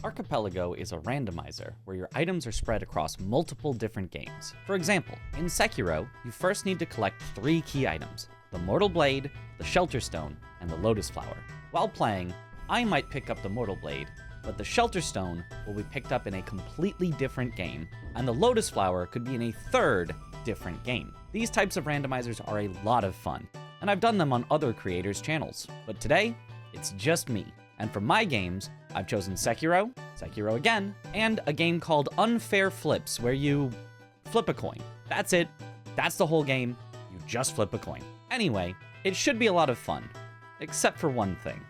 Archipelago is a randomizer where your items are spread across multiple different games. For example, in Sekiro, you first need to collect 3 key items: the Mortal Blade, the Shelter Stone, and the Lotus Flower. While playing, I might pick up the Mortal Blade, but the Shelter Stone will be picked up in a completely different game, and the Lotus Flower could be in a third different game. These types of randomizers are a lot of fun, and I've done them on other creators' channels, but today, it's just me. And for my games, I've chosen Sekiro, Sekiro again, and a game called Unfair Flips, where you flip a coin. That's it. That's the whole game. You just flip a coin. Anyway, it should be a lot of fun, except for one thing.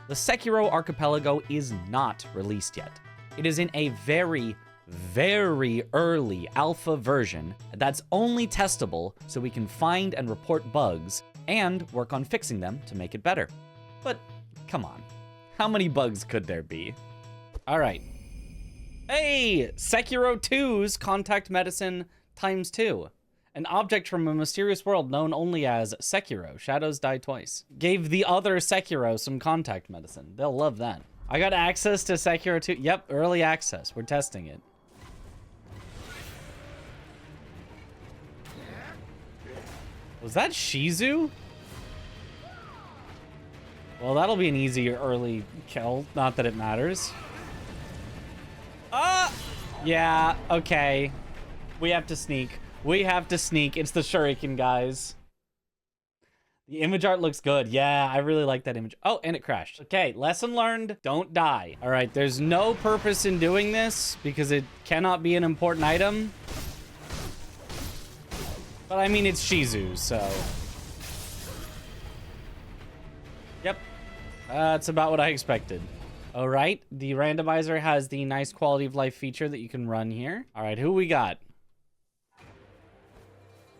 The Sekiro Archipelago is not released yet. It is in a very, very early alpha version that's only testable so we can find and report bugs and work on fixing them to make it better. But come on. How many bugs could there be? All right. Hey, Sekiro 2's Contact Medicine ×2. An object from a mysterious world known only as Sekiro. Shadows die twice. Gave the other Sekiro some contact medicine. They'll love that. I got access to Sekiro 2. Yep, early access. We're testing it. Was that Shizu? Well, that'll be an easy early kill. Not that it matters. Yeah, okay. We have to sneak. We have to sneak. It's the shuriken, guys. The image art looks good. Yeah, I really like that image. Oh, and it crashed. Okay, lesson learned. Don't die. All right, there's no purpose in doing this because it cannot be an important item. But I mean, it's Shizu, so... Yep. That's about what I expected. All right, the randomizer has the nice quality of life feature that you can run here. All right, who we got?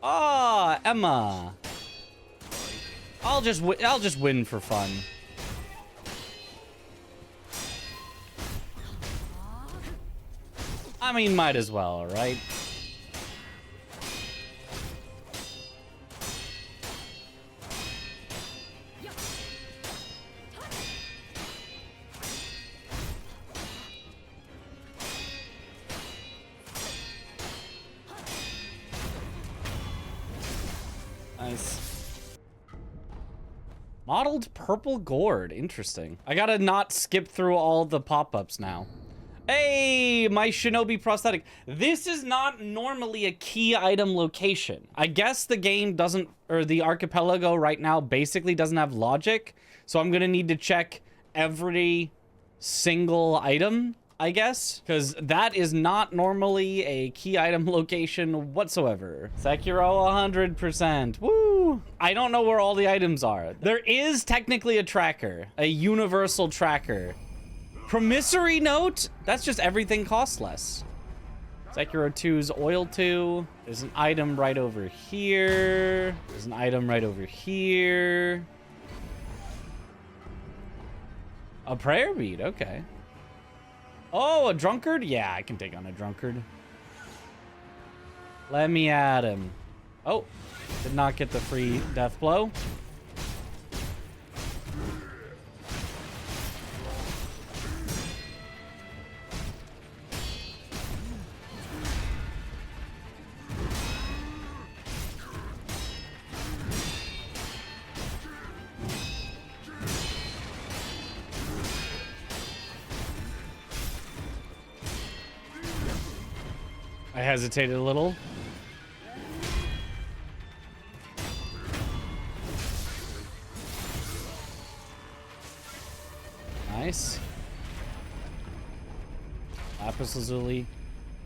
Oh, Emma. I'll just win for fun. I mean, might as well, right? Nice. Modeled purple gourd. Interesting. I gotta not skip through all the pop-ups now. Hey, my shinobi prosthetic. This is not normally a key item location. I guess the game doesn't, or the archipelago right now basically doesn't have logic. So I'm gonna need to check every single item, I guess, because that is not normally a key item location whatsoever. Sekiro 100%. Woo! I don't know where all the items are. There is technically a tracker, a universal tracker. Promissory note? That's just everything costs less. Sekiro 2's oil 2. There's an item right over here. There's an item right over here. A prayer bead, okay. Oh, a drunkard? Yeah, I can take on a drunkard. Let me at him. Oh, did not get the free death blow. I hesitated a little. Nice. Lapis Lazuli.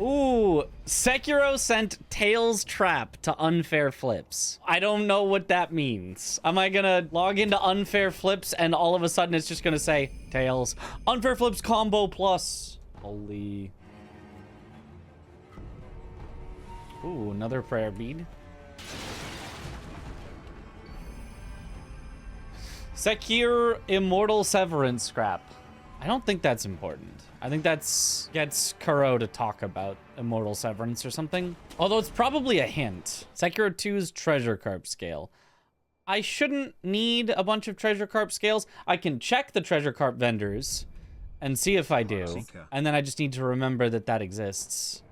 Ooh, Sekiro sent Tails Trap to Unfair Flips. I don't know what that means. Am I gonna log into Unfair Flips and all of a sudden it's just gonna say Tails Unfair Flips combo plus? Holy... Ooh, another prayer bead. Sekiro Immortal Severance Scrap. I don't think that's important. I think that's gets Kuro to talk about Immortal Severance or something. Although it's probably a hint. Sekiro 2's Treasure Carp Scale. I shouldn't need a bunch of Treasure Carp scales. I can check the Treasure Carp vendors and see if I do. And then I just need to remember that that exists.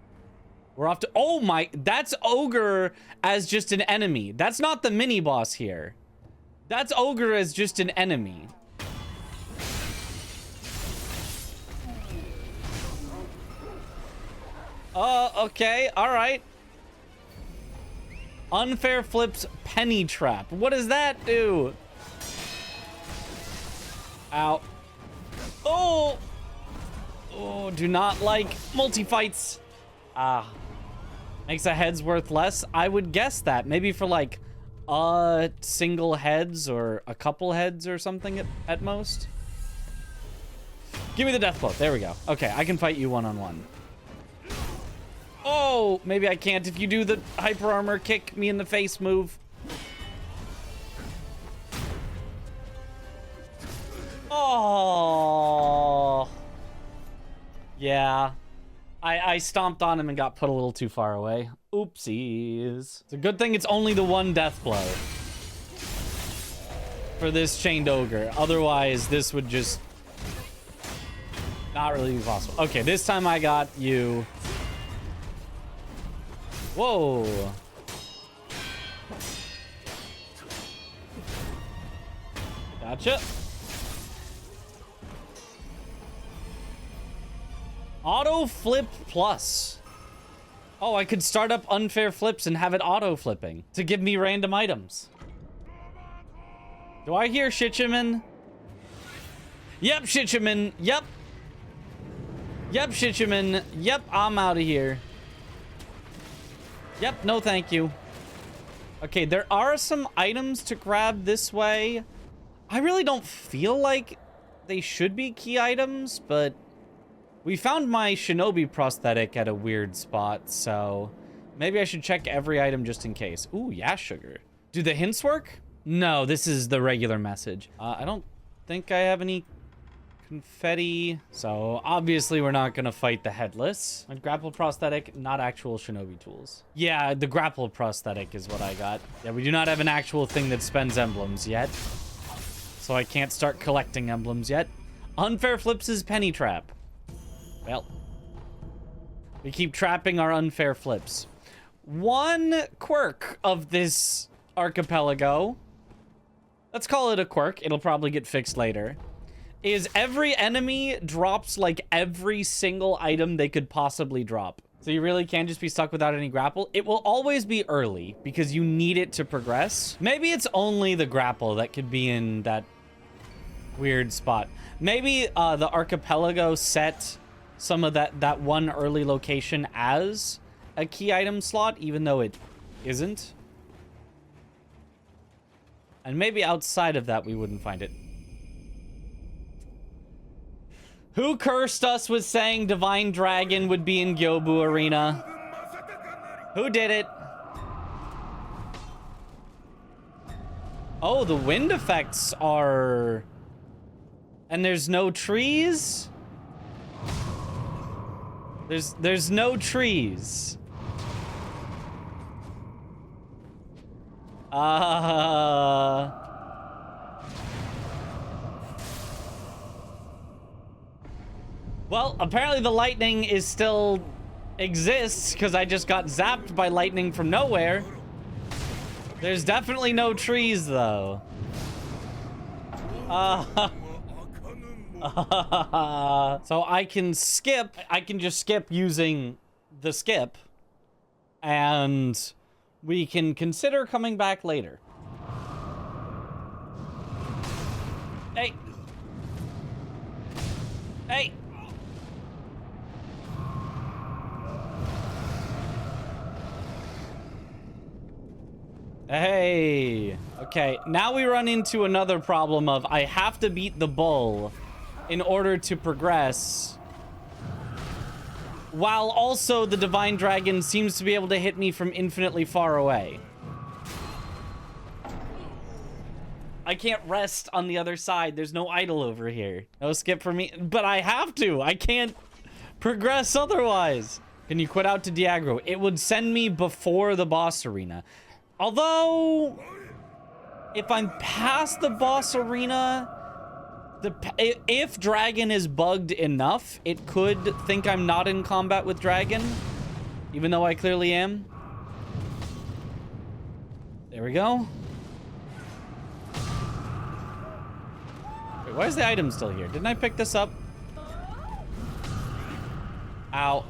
We're off to... Oh my... That's Ogre as just an enemy. That's not the mini-boss here. That's Ogre as just an enemy. Okay. All right. Unfair Flips Penny Trap. What does that do? Ow. Oh! Oh, do not like multi-fights. Ah. Makes a head's worth less. I would guess that. Maybe for like single heads or a couple heads or something at most. Give me the death blow. There we go. Okay, I can fight you one-on-one. Oh, maybe I can't if you do the hyper armor kick me in the face move. Oh. Yeah. I stomped on him and got put a little too far away. Oopsies. It's a good thing it's only the one death blow for this chained ogre. Otherwise, this would just not really be possible. Okay, this time I got you. Whoa. Gotcha. Auto flip plus. Oh, I could start up unfair flips and have it auto flipping to give me random items. Do I hear Shichiman? Yep, Shichiman. Yep. Yep, Shichiman. Yep, I'm out of here. Yep, no thank you. Okay, there are some items to grab this way. I really don't feel like they should be key items, but we found my shinobi prosthetic at a weird spot, so maybe I should check every item just in case. Ooh, yeah, sugar. Do the hints work? No, this is the regular message. I don't think I have any confetti, so obviously we're not gonna fight the headless. A grapple prosthetic, not actual shinobi tools. Yeah, the grapple prosthetic is what I got. Yeah, we do not have an actual thing that spends emblems yet, so I can't start collecting emblems yet. Unfair Flips is penny trap. Well, we keep trapping our unfair flips. One quirk of this archipelago, let's call it a quirk, it'll probably get fixed later, is every enemy drops like every single item they could possibly drop. So you really can't just be stuck without any grapple. It will always be early because you need it to progress. Maybe it's only the grapple that could be in that weird spot. Maybe the archipelago set some of that one early location as a key item slot, even though it isn't. And maybe outside of that, we wouldn't find it. Who cursed us with saying Divine Dragon would be in Gyobu Arena? Who did it? Oh, the wind effects are... And there's no trees? There's no trees. Well, apparently the lightning is still exists because I just got zapped by lightning from nowhere. There's definitely no trees though. So I can skip. I can just skip using the skip, and we can consider coming back later. Hey. Hey. Hey. Okay, now we run into another problem of I have to beat the bull in order to progress, while also the Divine Dragon seems to be able to hit me from infinitely far away. I can't rest on the other side. There's no idle over here. No skip for me, but I have to. I can't progress otherwise. Can you quit out to Diagro? It would send me before the boss arena. Although, if I'm past the boss arena, If dragon is bugged enough, it could think I'm not in combat with dragon, even though I clearly am. There we go. Wait, why is the item still here? Didn't I pick this up? Ow.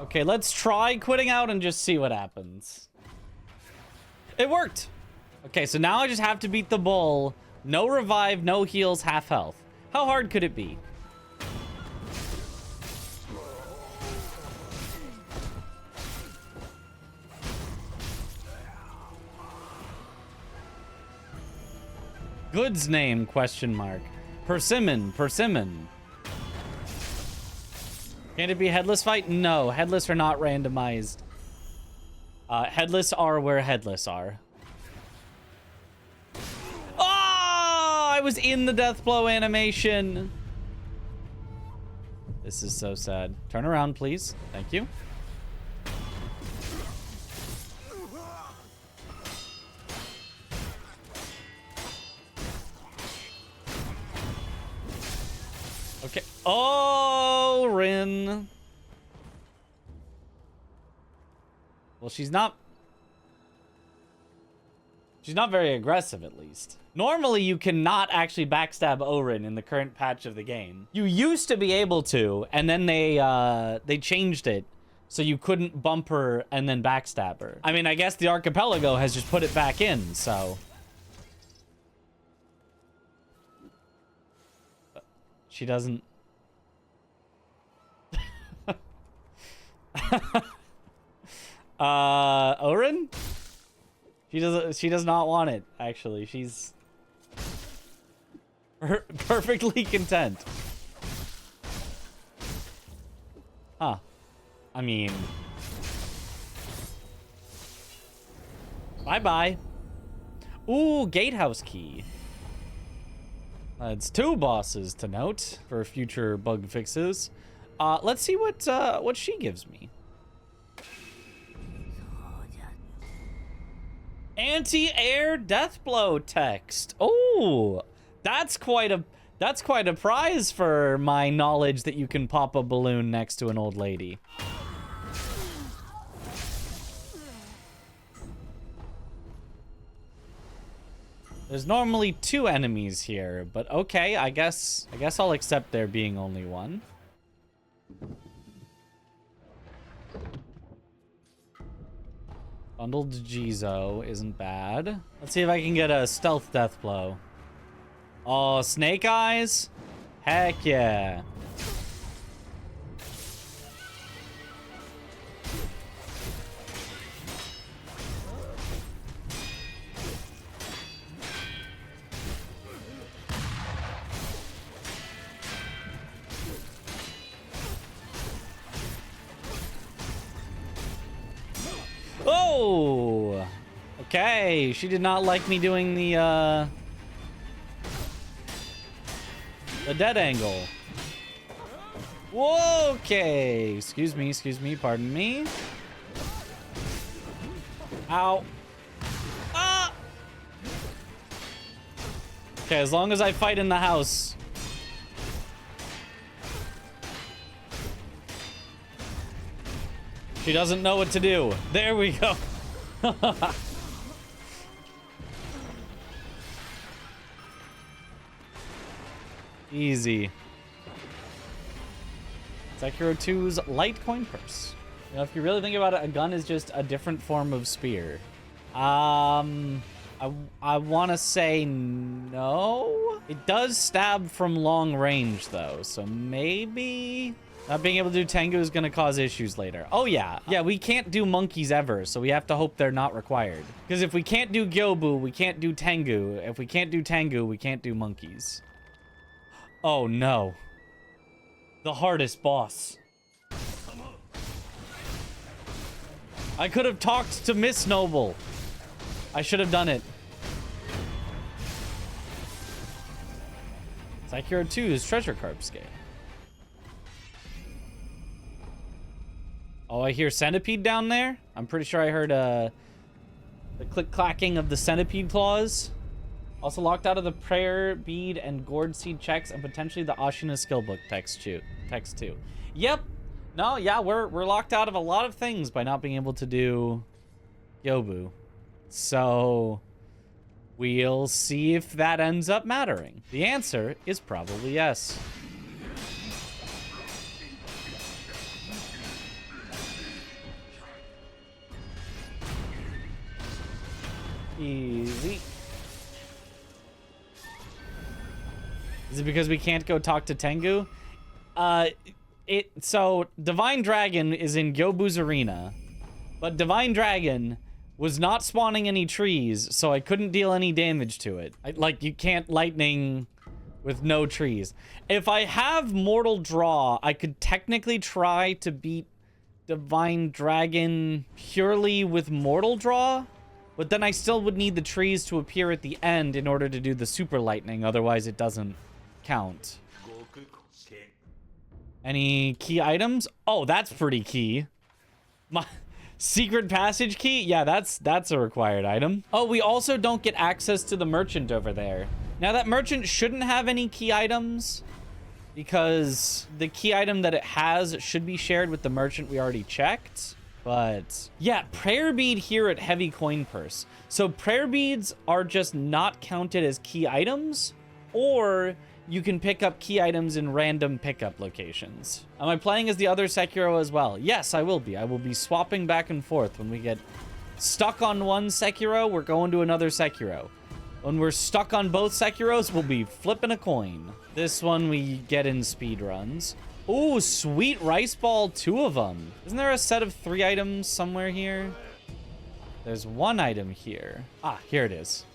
Okay, let's try quitting out and just see what happens. It worked! Okay, so now I just have to beat the bull. No revive, no heals, half health. How hard could it be? Goods name, question mark. Persimmon, persimmon. Can it be headless fight? No, headless are not randomized. Headless are where headless are. Oh, I was in the death blow animation. This is so sad. Turn around, please. Thank you. Okay. Oh, Rin. Well, she's not very aggressive, at least. Normally, you cannot actually backstab Orin in the current patch of the game. You used to be able to, and then they changed it so you couldn't bump her and then backstab her. I mean, I guess the Archipelago has just put it back in, so. She doesn't. Orin? She does not want it, actually. She's perfectly content. Huh. I mean, bye-bye. Ooh, gatehouse key. It's 2 bosses to note for future bug fixes. Let's see what she gives me. Anti-air death blow text. Oh, that's quite a prize for my knowledge that you can pop a balloon next to an old lady. There's normally 2 enemies here, but okay, I guess I'll accept there being only 1. Bundled Jizo isn't bad. Let's see if I can get a stealth death blow. Oh, snake eyes? Heck yeah. Oh! Okay, she did not like me doing the dead angle. Whoa, okay. Excuse me, pardon me. Ow. Ah! Okay, as long as I fight in the house. She doesn't know what to do. There we go. Easy. Sekiro 2's Litecoin purse. You know, if you really think about it, a gun is just a different form of spear. I want to say no. It does stab from long range, though, so maybe... Not being able to do Tengu is going to cause issues later. Oh, yeah. Yeah, we can't do monkeys ever, so we have to hope they're not required. Because if we can't do Gyobu, we can't do Tengu. If we can't do Tengu, we can't do monkeys. Oh, no. The hardest boss. I could have talked to Miss Noble. I should have done it. Sekiro 2's treasure carp scale. Oh, I hear centipede down there. I'm pretty sure I heard The click-clacking of the centipede claws. Also locked out of the prayer bead and gourd seed checks and potentially the Ashina skillbook text too. Yep. No, yeah, we're locked out of a lot of things by not being able to do Yobu. So we'll see if that ends up mattering. The answer is probably yes. Easy. Is it because we can't go talk to Tengu? So Divine Dragon is in Gyobu's arena, but Divine Dragon was not spawning any trees, so I couldn't deal any damage to it. Like, you can't lightning with no trees. If I have Mortal Draw, I could technically try to beat Divine Dragon purely with Mortal Draw, but then I still would need the trees to appear at the end in order to do the super lightning, otherwise it doesn't count. Any key items? Oh, that's pretty key. My secret passage key? Yeah, that's a required item. Oh, we also don't get access to the merchant over there. Now that merchant shouldn't have any key items because the key item that it has should be shared with the merchant we already checked. But yeah, prayer bead here at heavy coin purse. So prayer beads are just not counted as key items, or you can pick up key items in random pickup locations. Am I playing as the other Sekiro as well? Yes, I will be. I will be swapping back and forth. When we get stuck on one Sekiro, we're going to another Sekiro. When we're stuck on both Sekiros, we'll be flipping a coin. This one we get in speed runs. Ooh, sweet rice ball, 2 of them. Isn't there a set of 3 items somewhere here? There's 1 item here. Ah, here it is.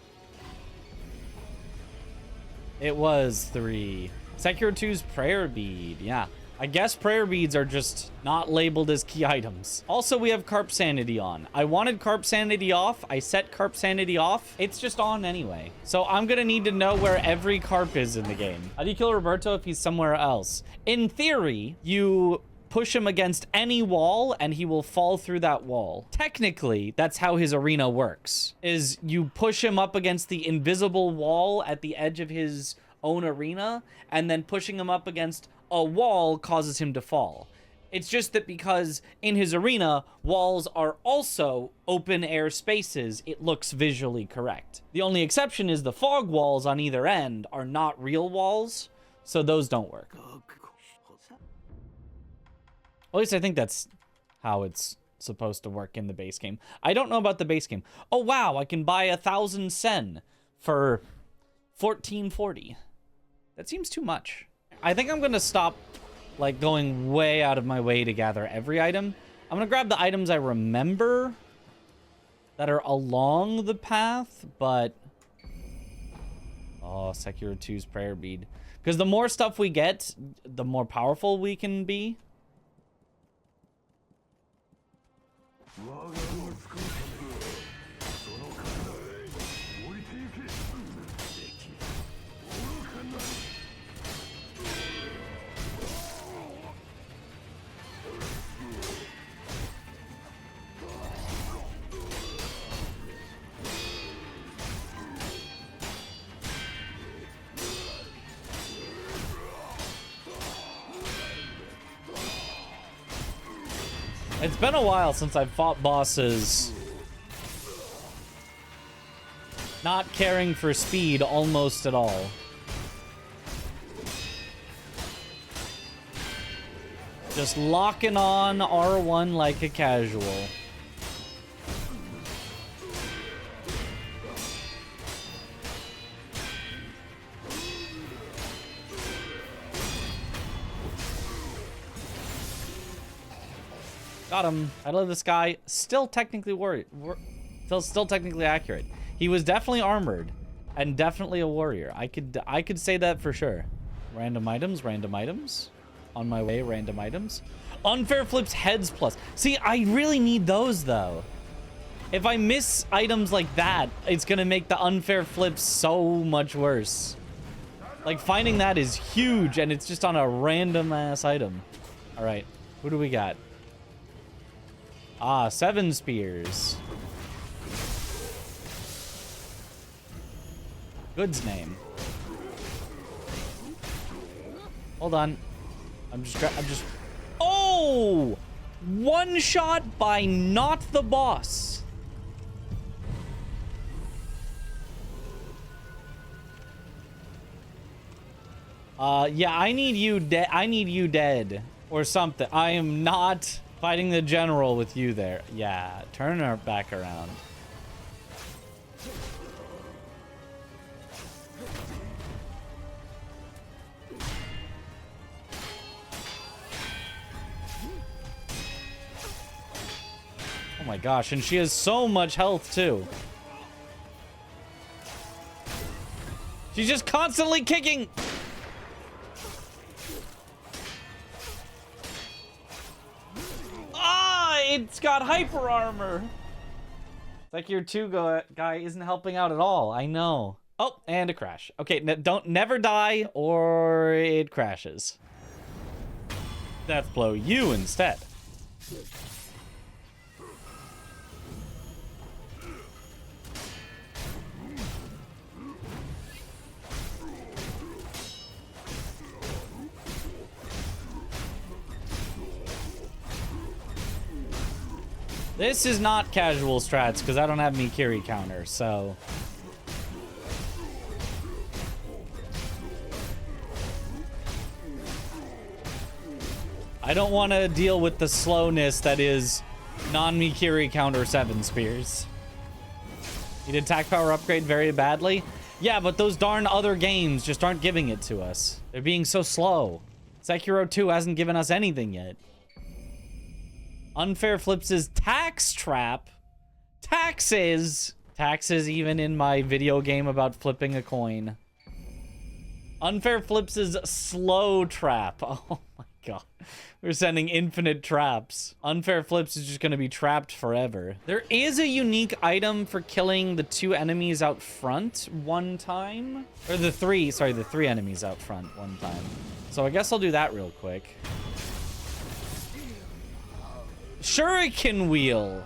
It was 3. Sekiro 2's prayer bead. Yeah. I guess prayer beads are just not labeled as key items. Also, we have Carp Sanity on. I wanted Carp Sanity off. I set Carp Sanity off. It's just on anyway. So I'm gonna need to know where every carp is in the game. How do you kill Roberto if he's somewhere else? In theory, you push him against any wall and he will fall through that wall. Technically, that's how his arena works, is you push him up against the invisible wall at the edge of his own arena, and then pushing him up against a wall causes him to fall. It's just that because in his arena, walls are also open air spaces, it looks visually correct. The only exception is the fog walls on either end are not real walls, so those don't work. At least I think that's how it's supposed to work in the base game. I don't know about the base game. Oh wow, I can buy 1,000 sen for 1440. That seems too much. I think I'm gonna stop like going way out of my way to gather every item. I'm gonna grab the items I remember that are along the path, but oh, Sekiro 2's prayer bead. Because the more stuff we get, the more powerful we can be. It's been a while since I've fought bosses not caring for speed almost at all. Just locking on R1 like a casual. Got him. Idol of the Sky, still technically still technically accurate. He was definitely armored and definitely a warrior. I could say that for sure. Random items, random items. On my way, random items. Unfair flips heads plus. See, I really need those though. If I miss items like that, it's gonna make the unfair flips so much worse. Like finding that is huge and it's just on a random ass item. All right, who do we got? Ah, 7 spears. Good's name. Hold on. I'm just... Oh! One shot by not the boss. Yeah, I need you dead. I need you dead or something. I am not fighting the general with you there. Yeah, turn her back around. Oh my gosh, and she has so much health too. She's just constantly kicking. Ah, it's got hyper armor. It's like your 2 guy isn't helping out at all. I know. Oh, and a crash. Okay, don't never die or it crashes. Death blow you instead. This is not casual strats because I don't have Mikiri counter, so... I don't want to deal with the slowness that is non-Mikiri counter 7 spears. Need attack power upgrade very badly? Yeah, but those darn other games just aren't giving it to us. They're being so slow. Sekiro 2 hasn't given us anything yet. Unfair Flips' tax trap. Taxes. Taxes even in my video game about flipping a coin. Unfair Flips' slow trap. Oh my god. We're sending infinite traps. Unfair Flips is just going to be trapped forever. There is a unique item for killing the 2 enemies out front one time. Or the 3 enemies out front one time. So I guess I'll do that real quick. Shuriken wheel.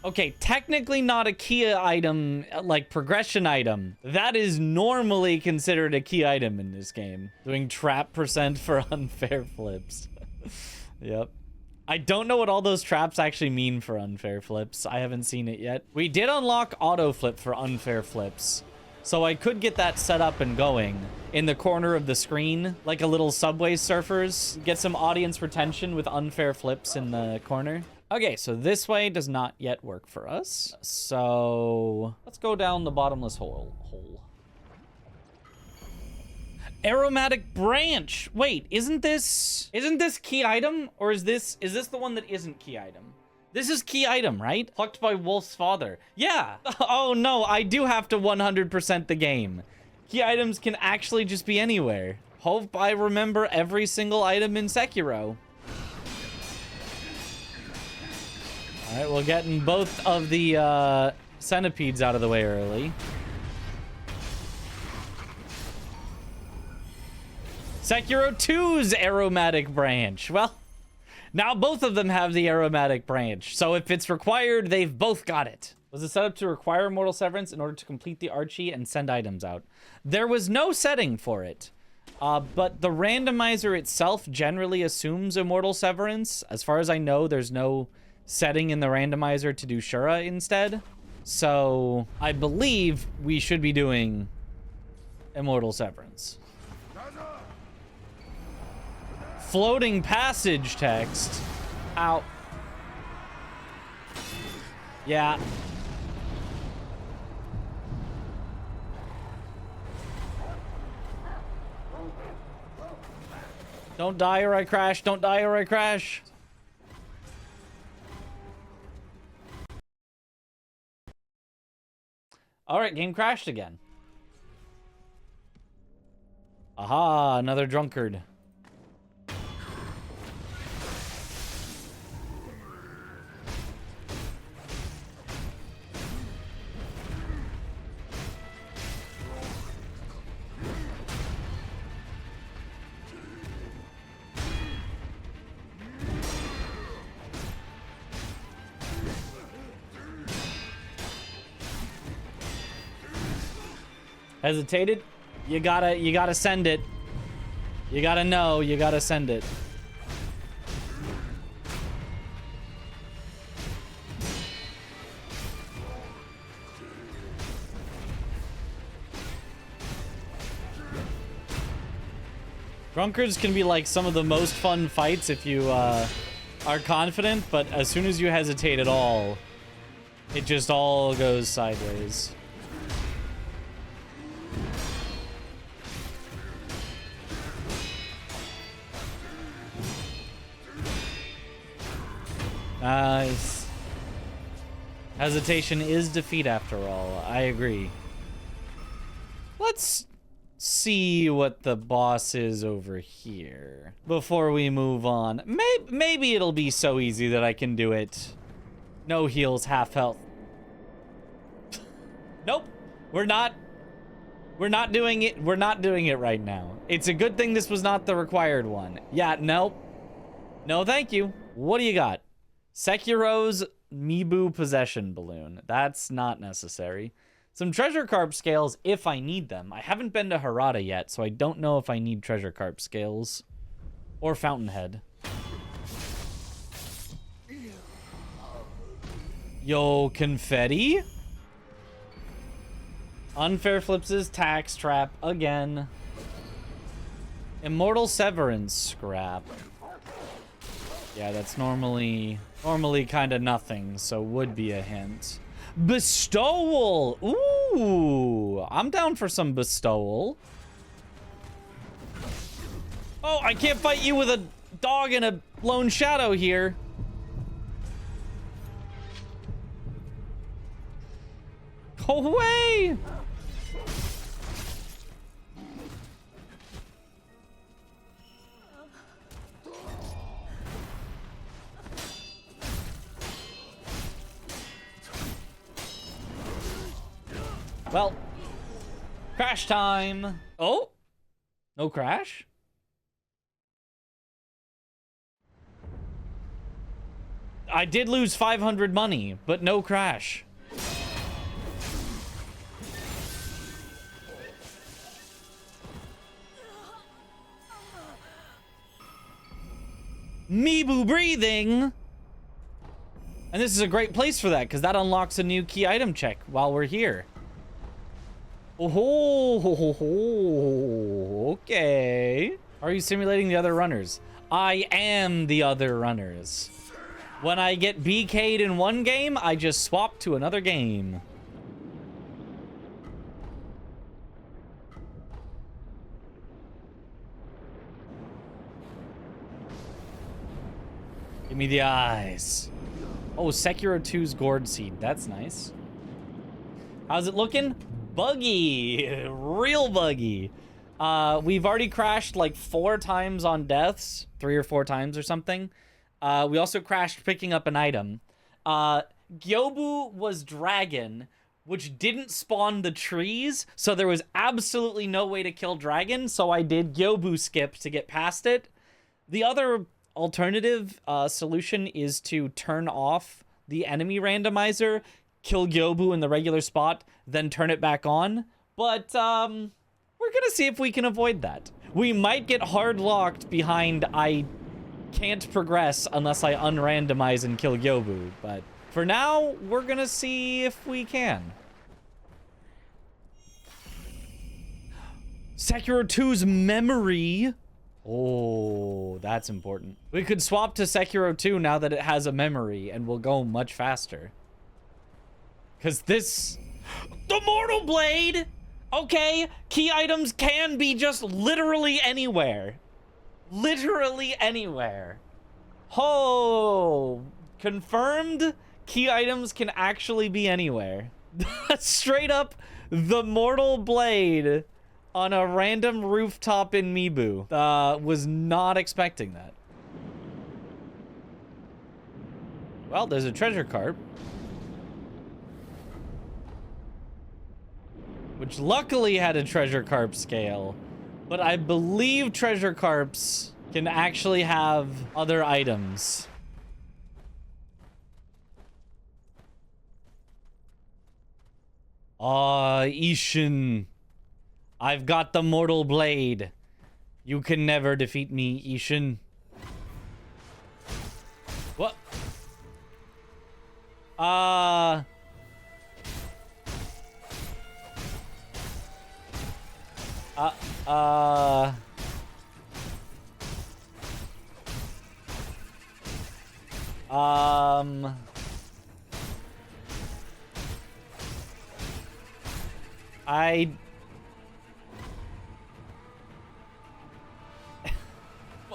Okay, technically not a key item, like progression item. That is normally considered a key item in this game. Doing trap percent for unfair flips. Yep. I don't know what all those traps actually mean for unfair flips. I haven't seen it yet. We did unlock auto flip for unfair flips. So I could get that set up and going in the corner of the screen, like a little Subway Surfers. Get some audience retention with unfair flips in the corner. Okay, so this way does not yet work for us. So let's go down the bottomless hole. Aromatic branch. Wait, isn't this key item? Or is this the one that isn't key item? This is key item, right? Plucked by Wolf's father. Yeah. Oh no, I do have to 100% the game. Key items can actually just be anywhere. Hope I remember every single item in Sekiro. All right, we're getting both of the centipedes out of the way early. Sekiro 2's aromatic branch. Well, now both of them have the aromatic branch, so if it's required, they've both got it. Was it set up to require Mortal Severance in order to complete the Archie and send items out? There was no setting for it, but the randomizer itself generally assumes Immortal Severance. As far as I know, there's no setting in the randomizer to do Shura instead. So I believe we should be doing Immortal Severance. Floating passage text. Ow. Yeah. Don't die or I crash. Don't die or I crash. All right, game crashed again. Aha, another drunkard. Hesitated? You gotta send it. You gotta know, you gotta send it. Drunkards can be like some of the most fun fights if you are confident, but as soon as you hesitate at all, it just all goes sideways. Nice. Hesitation is defeat after all. I agree. Let's see what the boss is over here before we move on. Maybe it'll be so easy that I can do it. No heals, half health. Nope. We're not doing it. We're not doing it right now. It's a good thing this was not the required one. Yeah, nope. No, thank you. What do you got? Sekiro's Mibu Possession Balloon. That's not necessary. Some treasure carp scales if I need them. I haven't been to Harada yet, so I don't know if I need treasure carp scales. Or Fountainhead. Yo, confetti? Unfair Flips' tax trap again. Immortal Severance scrap. Yeah, that's normally kind of nothing, so would be a hint. Bestowal! Ooh, I'm down for some bestowal. Oh, I can't fight you with a dog and a lone shadow here. Go away! Well, crash time. Oh, no crash? I did lose 500 money, but no crash. Mibu breathing. And this is a great place for that, because that unlocks a new key item check while we're here. Oh, okay. Are you simulating the other runners? I am the other runners. When I get BK'd in one game, I just swap to another game. Give me the eyes. Oh, Sekiro 2's Gourd Seed. That's nice. How's it looking? Buggy. Real buggy. We've already crashed like 4 times on deaths. 3 or 4 times or something. We also crashed picking up an item. Gyobu was dragon, which didn't spawn the trees, so there was absolutely no way to kill dragon, so I did Gyobu skip to get past it. The other alternative solution is to turn off the enemy randomizer, kill Gyobu in the regular spot, then turn it back on. But we're gonna see if we can avoid that. We might get hard locked behind I can't progress unless I unrandomize and kill Gyobu, but for now, we're gonna see if we can. Sekiro 2's memory. Oh, that's important. We could swap to Sekiro 2 now that it has a memory, and we'll go much faster. Because this... The Mortal Blade! Okay, key items can be just literally anywhere. Literally anywhere. Oh, confirmed, key items can actually be anywhere. Straight up, the Mortal Blade on a random rooftop in Mibu. Was not expecting that. Well, there's a treasure carp. Which luckily had a treasure carp scale. But I believe treasure carps can actually have other items. Ah, Ishin. I've got the mortal blade. You can never defeat me, Ishin. What?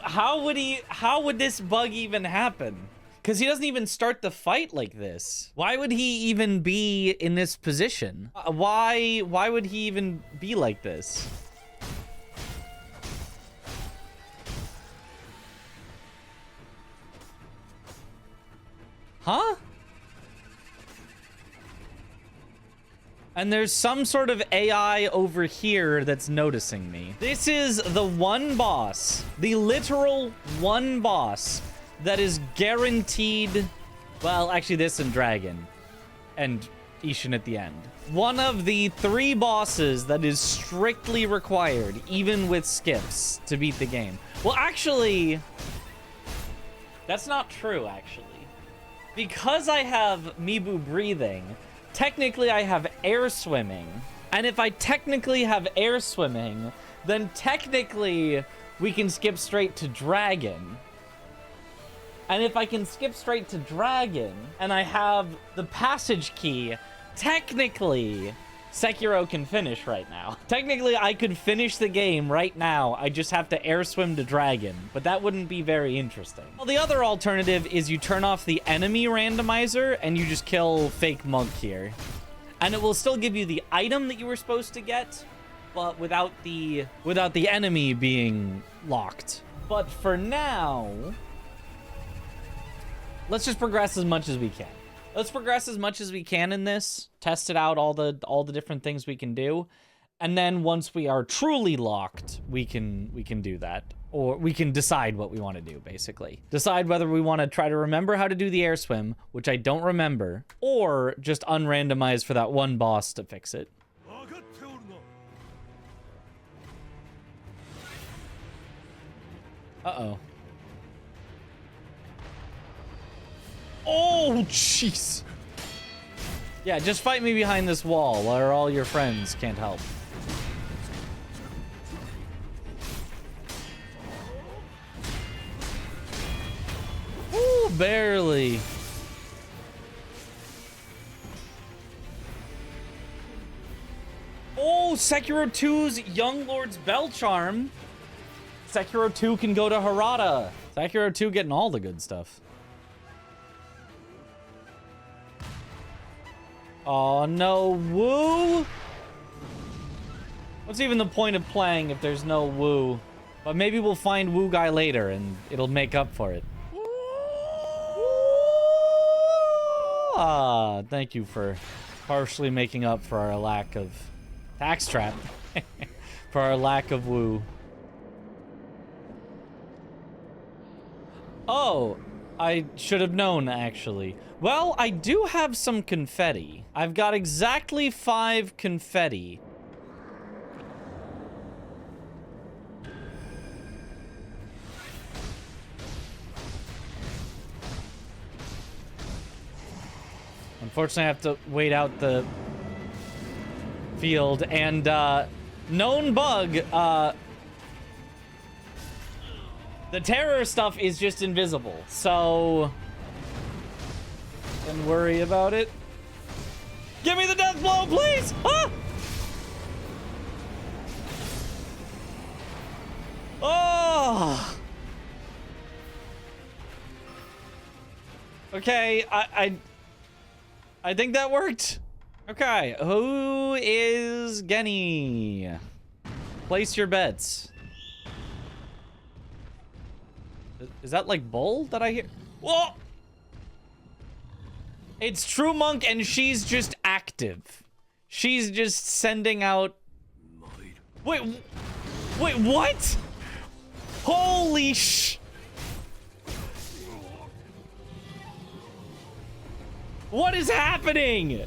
How would this bug even happen? Because he doesn't even start the fight like this. Why would he even be in this position? Why would he even be like this? Huh? And there's some sort of AI over here that's noticing me. This is the one boss, the literal one boss that is guaranteed. Well, actually this and Dragon and Ishin at the end. One of the 3 bosses that is strictly required, even with skips, to beat the game. Well, actually, that's not true, actually. Because I have Mibu breathing, technically I have air swimming. And if I technically have air swimming, then technically we can skip straight to Dragon. And if I can skip straight to Dragon, and I have the passage key, technically Sekiro can finish right now. Technically, I could finish the game right now. I just have to air swim to Dragon, but that wouldn't be very interesting. Well, the other alternative is you turn off the enemy randomizer and you just kill fake monk here. And it will still give you the item that you were supposed to get, but without the enemy being locked. But for now, let's just progress as much as we can. Let's progress as much as we can in this, test it out, all the different things we can do, and then once we are truly locked, we can do that, or we can decide what we want to do. Basically, decide whether we want to try to remember how to do the air swim, which I don't remember, or just unrandomize for that one boss to fix it. Uh-oh. Oh, jeez. Yeah, just fight me behind this wall, or all your friends can't help. Ooh, barely. Oh, Sekiro 2's Young Lord's Bell Charm. Sekiro 2 can go to Harada. Sekiro 2 getting all the good stuff. Oh no, woo! What's even the point of playing if there's no woo? But maybe we'll find woo guy later and it'll make up for it. Ah, thank you for partially making up for our lack of tax trap. For our lack of woo. Oh, I should have known, actually. Well, I do have some confetti. I've got exactly 5 confetti. Unfortunately, I have to wait out the field, and known bug, the terror stuff is just invisible, so don't worry about it. Give me the death blow, please! Ah! Oh! Okay, I think that worked. Okay, who is Genny? Place your bets. Is that like bull that I hear? Whoa! It's True Monk and she's just active. She's just sending out... Wait, what? Holy sh... What is happening?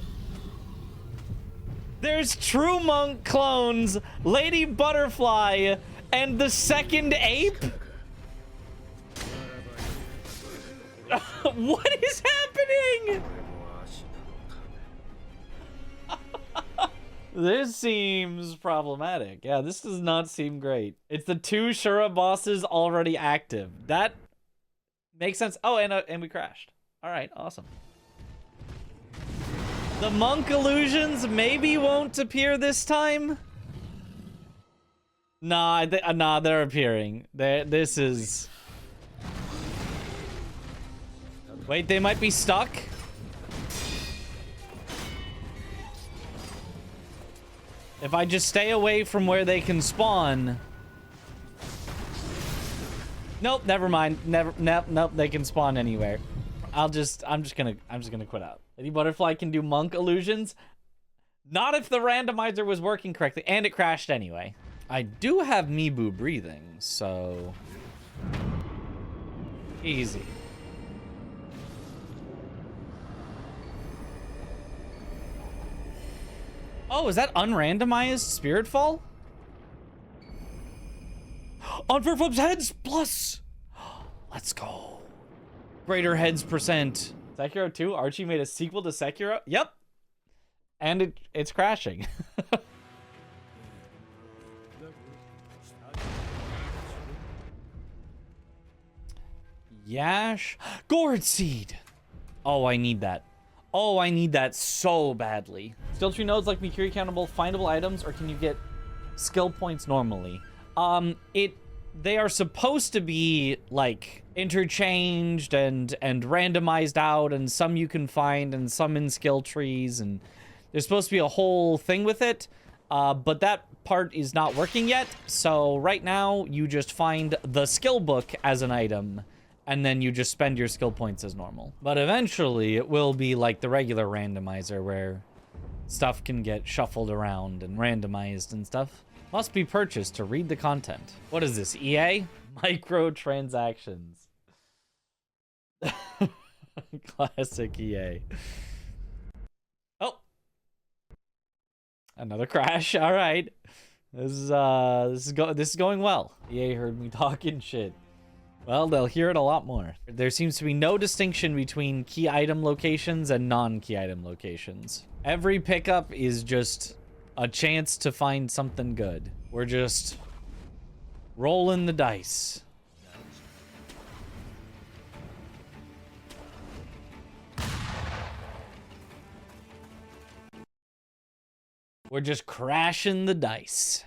There's True Monk clones, Lady Butterfly, and the second ape? What is happening? This seems problematic. Yeah, this does not seem great. It's the 2 Shura bosses already active. That makes sense. Oh, and we crashed. All right, awesome. The monk illusions maybe won't appear this time. Nah, they're appearing. This is... Wait, they might be stuck? If I just stay away from where they can spawn... Nope, never mind. Nope, they can spawn anywhere. I'm just gonna quit out. Lady Butterfly can do monk illusions. Not if the randomizer was working correctly, and it crashed anyway. I do have Mibu breathing, so easy. Oh, is that unrandomized Spirit Fall? Unfair flips heads plus. Let's go. Greater heads percent. Sekiro 2, Archie made a sequel to Sekiro? Yep. And it's crashing. Yash. Gourd Seed. Oh, I need that. Oh, I need that so badly. Skill tree nodes like Mikiri countable findable items, or can you get skill points normally? They are supposed to be like interchanged and randomized out, and some you can find and some in skill trees, and there's supposed to be a whole thing with it, but that part is not working yet. So right now you just find the skill book as an item, and then you just spend your skill points as normal. But eventually it will be like the regular randomizer where stuff can get shuffled around and randomized and stuff. Must be purchased to read the content. What is this, EA? Microtransactions. Classic EA. Oh. Another crash, all right. This is going well. EA heard me talking shit. Well, they'll hear it a lot more. There seems to be no distinction between key item locations and non-key item locations. Every pickup is just a chance to find something good. We're just rolling the dice. We're just crashing the dice.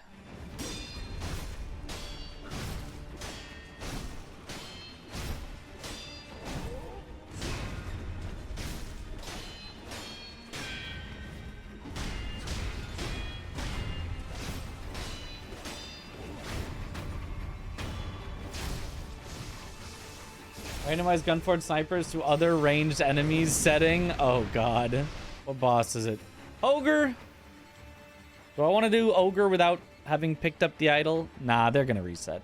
Randomized gunforged snipers to other ranged enemies setting. Oh god. What boss is it? Ogre? Do I want to do Ogre without having picked up the idol? Nah, they're gonna reset.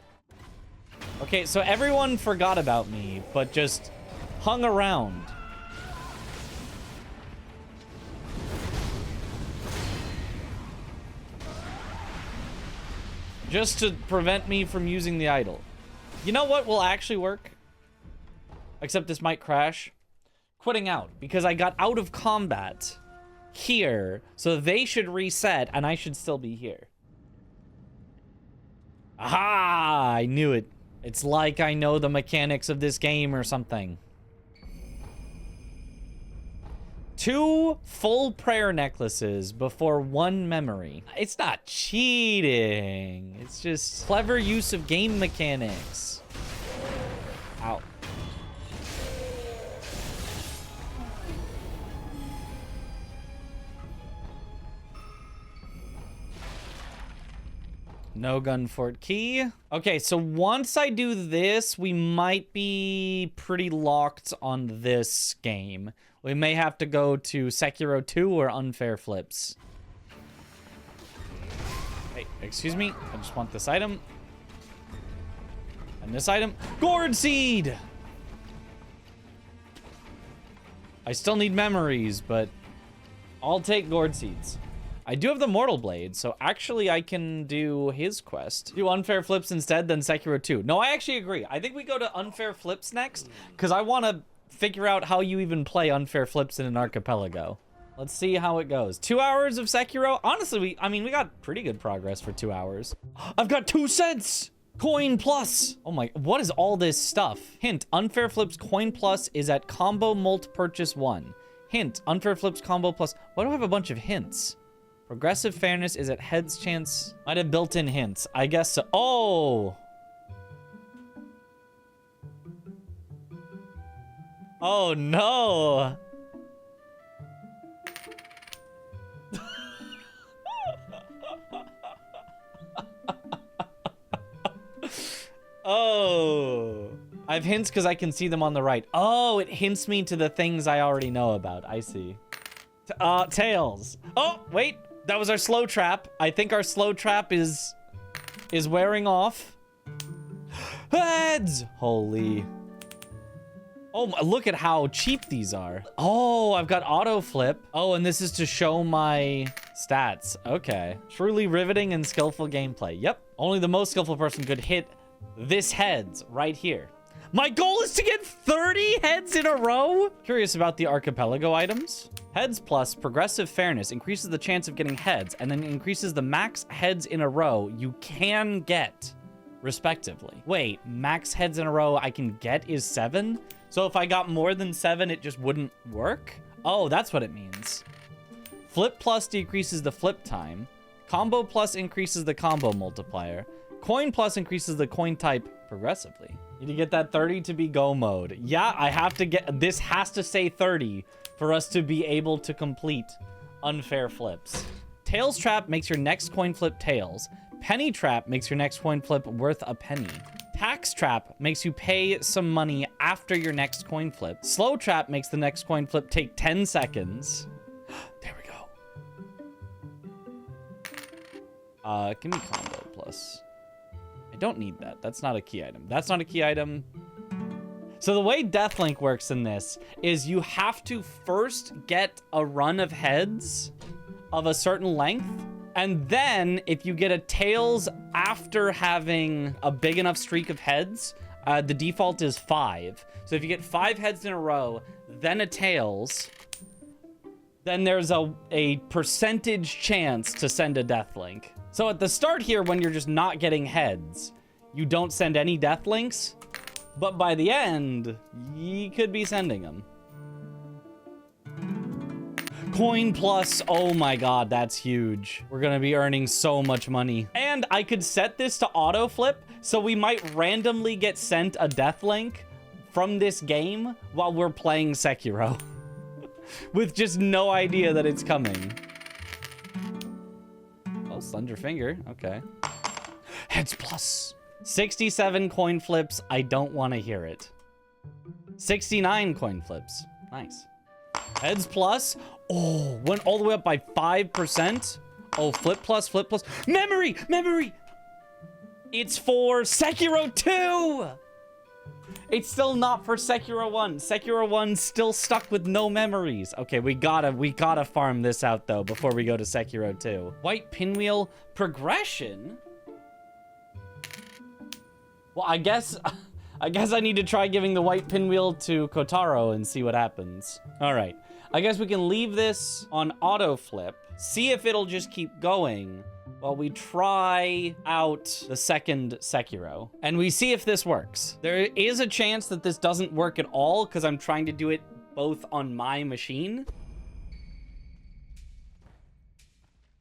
Okay, so everyone forgot about me, but just hung around. Just to prevent me from using the idol. You know what will actually work? Except this might crash. Quitting out, because I got out of combat here, so they should reset and I should still be here. Aha! I knew it. It's like I know the mechanics of this game or something. 2 full prayer necklaces before 1 memory. It's not cheating. It's just clever use of game mechanics. Ow. No gun fort key. Okay, so once I do this, we might be pretty locked on this game. We may have to go to Sekiro 2 or Unfair Flips. Hey, excuse me. I just want this item. And this item. Gourd Seed! I still need memories, but I'll take Gourd Seeds. I do have the Mortal Blade, so actually I can do his quest. Do unfair flips instead, then Sekiro 2. No, I actually agree. I think we go to unfair flips next, because I want to figure out how you even play unfair flips in an archipelago. Let's see how it goes. 2 hours of Sekiro. Honestly, we got pretty good progress for 2 hours. I've got 2 cents! Coin plus. Oh my, what is all this stuff? Hint, unfair flips coin plus is at combo mult purchase 1. Hint, unfair flips combo plus. Why do I have a bunch of hints? Progressive fairness is at heads chance. Might have built-in hints. I guess so. Oh! Oh no! Oh, I have hints because I can see them on the right. Oh, it hints me to the things I already know about. I see. Tails. Oh, wait, that was our slow trap. I think our slow trap is wearing off. Heads. Holy. Oh, look at how cheap these are. Oh, I've got auto flip. Oh, and this is to show my stats. Okay. Truly riveting and skillful gameplay. Yep. Only the most skillful person could hit this heads right here. My goal is to get 30 heads in a row. Curious about the archipelago items. Heads plus progressive fairness increases the chance of getting heads and then increases the max heads in a row you can get, respectively. Wait, max heads in a row I can get is 7? So if I got more than 7, it just wouldn't work? Oh, that's what it means. Flip plus decreases the flip time. Combo plus increases the combo multiplier. Coin plus increases the coin type progressively. Need to get that 30 to be go mode. Yeah, I have to get, this has to say 30 for us to be able to complete unfair flips. Tails trap makes your next coin flip tails. Penny trap makes your next coin flip worth a penny. Tax trap makes you pay some money after your next coin flip. Slow trap makes the next coin flip take 10 seconds. There we go. Give me combo plus. I don't need that. That's not a key item. That's not a key item. So the way Deathlink works in this is you have to first get a run of heads of a certain length. And then if you get a tails after having a big enough streak of heads, the default is 5. So if you get 5 heads in a row, then a tails, then there's a percentage chance to send a Deathlink. So at the start here, when you're just not getting heads, you don't send any Deathlinks, but by the end, you could be sending them. Coin plus, oh my god, that's huge. We're gonna be earning so much money. And I could set this to auto flip, so we might randomly get sent a Deathlink from this game while we're playing Sekiro. With just no idea that it's coming. Slender finger, okay. Heads plus. 67 coin flips, I don't want to hear it. 69 coin flips, nice. Heads plus, oh, went all the way up by 5%. Oh, flip plus, flip plus. Memory, memory. It's for Sekiro 2. It's still not for Sekiro 1. Sekiro 1's still stuck with no memories. Okay, we gotta farm this out though before we go to Sekiro 2. White pinwheel progression? Well, I guess I need to try giving the white pinwheel to Kotaro and see what happens. All right, I guess we can leave this on auto flip, see if it'll just keep going while we try out the second Sekiro. And we see if this works. There is a chance that this doesn't work at all because I'm trying to do it both on my machine.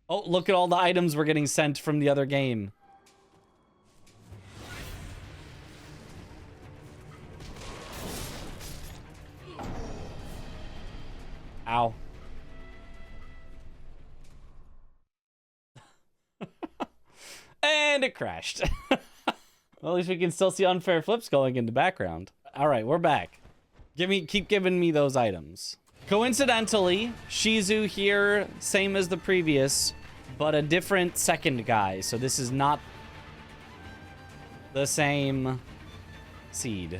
Oh, look at all the items we're getting sent from the other game. Ow. And it crashed. Well, at least we can still see unfair flips going in the background. All right, we're back. Keep giving me those items. Coincidentally, Shizu here, same as the previous, but a different second guy. So this is not the same seed.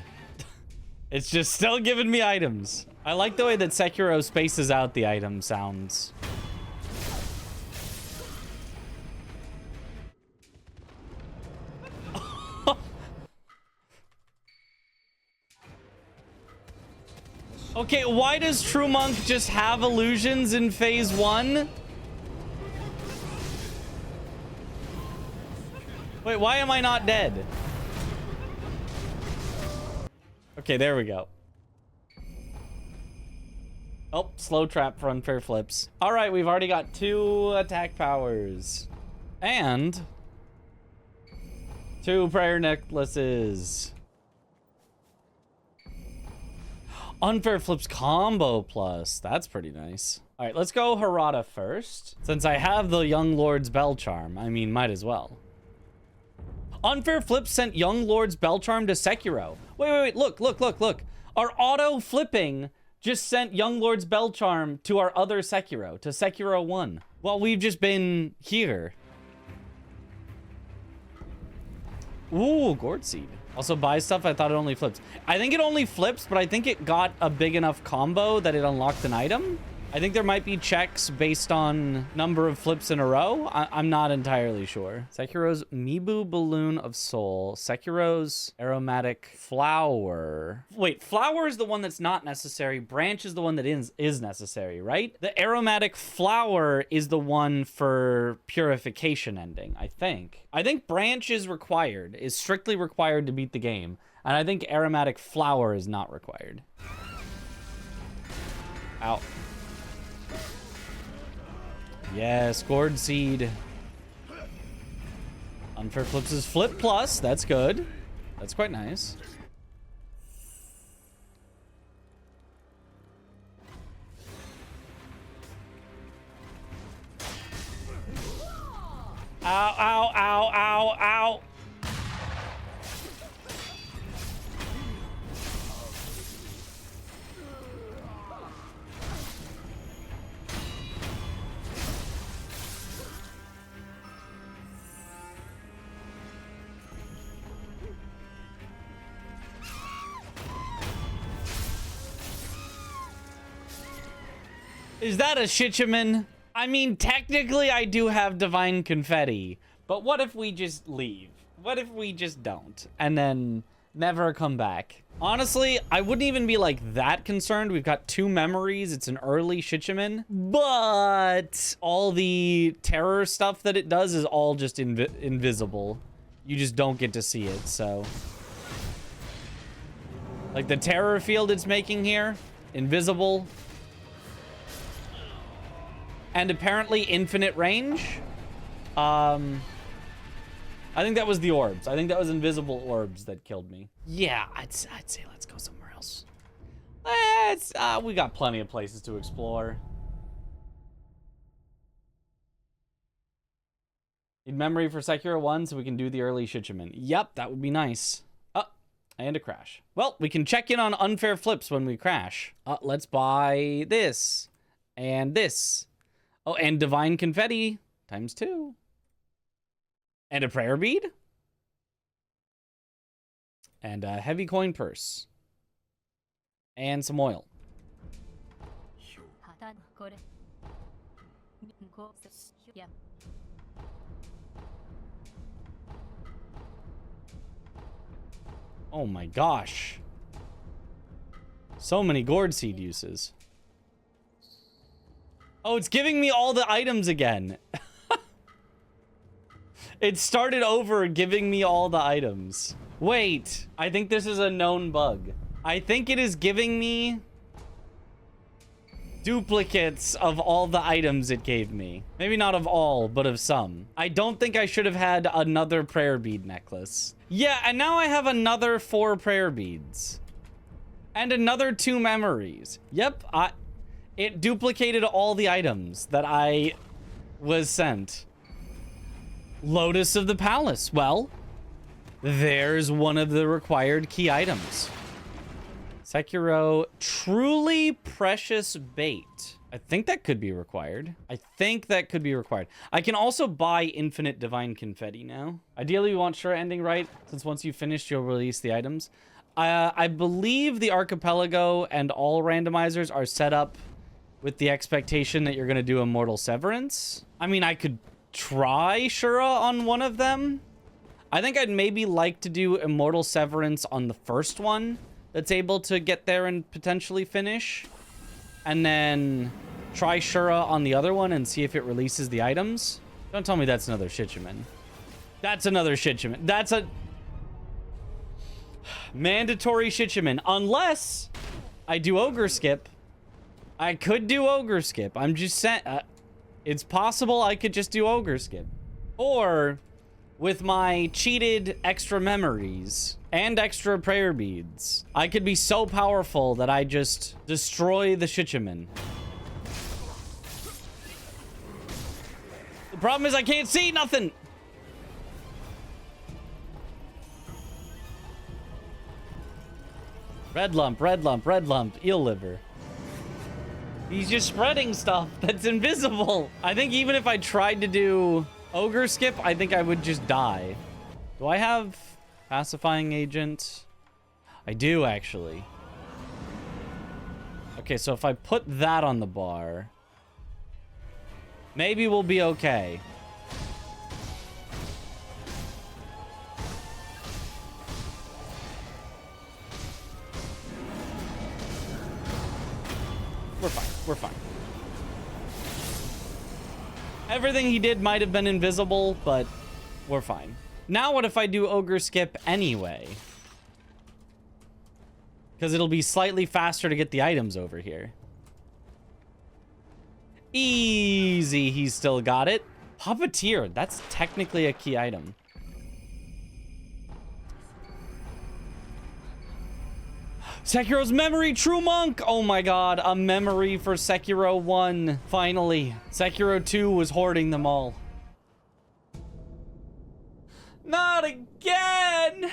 It's just still giving me items. I like the way that Sekiro spaces out the item sounds. Okay, why does True Monk just have illusions in phase 1? Wait, why am I not dead? Okay, there we go. Oh, slow trap for unfair flips. All right, we've already got 2 attack powers. And 2 prayer necklaces. Unfair flips combo plus. That's pretty nice. All right, let's go Harada first. Since I have the Young Lord's Bell Charm, I mean, might as well. Unfair flips sent Young Lord's Bell Charm to Sekiro. Wait, look. Our auto flipping just sent Young Lord's Bell Charm to our other Sekiro, to Sekiro 1. Well, we've just been here. Ooh, Gourd Seed. Also buy stuff, I thought it only flips. I think it only flips, but I think it got a big enough combo that it unlocked an item. I think there might be checks based on number of flips in a row. I'm not entirely sure. Sekiro's Mibu Balloon of Soul. Sekiro's Aromatic Flower. Wait, Flower is the one that's not necessary. Branch is the one that is necessary, right? The Aromatic Flower is the one for Purification ending, I think. I think Branch is required, is strictly required to beat the game. And I think Aromatic Flower is not required. Ow. Yes, Gourd Seed. Unfair flips is flip plus. That's good. That's quite nice. Ow, ow, ow, ow, ow. Is that a Shichiman? I mean, technically I do have Divine Confetti, but what if we just leave? What if we just don't and then never come back? Honestly, I wouldn't even be like that concerned. We've got 2 memories. It's an early Shichiman, but all the terror stuff that it does is all just invisible. You just don't get to see it, so. Like the terror field it's making here, invisible. And apparently infinite range. I think that was the orbs. I think that was invisible orbs that killed me. Yeah, I'd say let's go somewhere else. We got plenty of places to explore. Need memory for Sekiro 1 so we can do the early Shichiman. Yep, that would be nice. And a crash. Well, we can check in on unfair flips when we crash. Let's buy this. And this. Oh, and Divine Confetti times 2. And a prayer bead. And a heavy coin purse. And some oil. Oh my gosh. So many gourd seed uses. Oh, it's giving me all the items again. It started over giving me all the items. Wait, I think this is a known bug. I think it is giving me duplicates of all the items it gave me. Maybe not of all, but of some. I don't think I should have had another prayer bead necklace. Yeah, and now I have another 4 prayer beads. And another 2 memories. Yep, it duplicated all the items that I was sent. Lotus of the Palace. Well, there's one of the required key items. Sekiro Truly Precious Bait. I think that could be required. I can also buy infinite Divine Confetti now. Ideally, we want sure ending right, since once you've finished, you'll release the items. I believe the Archipelago and all randomizers are set up with the expectation that you're going to do Immortal Severance. I mean, I could try Shura on one of them. I think I'd maybe like to do Immortal Severance on the first one, that's able to get there and potentially finish. And then try Shura on the other one and see if it releases the items. Don't tell me that's another Shichiman. That's another Shichiman. That's a mandatory Shichiman. Unless I do Ogre Skip. I could do Ogre Skip. I'm just saying. It's possible I could just do Ogre Skip. Or with my cheated extra memories and extra prayer beads, I could be so powerful that I just destroy the Shichiman. The problem is I can't see nothing. Red lump, red lump, red lump, eel liver. He's just spreading stuff that's invisible. I think even if I tried to do Ogre Skip, I think I would just die. Do I have pacifying agent? I do, actually. Okay, so if I put that on the bar, maybe we'll be okay. We're fine. We're fine. Everything he did might have been invisible, but we're fine. Now what if I do Ogre Skip anyway? Because it'll be slightly faster to get the items over here. Easy, he's still got it. Puppeteer, that's technically a key item. Sekiro's memory, true monk. Oh my god, a memory for Sekiro 1. Finally. Sekiro 2 was hoarding them all. Not again.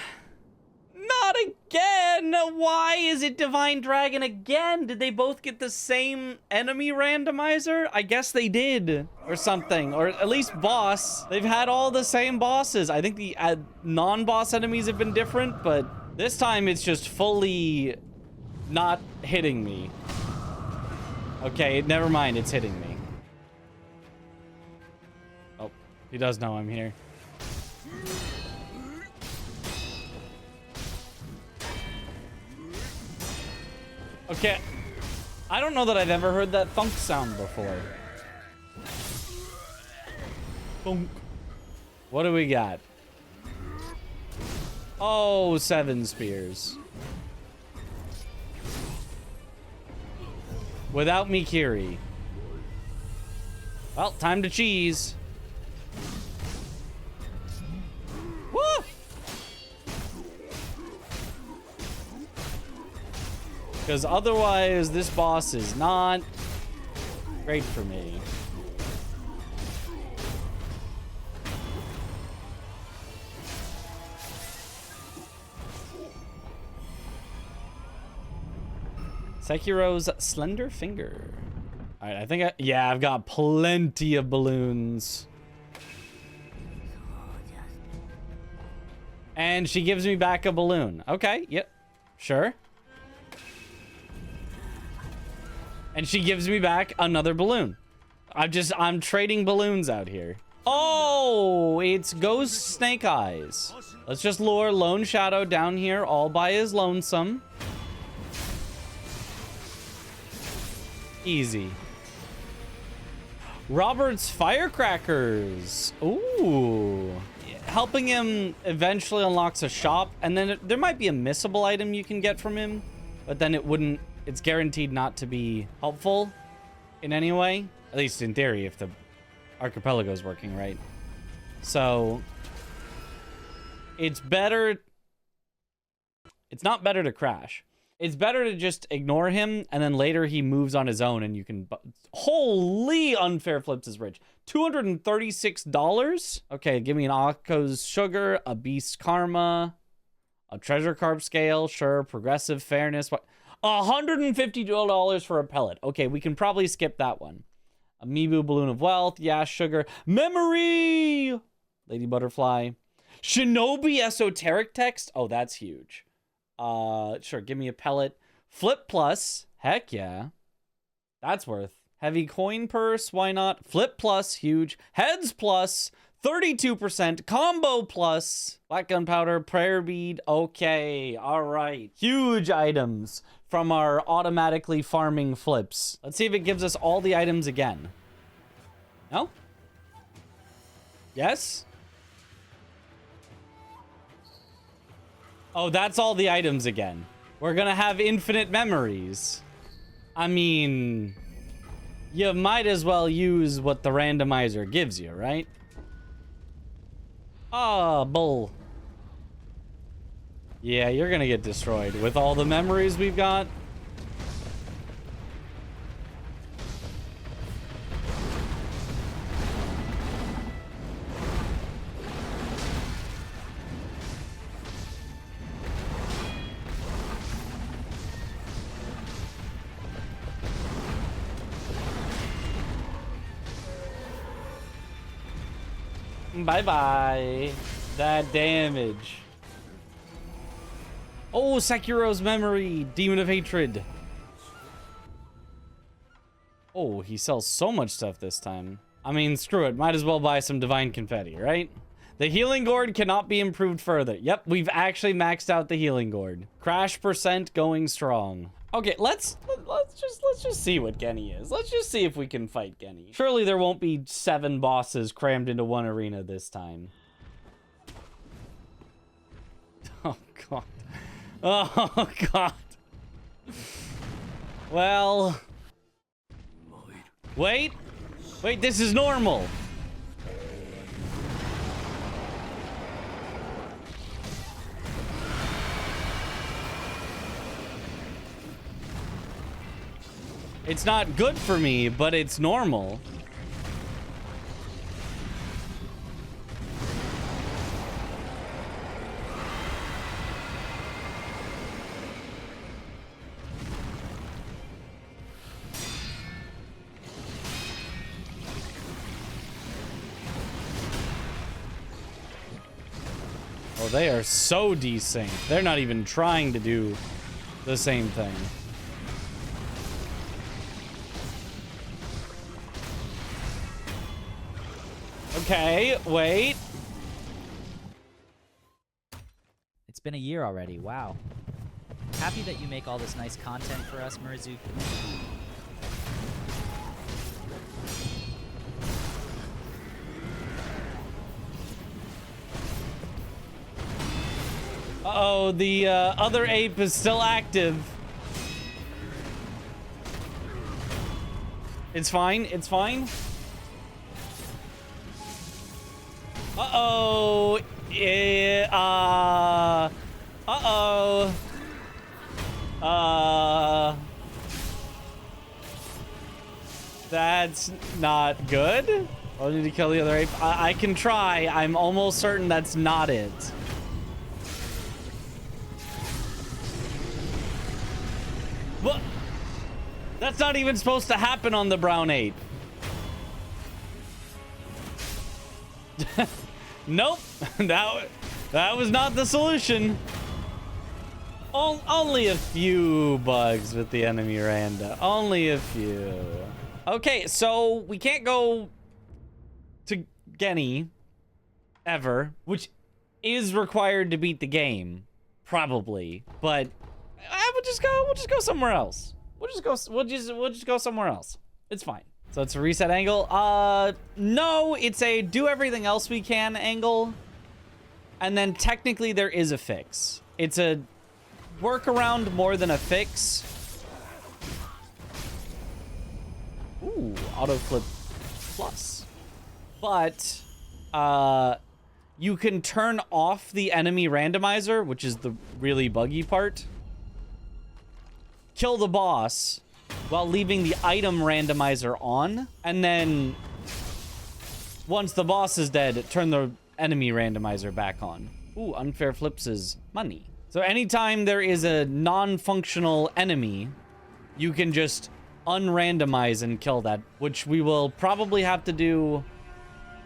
Not again. Why is it Divine Dragon again? Did they both get the same enemy randomizer? I guess they did. Or something. Or at least boss. They've had all the same bosses. I think the non-boss enemies have been different, but this time it's just fully not hitting me. Okay, never mind. It's hitting me. Oh, he does know I'm here. Okay, I don't know that I've ever heard that thunk sound before. Thunk. What do we got? Oh, 7 spears. Without Mikiri. Well, time to cheese. Woo! Because otherwise, this boss is not great for me. Sekiro's slender finger. All right, I think yeah, I've got plenty of balloons. And she gives me back a balloon. Okay, yep, sure. And she gives me back another balloon. I'm trading balloons out here. Oh, it's Ghost Snake Eyes. Let's just lure Lone Shadow down here all by his lonesome. Easy. Robert's Firecrackers. Ooh. Helping him eventually unlocks a shop, and then there might be a missable item you can get from him, but then it's guaranteed not to be helpful in any way. At least in theory, if the archipelago is working right. So it's not better to crash. It's better to just ignore him, and then later he moves on his own, and you can... Holy, Unfair Flips is rich. $236? Okay, give me an Akko's Sugar, a Beast Karma, a Treasure Carp Scale, sure, Progressive Fairness. $152 for a pellet. Okay, we can probably skip that one. Amiibo Balloon of Wealth, yeah, Sugar. Memory! Lady Butterfly. Shinobi Esoteric Text? Oh, that's huge. Sure, give me a pellet. Flip Plus, heck yeah. That's worth. Heavy Coin Purse, why not? Flip Plus, huge. Heads Plus, 32% combo plus black gunpowder, prayer bead. Okay, all right. Huge items from our automatically farming flips. Let's see if it gives us all the items again. No? Yes? Oh, that's all the items again. We're gonna have infinite memories. I mean, you might as well use what the randomizer gives you, right? Ah, bull. Yeah, you're gonna get destroyed with all the memories we've got. Bye-bye. That damage. Oh, Sekiro's memory. Demon of Hatred. Oh, he sells so much stuff this time. I mean, screw it. Might as well buy some Divine Confetti, right? The healing gourd cannot be improved further. Yep, we've actually maxed out the healing gourd. Crash percent going strong. Okay, let's just see what Genny is. Let's just see if we can fight Genny. Surely there won't be 7 bosses crammed into one arena this time. Oh god. Oh god. Well. Wait. Wait, this is normal. It's not good for me, but it's normal. Oh, they are so desynced. They're not even trying to do the same thing. Okay, wait. It's been a year already, wow. Happy that you make all this nice content for us, Murizuki. Uh-oh, the other ape is still active. It's fine, it's fine. Uh-oh. Yeah, uh-oh. That's not good. I need to kill the other ape. I can try. I'm almost certain that's not it. What? That's not even supposed to happen on the brown ape. Nope, that was not the solution. Only a few bugs with the enemy randa. Only a few. Okay, so we can't go to Genny ever, which is required to beat the game, probably. But we'll just go somewhere else. We'll just go somewhere else. It's fine. So it's a reset angle. No, it's a do everything else we can angle. And then technically there is a fix. It's a workaround more than a fix. Ooh, auto flip plus. But you can turn off the enemy randomizer, which is the really buggy part. Kill the boss while leaving the item randomizer on, and then once the boss is dead, turn the enemy randomizer back on. Ooh, unfair flips is money. So anytime there is a non-functional enemy, you can just unrandomize and kill that, which we will probably have to do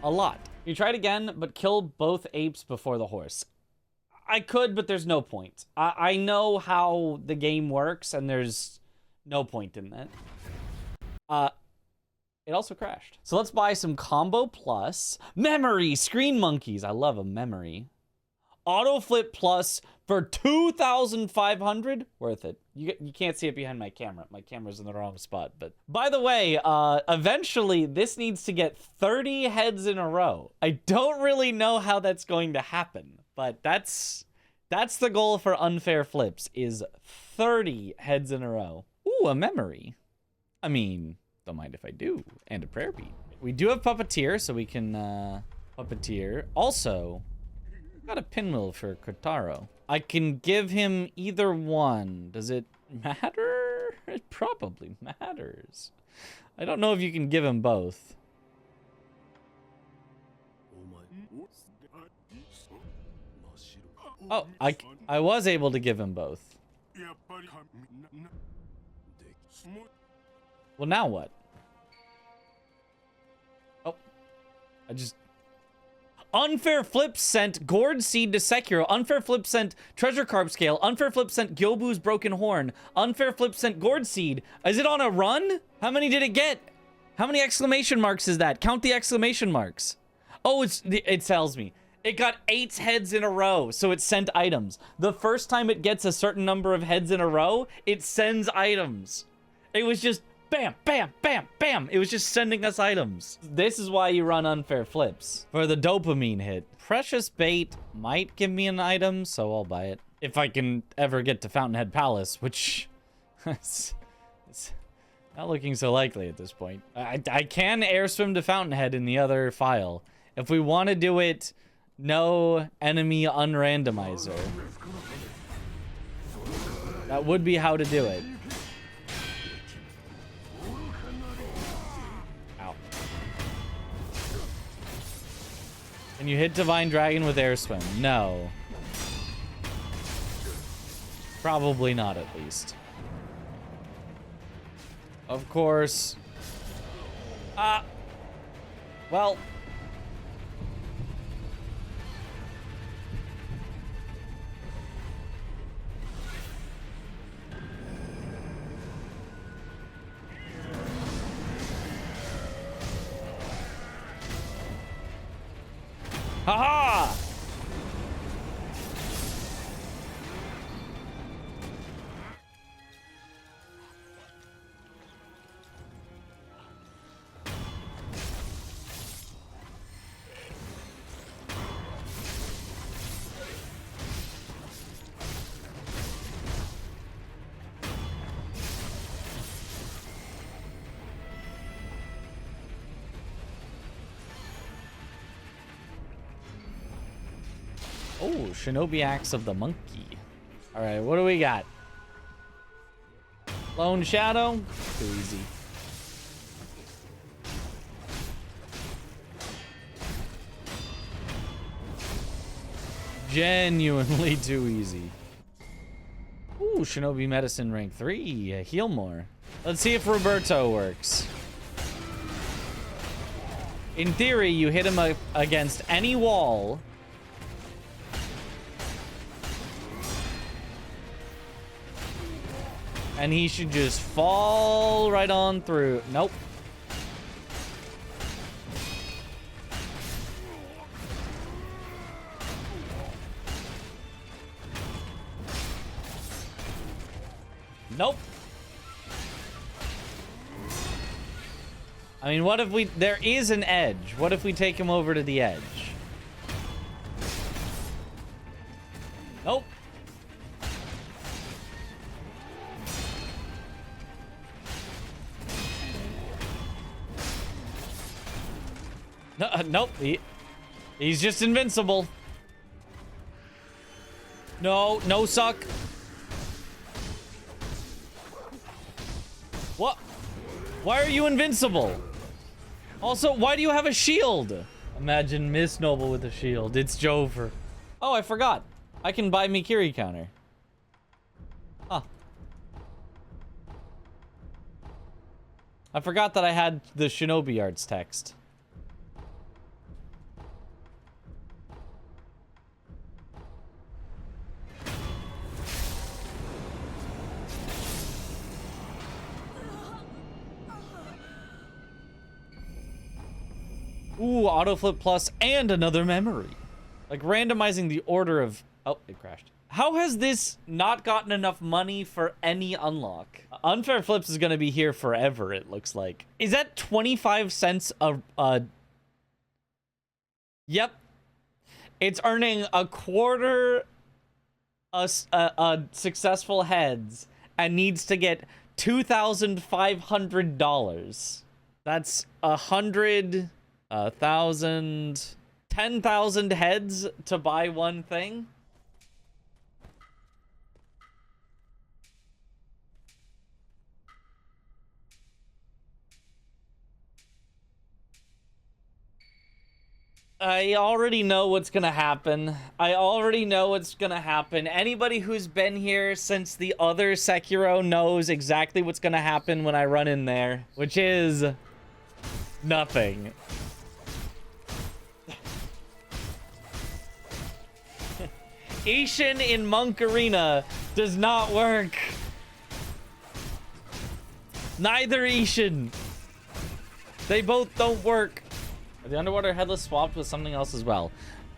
a lot. You try it again, but kill both apes before the horse. I could, but there's no point. I know how the game works, and there's no point in that. it also crashed. So let's buy some combo plus. Memory, screen monkeys. I love a memory. Auto flip plus for 2,500. Worth it. You can't see it behind my camera. My camera's in the wrong spot. But by the way, eventually this needs to get 30 heads in a row. I don't really know how that's going to happen, but that's the goal for unfair flips, is 30 heads in a row. Ooh, a memory. I mean, don't mind if I do. And a prayer beat. We do have puppeteer, so we can puppeteer. Also, got a pinwheel for Kotaro. I can give him either one. Does it matter? It probably matters. I don't know if you can give him both. Oh, I was able to give him both. Well, now what? Oh, I just... Unfair flip sent Gourd Seed to Sekiro. Unfair flip sent Treasure Carp Scale. Unfair flip sent Gyobu's Broken Horn. Unfair flip sent Gourd Seed. Is it on a run? How many did it get? How many exclamation marks is that? Count the exclamation marks. Oh, it tells me. It got 8 heads in a row, so it sent items. The first time it gets a certain number of heads in a row, it sends items. It was just bam, bam, bam, bam. It was just sending us items. This is why you run unfair flips. For the dopamine hit. Precious Bait might give me an item, so I'll buy it. If I can ever get to Fountainhead Palace, which... it's not looking so likely at this point. I can air swim to Fountainhead in the other file. If we want to do it, no enemy unrandomizer. That would be how to do it. Ow. Can you hit Divine Dragon with air swim? No. Probably not, at least. Of course. Well. Haha! Oh, Shinobi Axe of the Monkey. All right, what do we got? Lone Shadow? Too easy. Genuinely too easy. Ooh, Shinobi Medicine rank 3. Heal more. Let's see if Roberto works. In theory, you hit him against any wall. And he should just fall right on through. Nope. Nope. I mean, what if we... There is an edge. What if we take him over to the edge? Nope. No, nope. He's just invincible. No, no suck. What? Why are you invincible? Also, why do you have a shield? Imagine Miss Noble with a shield. It's Jover. Oh, I forgot. I can buy Mikiri counter. Huh. I forgot that I had the Shinobi Arts text. Ooh, auto flip plus and another memory. Like randomizing the order of... Oh, it crashed. How has this not gotten enough money for any unlock? Unfair flips is gonna be here forever, it looks like. Is that 25 cents a... Yep. It's earning a quarter a successful heads and needs to get $2,500. That's 100, 1,000, 10,000 heads to buy one thing. I already know what's gonna happen. Anybody who's been here since the other Sekiro knows exactly what's gonna happen when I run in there, which is nothing. Ishin in Monk Arena does not work. Neither Ishin. They both don't work. The underwater headless swapped with something else as well.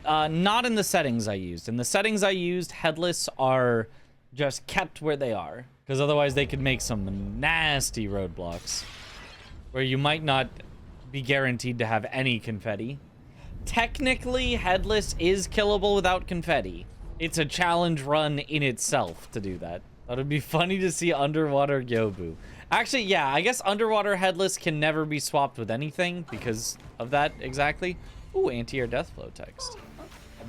Not in the settings I used. In the settings I used, headless are just kept where they are. Because otherwise they could make some nasty roadblocks. Where you might not be guaranteed to have any confetti. Technically, headless is killable without confetti. It's a challenge run in itself to do that. That would be funny to see underwater Gyobu. Actually, yeah, I guess underwater headless can never be swapped with anything because of that exactly. Ooh, anti-air death flow text.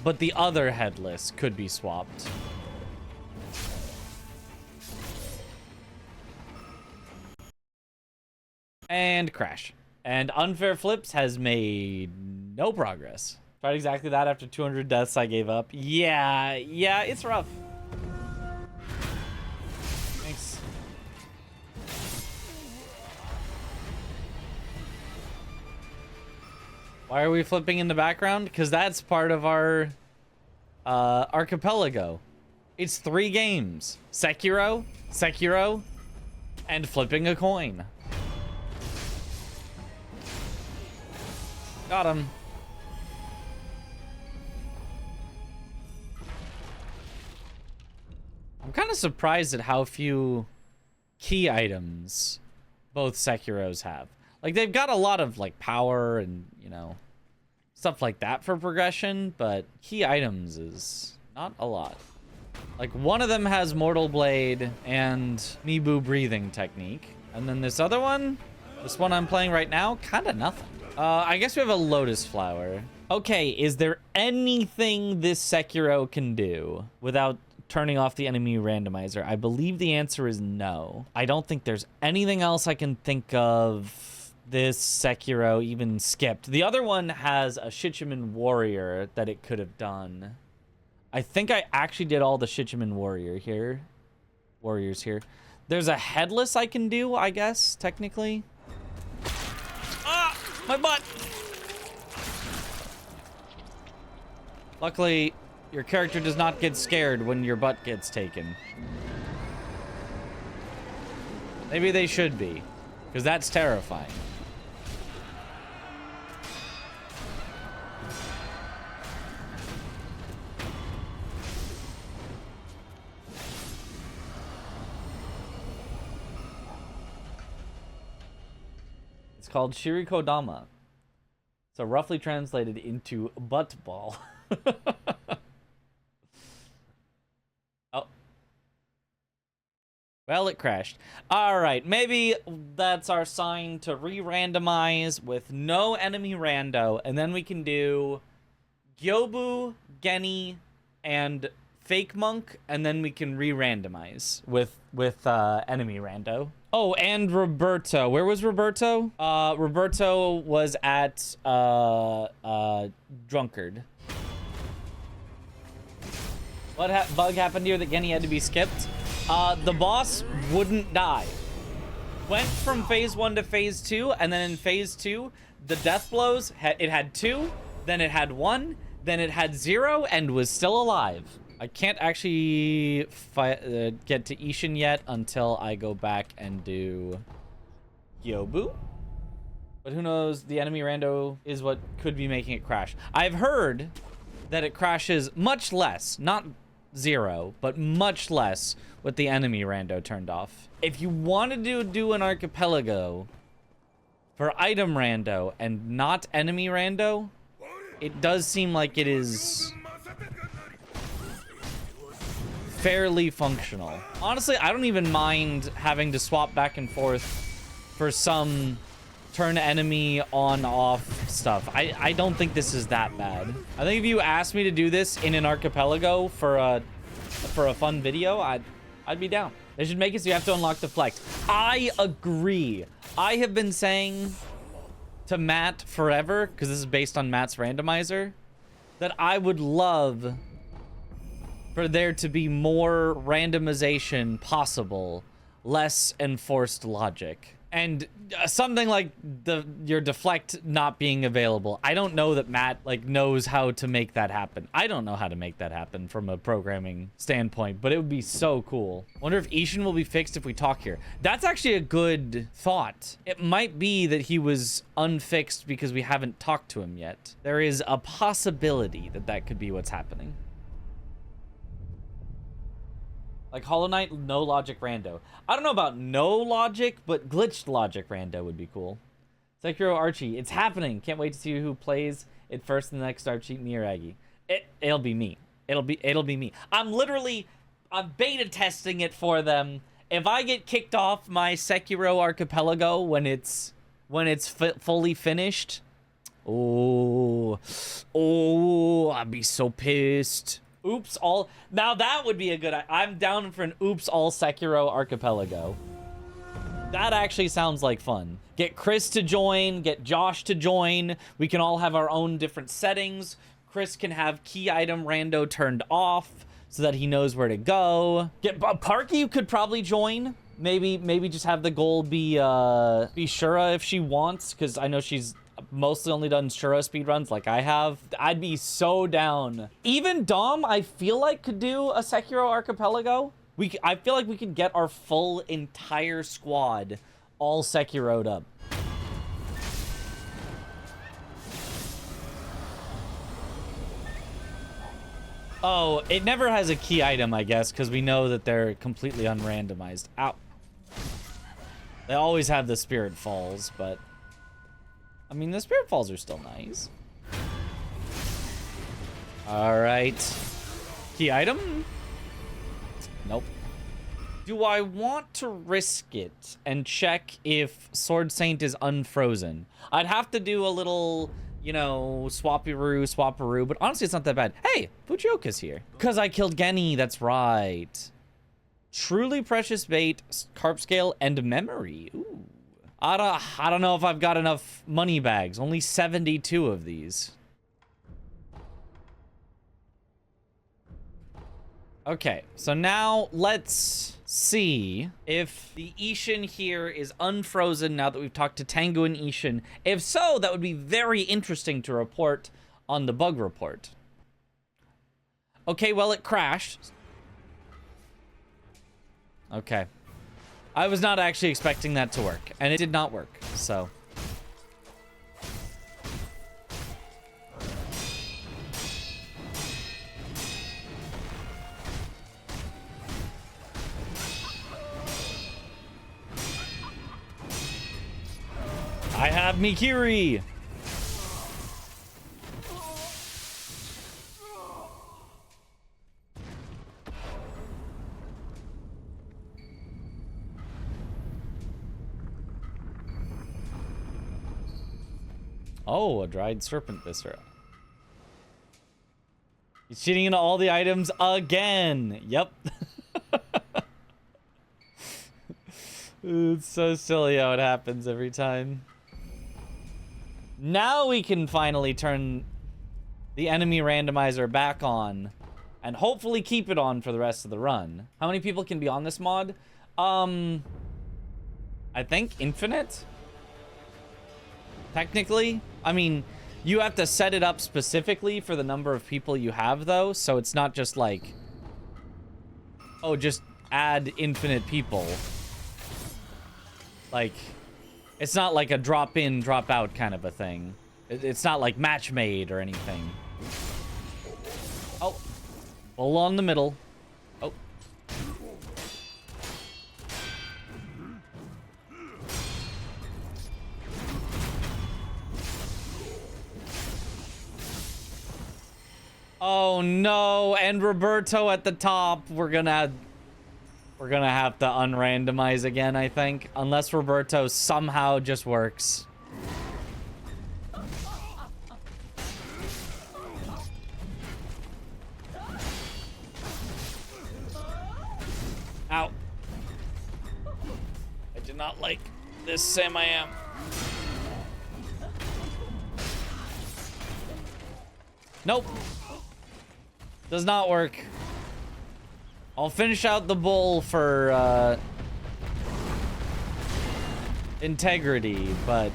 But the other headless could be swapped. And crash. And unfair flips has made no progress. Tried exactly that after 200 deaths, I gave up. Yeah, it's rough. Thanks. Why are we flipping in the background? Because that's part of our archipelago. It's 3 games. Sekiro, and flipping a coin. Got him. I'm kind of surprised at how few key items both Sekiros have. Like, they've got a lot of, like, power and, you know, stuff like that for progression, but key items is not a lot. Like, one of them has Mortal Blade and Mibu breathing technique. And then this other one, this one I'm playing right now, kind of nothing. I guess we have a Lotus Flower. Okay, is there anything this Sekiro can do without turning off the enemy randomizer? I believe the answer is no. I don't think there's anything else I can think of this Sekiro even skipped. The other one has a Shichiman Warrior that it could have done. I think I actually did all the Shichiman Warriors here. There's a headless I can do, I guess, technically. Ah, my butt! Luckily, your character does not get scared when your butt gets taken. Maybe they should be, because that's terrifying. It's called Shirikodama. So roughly translated into butt ball. Oh. Well, it crashed. All right, maybe that's our sign to re-randomize with no enemy rando, and then we can do Gyobu, Geni, and Fake Monk, and then we can re-randomize with enemy rando. Oh, and Roberto. Where was Roberto? Roberto was at Drunkard. What bug happened here that Geni had to be skipped? The boss wouldn't die. Went from phase 1 to phase 2, and then in phase 2, the death blows, it had 2, then it had 1, then it had 0, and was still alive. I can't actually get to Ishin yet until I go back and do Gyobu. But who knows, the enemy rando is what could be making it crash. I've heard that it crashes much less, not 0, but much less with the enemy rando turned off. If you wanted to do an archipelago for item rando and not enemy rando, it does seem like it is fairly functional. Honestly, I don't even mind having to swap back and forth for some turn enemy on off stuff. I don't think this is that bad. I think if you asked me to do this in an archipelago for a fun video, I'd be down. They should make it so you have to unlock the flex. I agree. I have been saying to Matt forever, because this is based on Matt's randomizer, that I would love for there to be more randomization possible, less enforced logic. And something like your deflect not being available. I don't know that Matt knows how to make that happen. I don't know how to make that happen from a programming standpoint, but it would be so cool. Wonder if Ishin will be fixed if we talk here. That's actually a good thought. It might be that he was unfixed because we haven't talked to him yet. There is a possibility that that could be what's happening. Like Hollow Knight, no logic rando. I don't know about no logic, but glitched logic rando would be cool. Sekiro Archie, it's happening. Can't wait to see who plays it first in the next Archie near Aggie. It'll be me. It'll be me. I'm beta testing it for them. If I get kicked off my Sekiro Archipelago when it's fully finished, oh, I'd be so pissed. Oops, all... Now that would be a good... I'm down for an oops, all Sekiro Archipelago. That actually sounds like fun. Get Chris to join, get Josh to join. We can all have our own different settings. Chris can have key item rando turned off so that he knows where to go. Get Parky could probably join. Maybe just have the goal be Shura if she wants, because I know she's mostly only done Shura speedruns like I have. I'd be so down. Even Dom, I feel like, could do a Sekiro Archipelago. I feel like we could get our full entire squad all Sekiro'd up. Oh, it never has a key item, I guess, because we know that they're completely unrandomized. Ow. They always have the Spirit Falls, but... I mean, the Spirit Falls are still nice. Alright. Key item? Nope. Do I want to risk it and check if Sword Saint is unfrozen? I'd have to do a little, you know, swapperoo, but honestly, it's not that bad. Hey, Fujioka's here. Because I killed Genny, that's right. Truly Precious Bait, Carp Scale, and Memory. Ooh. I don't know if I've got enough money bags. Only 72 of these. Okay, so now let's see if the Ishin here is unfrozen now that we've talked to Tango and Ishin. If so, that would be very interesting to report on the bug report. Okay, well, it crashed. Okay. I was not actually expecting that to work, and it did not work, so... I have Mikiri! Oh, a dried serpent viscera. He's cheating into all the items again. Yep. It's so silly how it happens every time. Now we can finally turn the enemy randomizer back on and hopefully keep it on for the rest of the run. How many people can be on this mod? I think infinite? Technically, I mean, you have to set it up specifically for the number of people you have, though, so it's not just like, oh, just add infinite people. Like, It's not like a drop in, drop out kind of a thing. It's not like match made or anything. Oh, full on the middle. Oh. Oh no, and Roberto at the top. We're gonna have to unrandomize again, I think. Unless Roberto somehow just works. Ow. I do not like this Sam-I-Am. Nope. Does not work. I'll finish out the bowl for integrity, but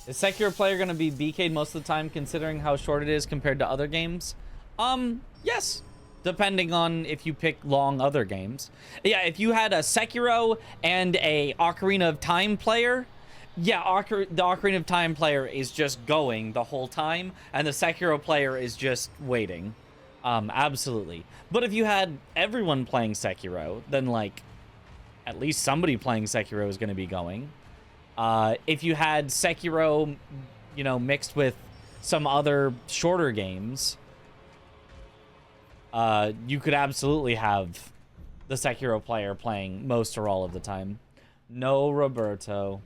is Sekiro player gonna be BK'd most of the time considering how short it is compared to other games? Yes. Depending on if you pick long other games. Yeah, if you had a Sekiro and a Ocarina of Time player, yeah, the Ocarina of Time player is just going the whole time, and the Sekiro player is just waiting. Absolutely. But if you had everyone playing Sekiro, then, like, at least somebody playing Sekiro is going to be going. If you had Sekiro, you know, mixed with some other shorter games, you could absolutely have the Sekiro player playing most or all of the time. No Roberto.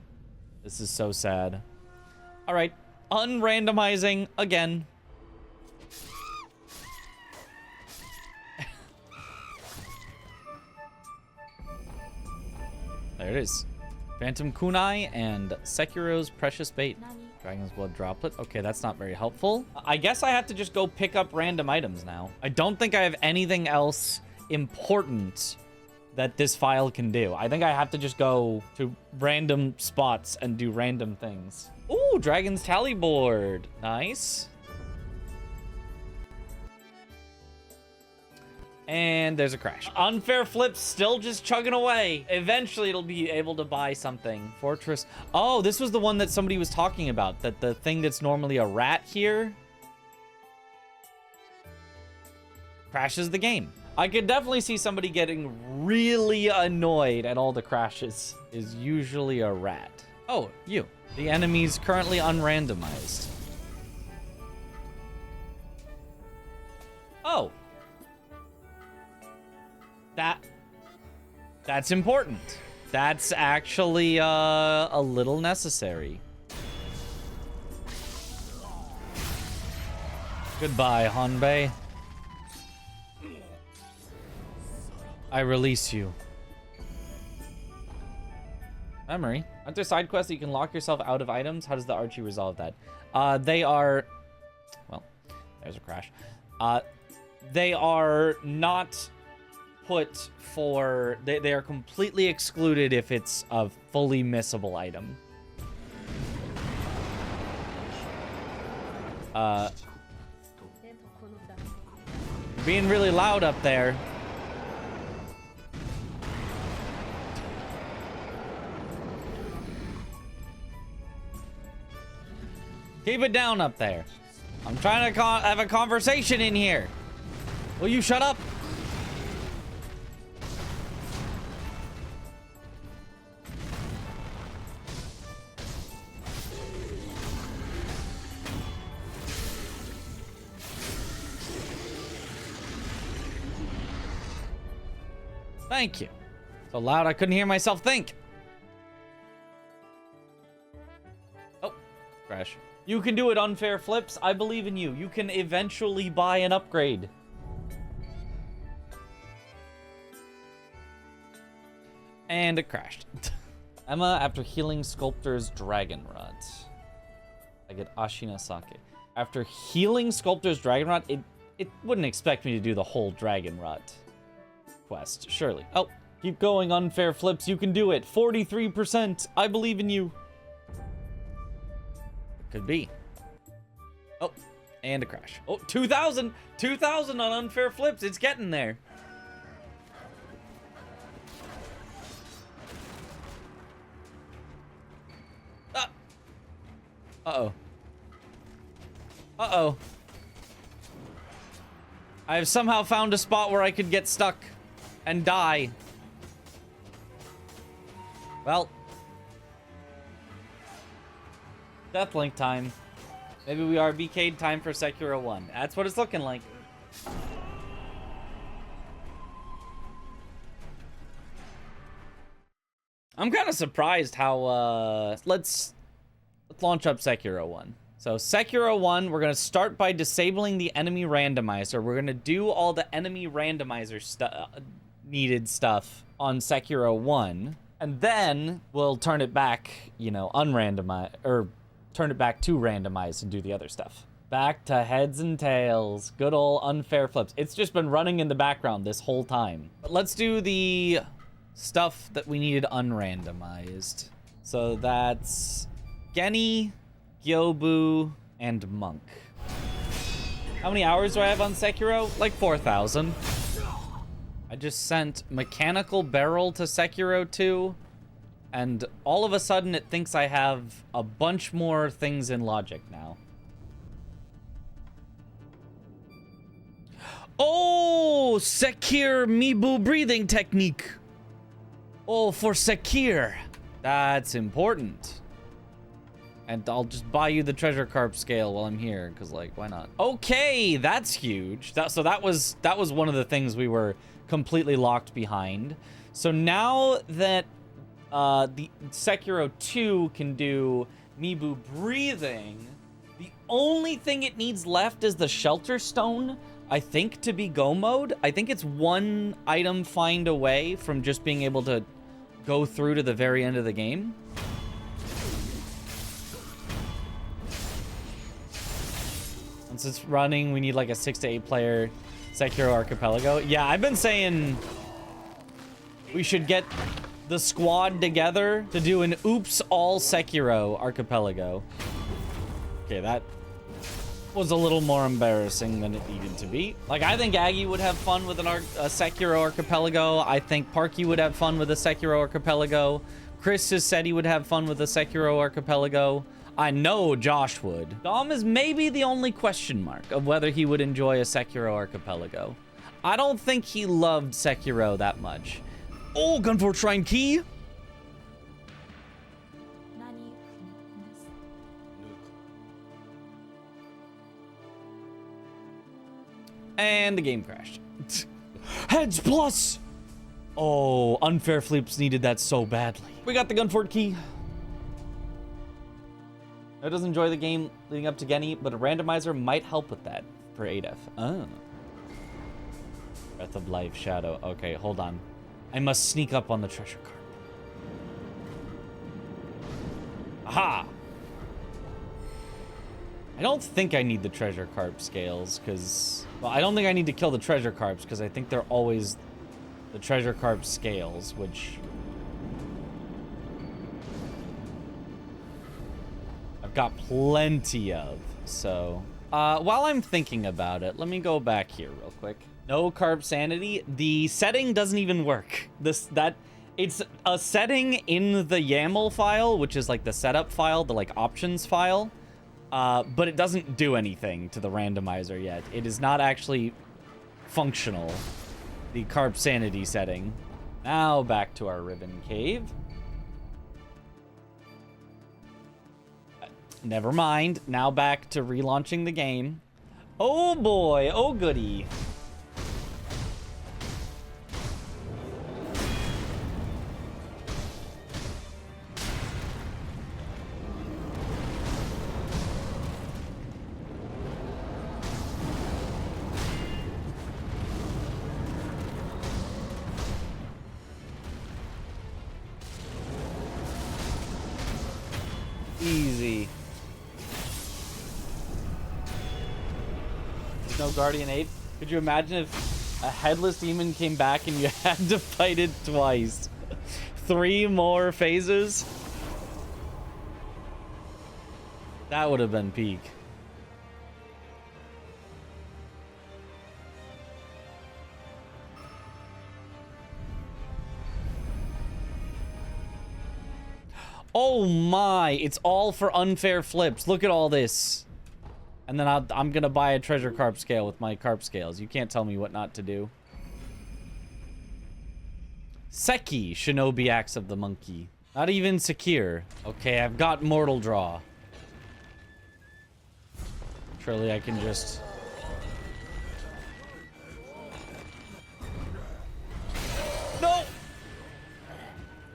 This is so sad. All right, unrandomizing again. There it is. Phantom Kunai and Sekiro's Precious Bait. Dragon's Blood Droplet. Okay, that's not very helpful. I guess I have to just go pick up random items now. I don't think I have anything else important that this file can do. I think I have to just go to random spots and do random things. Ooh, Dragon's Tally Board. Nice. And there's a crash. Unfair Flips still just chugging away. Eventually it'll be able to buy something. Fortress. Oh, this was the one that somebody was talking about. That the thing that's normally a rat here crashes the game. I could definitely see somebody getting really annoyed at all the crashes. Is usually a rat. Oh, you. The enemy's currently unrandomized. Oh. That's important. That's actually a little necessary. Goodbye, Hanbei. I release you. Memory. Aren't there side quests that you can lock yourself out of items? How does the Archie resolve that? They are... Well, there's a crash. They are not put for... They are completely excluded if it's a fully missable item. Being really loud up there. Keep it down up there. I'm trying to have a conversation in here. Will you shut up? Thank you. So loud I couldn't hear myself think. Oh, crash. You can do it, Unfair Flips. I believe in you. You can eventually buy an upgrade. And it crashed. Emma, after healing Sculptor's Dragon Rot. I get Ashina Sake. After healing Sculptor's Dragon Rot, it wouldn't expect me to do the whole Dragon Rot quest, surely. Oh, keep going, Unfair Flips. You can do it. 43%. I believe in you. Could be. Oh, and a crash. Oh, 2,000! 2,000 on unfair flips. It's getting there. Ah. Uh-oh. Uh-oh. I have somehow found a spot where I could get stuck and die. Well. Deathlink time. Maybe we are BK'd time for Sekiro 1. That's what it's looking like. I'm kind of surprised how, let's launch up Sekiro 1. So Sekiro 1, we're going to start by disabling the enemy randomizer. We're going to do all the enemy randomizer needed stuff on Sekiro 1. And then we'll turn it back, you know, unrandomized, or turn it back to randomized and do the other stuff. Back to heads and tails. Good old unfair flips. It's just been running in the background this whole time. But let's do the stuff that we needed unrandomized. So that's Genny, Gyobu, and Monk. How many hours do I have on Sekiro? Like 4,000. I just sent Mechanical Barrel to Sekiro 2, and all of a sudden it thinks I have a bunch more things in logic now. Oh, Sekir Mibu breathing technique. Oh, for Sekir. That's important. And I'll just buy you the treasure carp scale while I'm here, because, like, why not? Okay, that's huge. So that was one of the things we were completely locked behind. So now that the Sekiro 2 can do Mibu breathing, the only thing it needs left is the shelter stone, I think, to be go mode. I think it's one item find away from just being able to go through to the very end of the game. Once it's running, we need like a 6 to 8 player Sekiro Archipelago. Yeah, I've been saying we should get the squad together to do an oops all Sekiro Archipelago. Okay, that was a little more embarrassing than it needed to be. Like, I think Aggie would have fun with a Sekiro Archipelago. I think Parky would have fun with a Sekiro Archipelago. Chris has said he would have fun with a Sekiro Archipelago. I know Josh would. Dom is maybe the only question mark of whether he would enjoy a Sekiro Archipelago. I don't think he loved Sekiro that much. Oh, Gunfort Shrine Key! And the game crashed. Heads plus! Oh, unfair flips needed that so badly. We got the Gunfort Key. It doesn't enjoy the game leading up to Genny, but a randomizer might help with that for ADEF. Oh. Breath of Life Shadow. Okay, hold on. I must sneak up on the treasure carp. Aha! I don't think I need the treasure carp scales, because... Well, I don't think I need to kill the treasure carps, because I think they're always the treasure carp scales, which... I've got plenty of, so... while I'm thinking about it, let me go back here real quick. No carp sanity. The setting doesn't even work. It's a setting in the YAML file, which is like the setup file, the like options file. But it doesn't do anything to the randomizer yet. It is not actually functional, the carp sanity setting. Now back to our ribbon cave. Never mind. Now back to relaunching the game. Oh boy, oh goody. Easy. There's no Guardian Aid. Could you imagine if a headless demon came back and you had to fight it twice? 3 more phases? That would have been peak. Oh my, it's all for unfair flips. Look at all this. And then I'm gonna buy a treasure carp scale with my carp scales. You can't tell me what not to do. Seki, Shinobi Axe of the Monkey. Not even secure. Okay, I've got Mortal Draw. Surely I can just... No!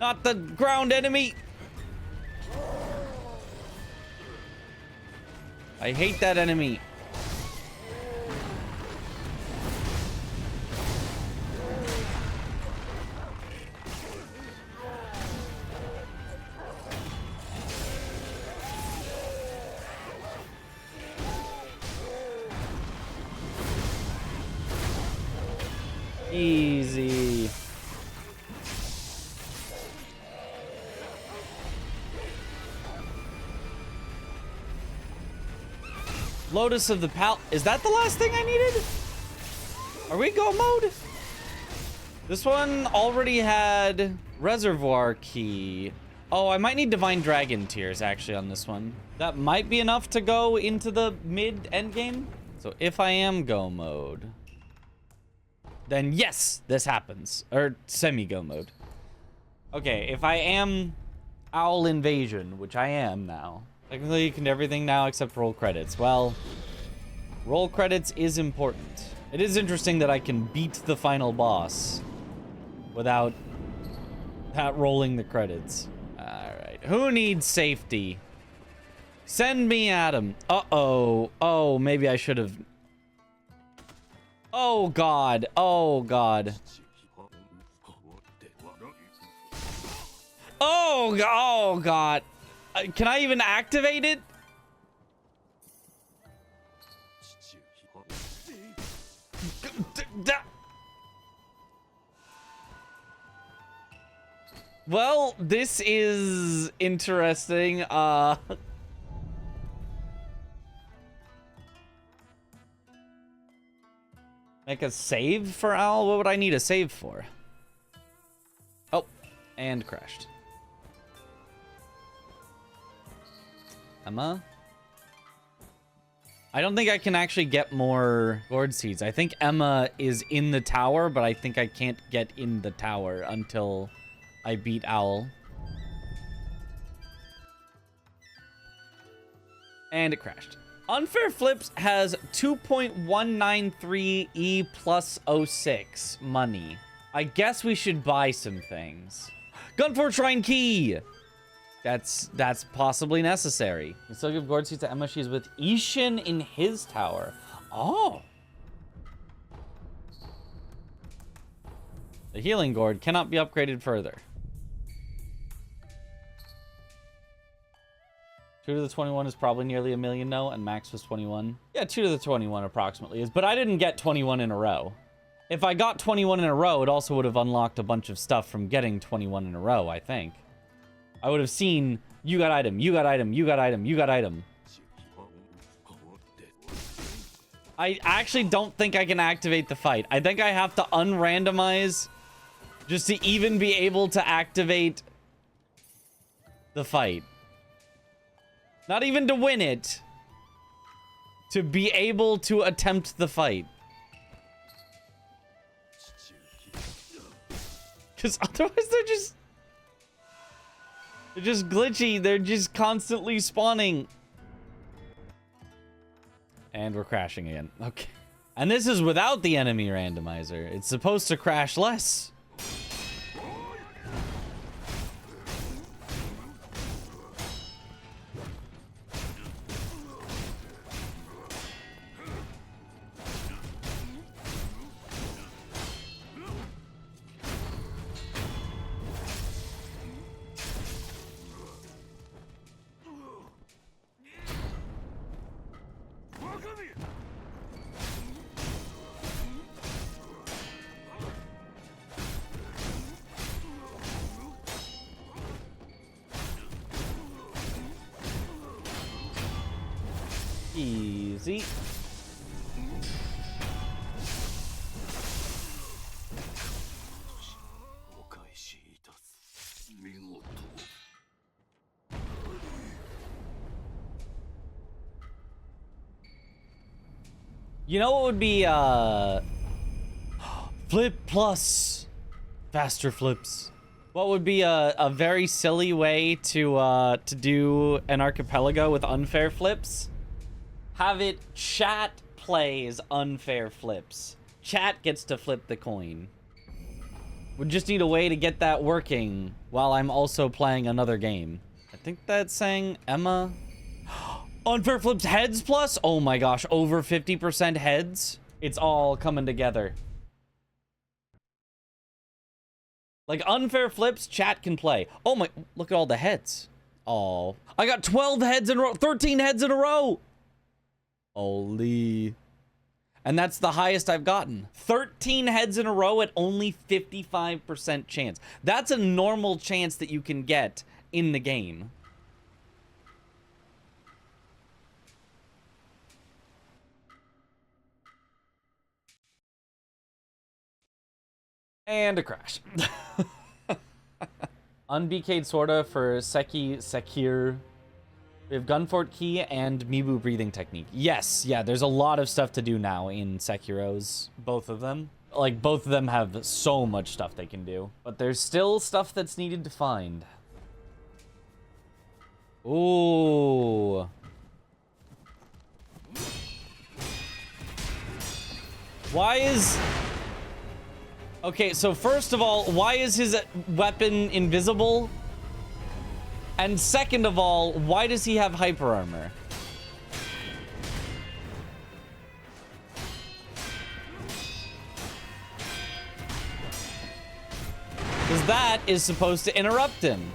Not the ground enemy! I hate that enemy. Easy. Lotus of the Pal... Is that the last thing I needed? Are we go mode? This one already had Reservoir Key. Oh, I might need Divine Dragon Tears, actually, on this one. That might be enough to go into the mid-end game. So if I am go mode, then yes, this happens. Or semi-go mode. Okay, if I am Owl Invasion, which I am now... Technically, you can do everything now except roll credits. Well, roll credits is important. It is interesting that I can beat the final boss without rolling the credits. Alright, who needs safety? Send me Adam. Uh-oh. Oh, maybe I should have... Oh, God. Oh, God. Oh, God. Can I even activate it? Well, this is interesting. Make a save for Owl? What would I need a save for? Oh, and crashed. Emma? I don't think I can actually get more gourd seeds. I think Emma is in the tower, but I think I can't get in the tower until I beat Owl. And it crashed. Unfair Flips has 2.193 E plus 06 money. I guess we should buy some things. Gunforge Shrine Key! That's possibly necessary. You can still give gourd seeds to Emma. She's with Ishin in his tower. Oh. The healing gourd cannot be upgraded further. 2 to the 21 is probably nearly a million, no, and max was 21. Yeah, 2 to the 21 approximately is, but I didn't get 21 in a row. If I got 21 in a row, it also would have unlocked a bunch of stuff from getting 21 in a row, I think. I would have seen, you got item, you got item, you got item, you got item. I actually don't think I can activate the fight. I think I have to unrandomize just to even be able to activate the fight. Not even to win it. To be able to attempt the fight. Because otherwise they're just glitchy. They're just constantly spawning. And we're crashing again. Okay. And this is without the enemy randomizer. It's supposed to crash less. Easy. You know what would be, flip plus faster flips. What would be a very silly way to do an archipelago with unfair flips? Have it chat plays unfair flips. Chat gets to flip the coin. We just need a way to get that working while I'm also playing another game. I think that's saying Emma. Unfair flips heads plus? Oh my gosh, over 50% heads? It's all coming together. Like unfair flips, chat can play. Oh my, look at all the heads. Oh, I got 12 heads in a row, 13 heads in a row. Holy. And that's the highest I've gotten. 13 heads in a row at only 55% chance. That's a normal chance that you can get in the game. And a crash. Unbk'd sorta for Sekiro. We have Gunfort Key and Mibu breathing technique. Yes, yeah, there's a lot of stuff to do now in Sekiro's, both of them. Like, both of them have so much stuff they can do. But there's still stuff that's needed to find. Ooh. Why is... Okay, so first of all, why is his weapon invisible? And second of all, why does he have hyper armor? Because that is supposed to interrupt him.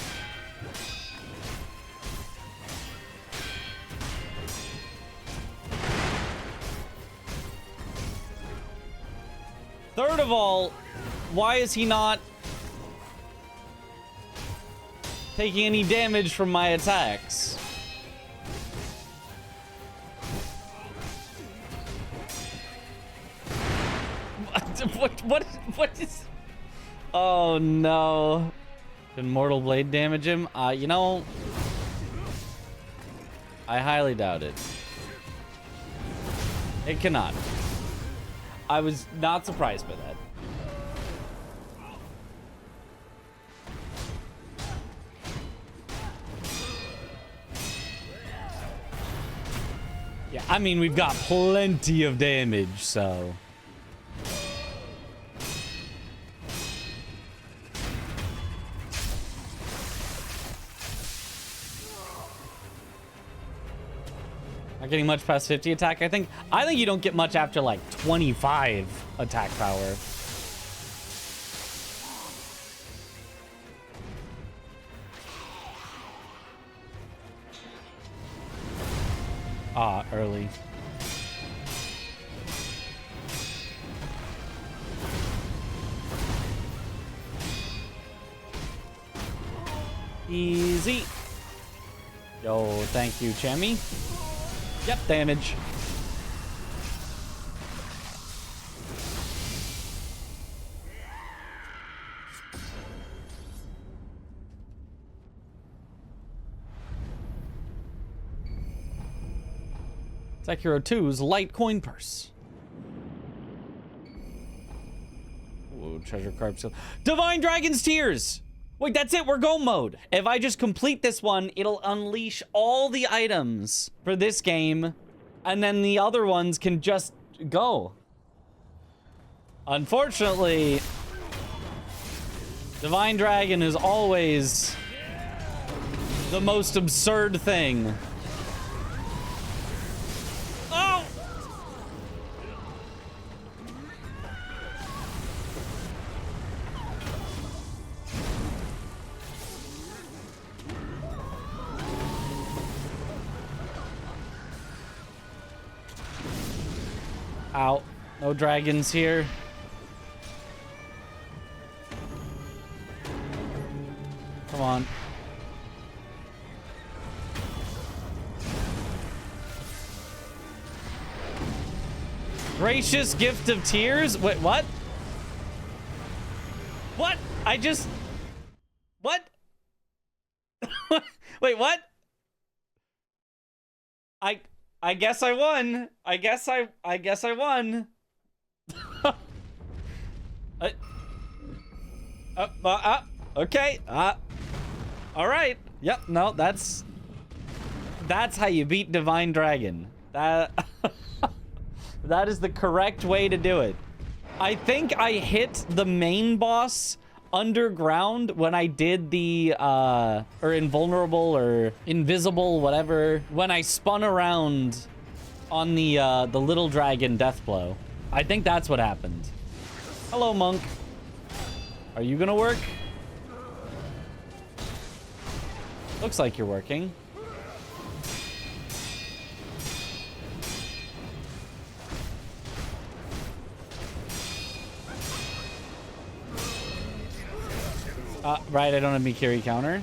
Third of all, why is he not taking any damage from my attacks? What is... Oh no. Can Mortal Blade damage him? You know, I highly doubt it. It cannot. I was not surprised by that. Yeah, I mean, we've got plenty of damage, so... Not getting much past 50 attack, I think you don't get much after, like, 25 attack power. Ah, early. Easy. Yo, thank you, Chammy. Yep, damage. Sekiro 2's light coin purse. Ooh, treasure carp seal. Divine Dragon's Tears! Wait, that's it, we're go mode. If I just complete this one, it'll unleash all the items for this game, and then the other ones can just go. Unfortunately, Divine Dragon is always the most absurd thing. Oh! Ow. No dragons here. Come on. Gracious gift of tears? Wait, what? What? I just... What? Wait, what? I guess I won. I guess I won. Okay. All right. Yep. No, that's how you beat Divine Dragon. That that is the correct way to do it. I think I hit the main boss underground when I did the or invulnerable or invisible, whatever, when I spun around on the little dragon death blow. I think that's what happened. Hello, monk. Are you gonna work? Looks like you're working. Right, I don't have Mikiri counter.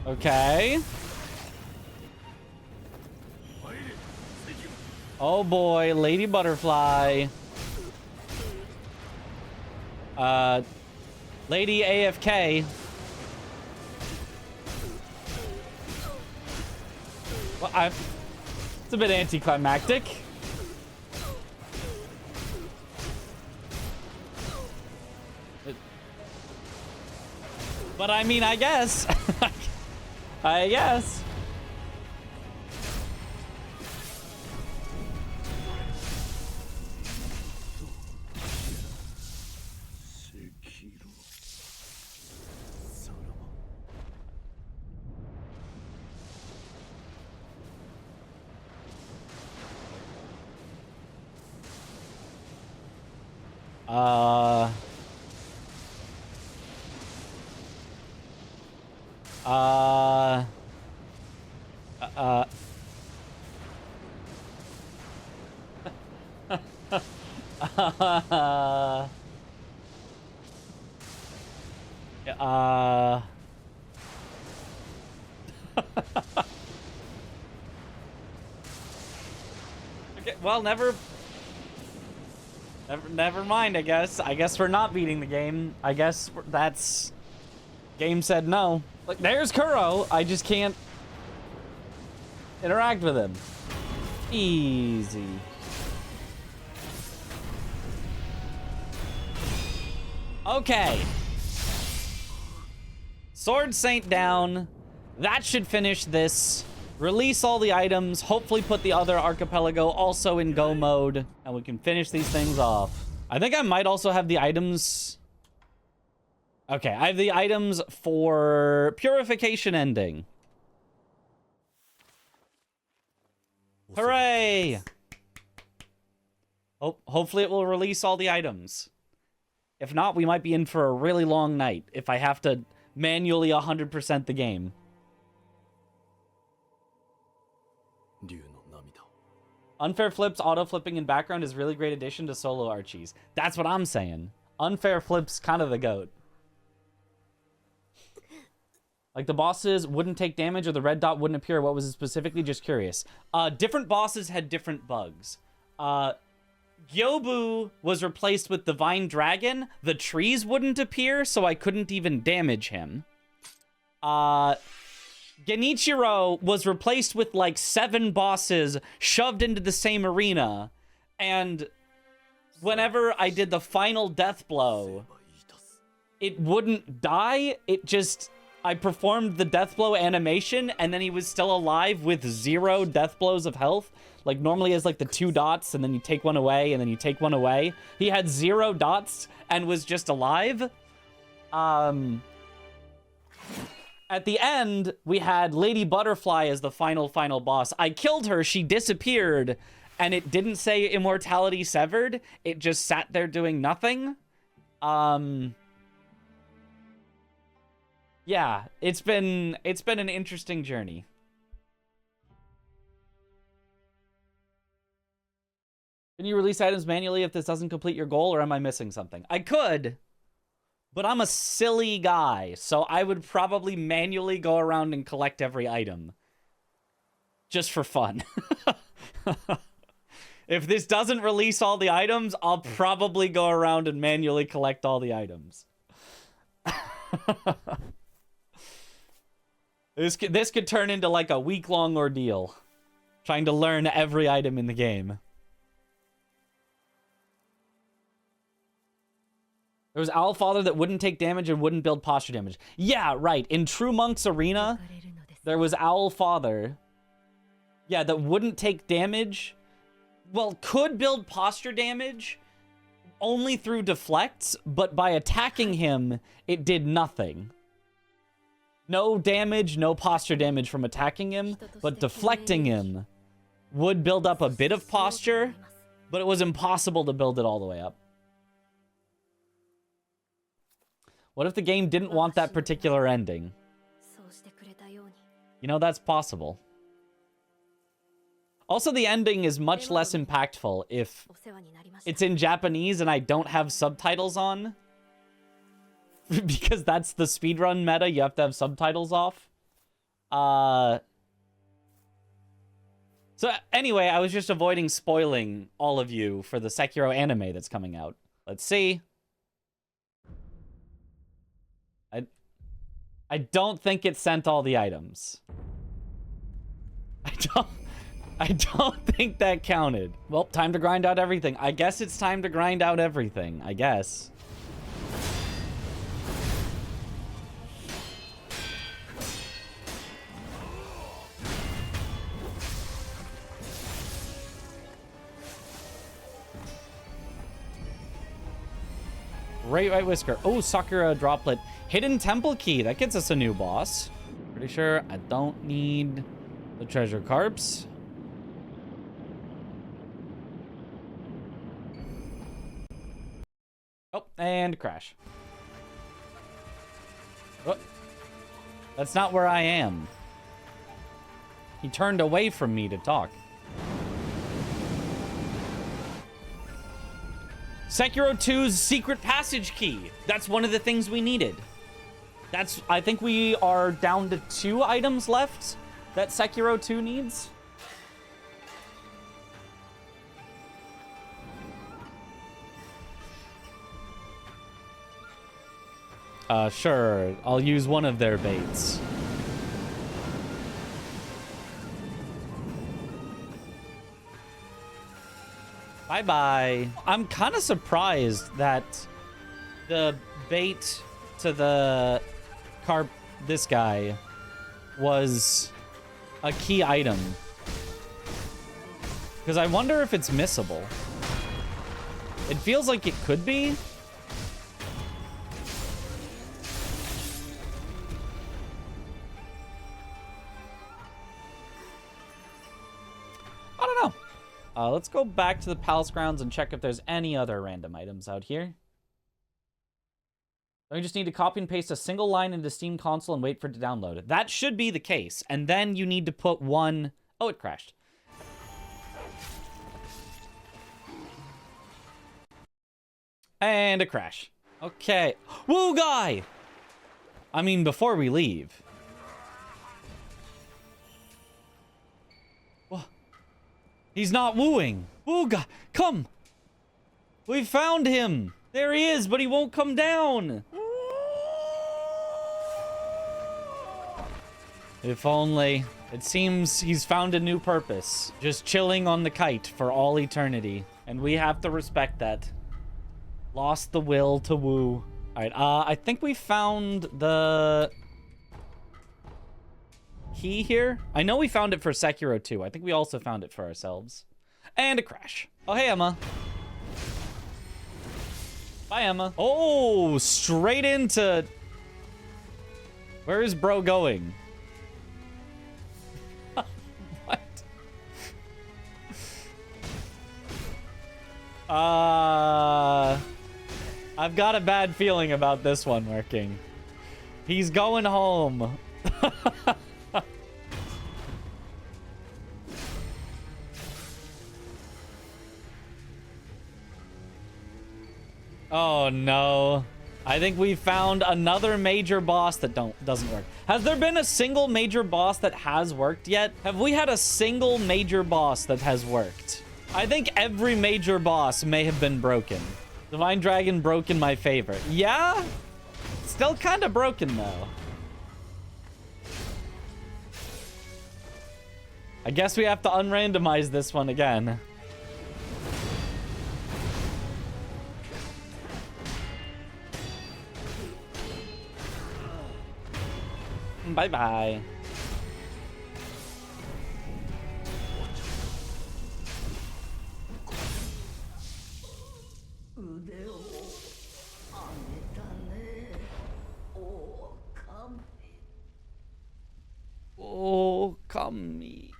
Okay. Oh boy, Lady Butterfly. Lady AFK. Well, it's a bit anticlimactic. But I mean, I guess. I guess. Okay, well, never mind, I guess. I guess we're not beating the game. I guess that's... Game said no. Like, there's Kuro. I just can't interact with him. Easy. Okay. Sword Saint down. That should finish this. Release all the items. Hopefully put the other archipelago also in go mode. And we can finish these things off. I think I might also have the items... Okay, I have the items for Purification ending. Hooray! Hopefully it will release all the items. If not, we might be in for a really long night if I have to manually 100% the game. Unfair flips, auto flipping in background is really great addition to solo Archies. That's what I'm saying. Unfair flips kind of the goat. Like the bosses wouldn't take damage or the red dot wouldn't appear. What was it specifically? Just curious. Different bosses had different bugs. Gyobu was replaced with Divine Dragon. The trees wouldn't appear, so I couldn't even damage him. Genichiro was replaced with like 7 bosses shoved into the same arena. And whenever I did the final death blow, it wouldn't die. It just... I performed the death blow animation, and then he was still alive with 0 death blows of health. Like, normally he has, like, the 2 dots, and then you take one away, and then you take one away. He had 0 dots and was just alive. At the end, we had Lady Butterfly as the final boss. I killed her, she disappeared, and it didn't say immortality severed. It just sat there doing nothing. Yeah, it's been an interesting journey. Can you release items manually if this doesn't complete your goal, or am I missing something? I could, but I'm a silly guy, so I would probably manually go around and collect every item. Just for fun. If this doesn't release all the items, I'll probably go around and manually collect all the items. This could turn into like a week-long ordeal. Trying to learn every item in the game. There was Owlfather that wouldn't take damage and wouldn't build posture damage. Yeah, right. In True Monk's Arena, there was Owlfather. Yeah, that wouldn't take damage. Well, could build posture damage only through deflects, but by attacking him, it did nothing. No damage, no posture damage from attacking him, but deflecting him would build up a bit of posture, but it was impossible to build it all the way up. What if the game didn't want that particular ending? You know, that's possible. Also, the ending is much less impactful if it's in Japanese and I don't have subtitles on. Because that's the speedrun meta, you have to have subtitles off. So anyway, I was just avoiding spoiling all of you for the Sekiro anime that's coming out. Let's see. I don't think it sent all the items. I don't think that counted. Well, time to grind out everything. I guess it's time to grind out everything, I guess. Great White Whisker. Oh, Sakura Droplet. Hidden Temple Key. That gets us a new boss. Pretty sure I don't need the treasure carps. Oh, and crash. Oh, that's not where I am. He turned away from me to talk. Sekiro 2's secret passage key. That's one of the things we needed. I think we are down to 2 items left that Sekiro 2 needs. Sure. I'll use one of their baits. Bye-bye. I'm kind of surprised that the bait to the carp, this guy, was a key item. Because I wonder if it's missable. It feels like it could be. I don't know. Let's go back to the palace grounds and check if there's any other random items out here. So you just need to copy and paste a single line into Steam console and wait for it to download. That should be the case. And then you need to put one... Oh, it crashed. And a crash. Okay. Woo guy! I mean, before we leave... He's not wooing. Woo guy, come! We found him! There he is, but he won't come down! If only. It seems he's found a new purpose. Just chilling on the kite for all eternity. And we have to respect that. Lost the will to woo. Alright, I think we found the... key here? I know we found it for Sekiro 2. I think we also found it for ourselves. And a crash. Oh, hey, Emma. Bye, Emma. Oh, straight into... Where is bro going? What? I've got a bad feeling about this one working. He's going home. no. I think we found another major boss that doesn't work. Has there been a single major boss that has worked yet? Have we had a single major boss that has worked? I think every major boss may have been broken. Divine Dragon broke in my favor. Yeah? Still kind of broken, though. I guess we have to unrandomize this one again. Bye-bye. Oh, kami.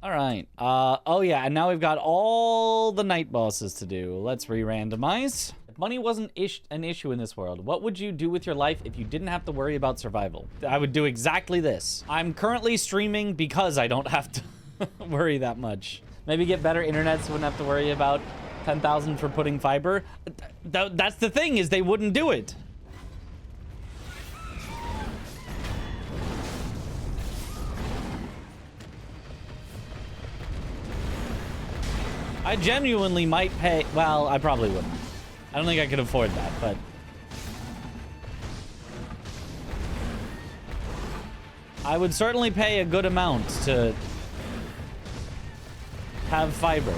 All right. Oh yeah, and now we've got all the night bosses to do. Let's re-randomize. If money wasn't an issue in this world, what would you do with your life if you didn't have to worry about survival? I would do exactly this. I'm currently streaming because I don't have to worry that much. Maybe get better internet so I wouldn't have to worry about 10,000 for putting fiber. That's the thing, is they wouldn't do it. I genuinely might pay... Well, I probably wouldn't. I don't think I could afford that, but... I would certainly pay a good amount to have fiber.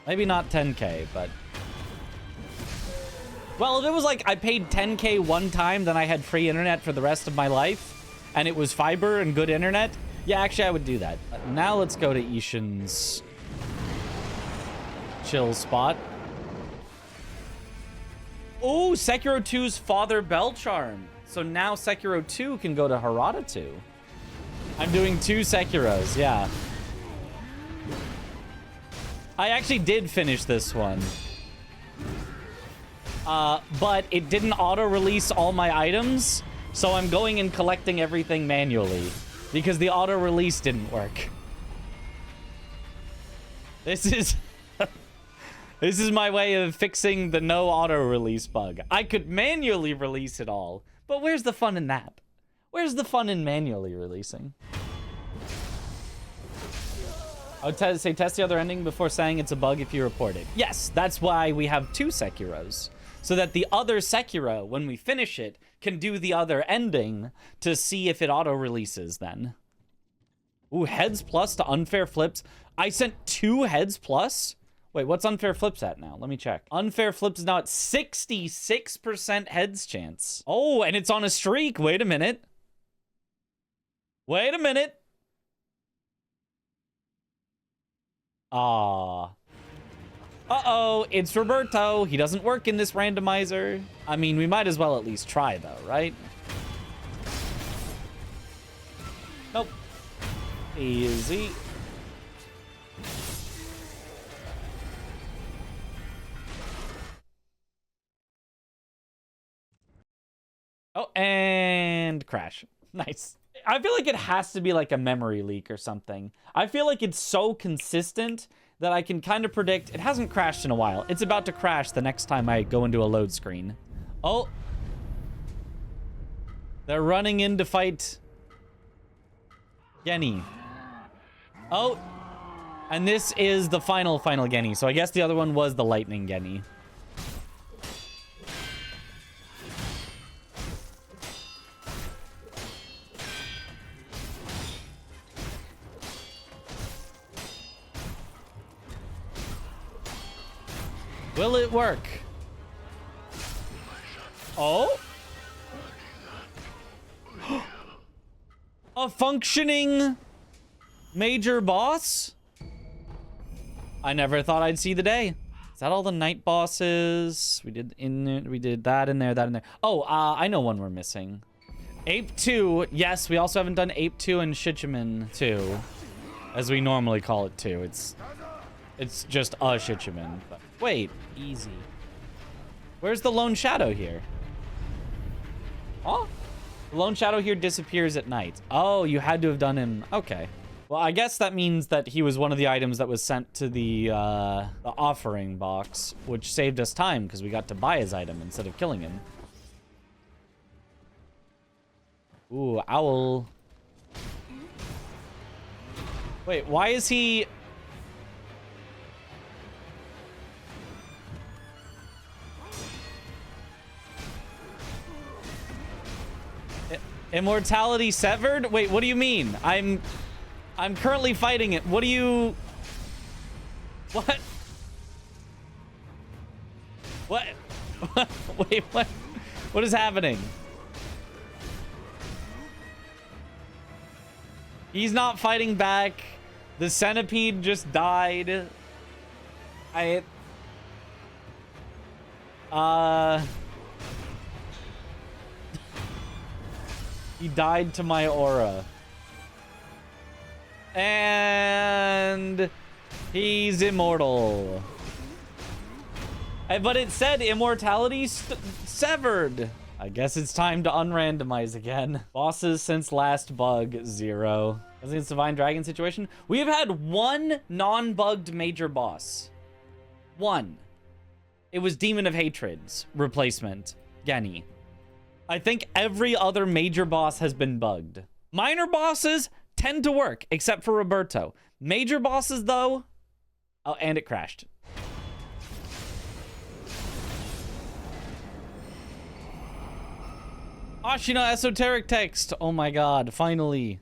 Maybe not 10K, but... Well, if it was like I paid 10K one time, then I had free internet for the rest of my life, and it was fiber and good internet... Yeah, actually, I would do that. Now let's go to Ishin's chill spot. Oh, Sekiro 2's Father Bell Charm. So now Sekiro 2 can go to Harada 2. I'm doing 2 Sekiros, yeah. I actually did finish this one. But it didn't auto-release all my items, so I'm going and collecting everything manually. Because the auto-release didn't work. This is... this is my way of fixing the no auto-release bug. I could manually release it all, but where's the fun in that? Where's the fun in manually releasing? I would say test the other ending before saying it's a bug if you report it. Yes, that's why we have 2 Sekiros. So that the other Sekiro, when we finish it, can do the other ending to see if it auto-releases then. Ooh, heads plus to unfair flips. I sent 2 heads plus? Wait, what's unfair flips at now? Let me check. Unfair flips is now at 66% heads chance. Oh, and it's on a streak. Wait a minute. Wait a minute. Ah. Uh-oh, it's Roberto. He doesn't work in this randomizer. I mean, we might as well at least try, though, right? Nope. Easy. Oh, and crash. Nice. I feel like it has to be like a memory leak or something. I feel like it's so consistent that I can kind of predict. It hasn't crashed in a while. It's about to crash the next time I go into a load screen. Oh. They're running in to fight Genny. Oh. And this is the final Genny. So I guess the other one was the lightning Genny. Will it work? Oh? A functioning major boss? I never thought I'd see the day. Is that all the night bosses? We did that in there, that in there. Oh, I know one we're missing. Ape 2. Yes, we also haven't done Ape 2 and Shichiman 2, as we normally call it 2. It's just a Shichiman. But wait. Easy. Where's the Lone Shadow here? Oh? The Lone Shadow here disappears at night. Oh, you had to have done him. Okay. Well, I guess that means that he was one of the items that was sent to the offering box, which saved us time because we got to buy his item instead of killing him. Ooh, owl. Wait, why is he... Immortality severed? Wait, what do you mean? I'm currently fighting it. What do you... What? What? Wait, what? What is happening? He's not fighting back. The centipede just died. He died to my aura. And he's immortal. But it said immortality severed. I guess it's time to unrandomize again. Bosses since last bug, 0. I think it's Divine Dragon situation. We have had one non-bugged major boss. One. It was Demon of Hatred's replacement, Genny. I think every other major boss has been bugged. Minor bosses tend to work, except for Roberto. Major bosses, though... Oh, and it crashed. Ashina esoteric text. Oh my god, finally.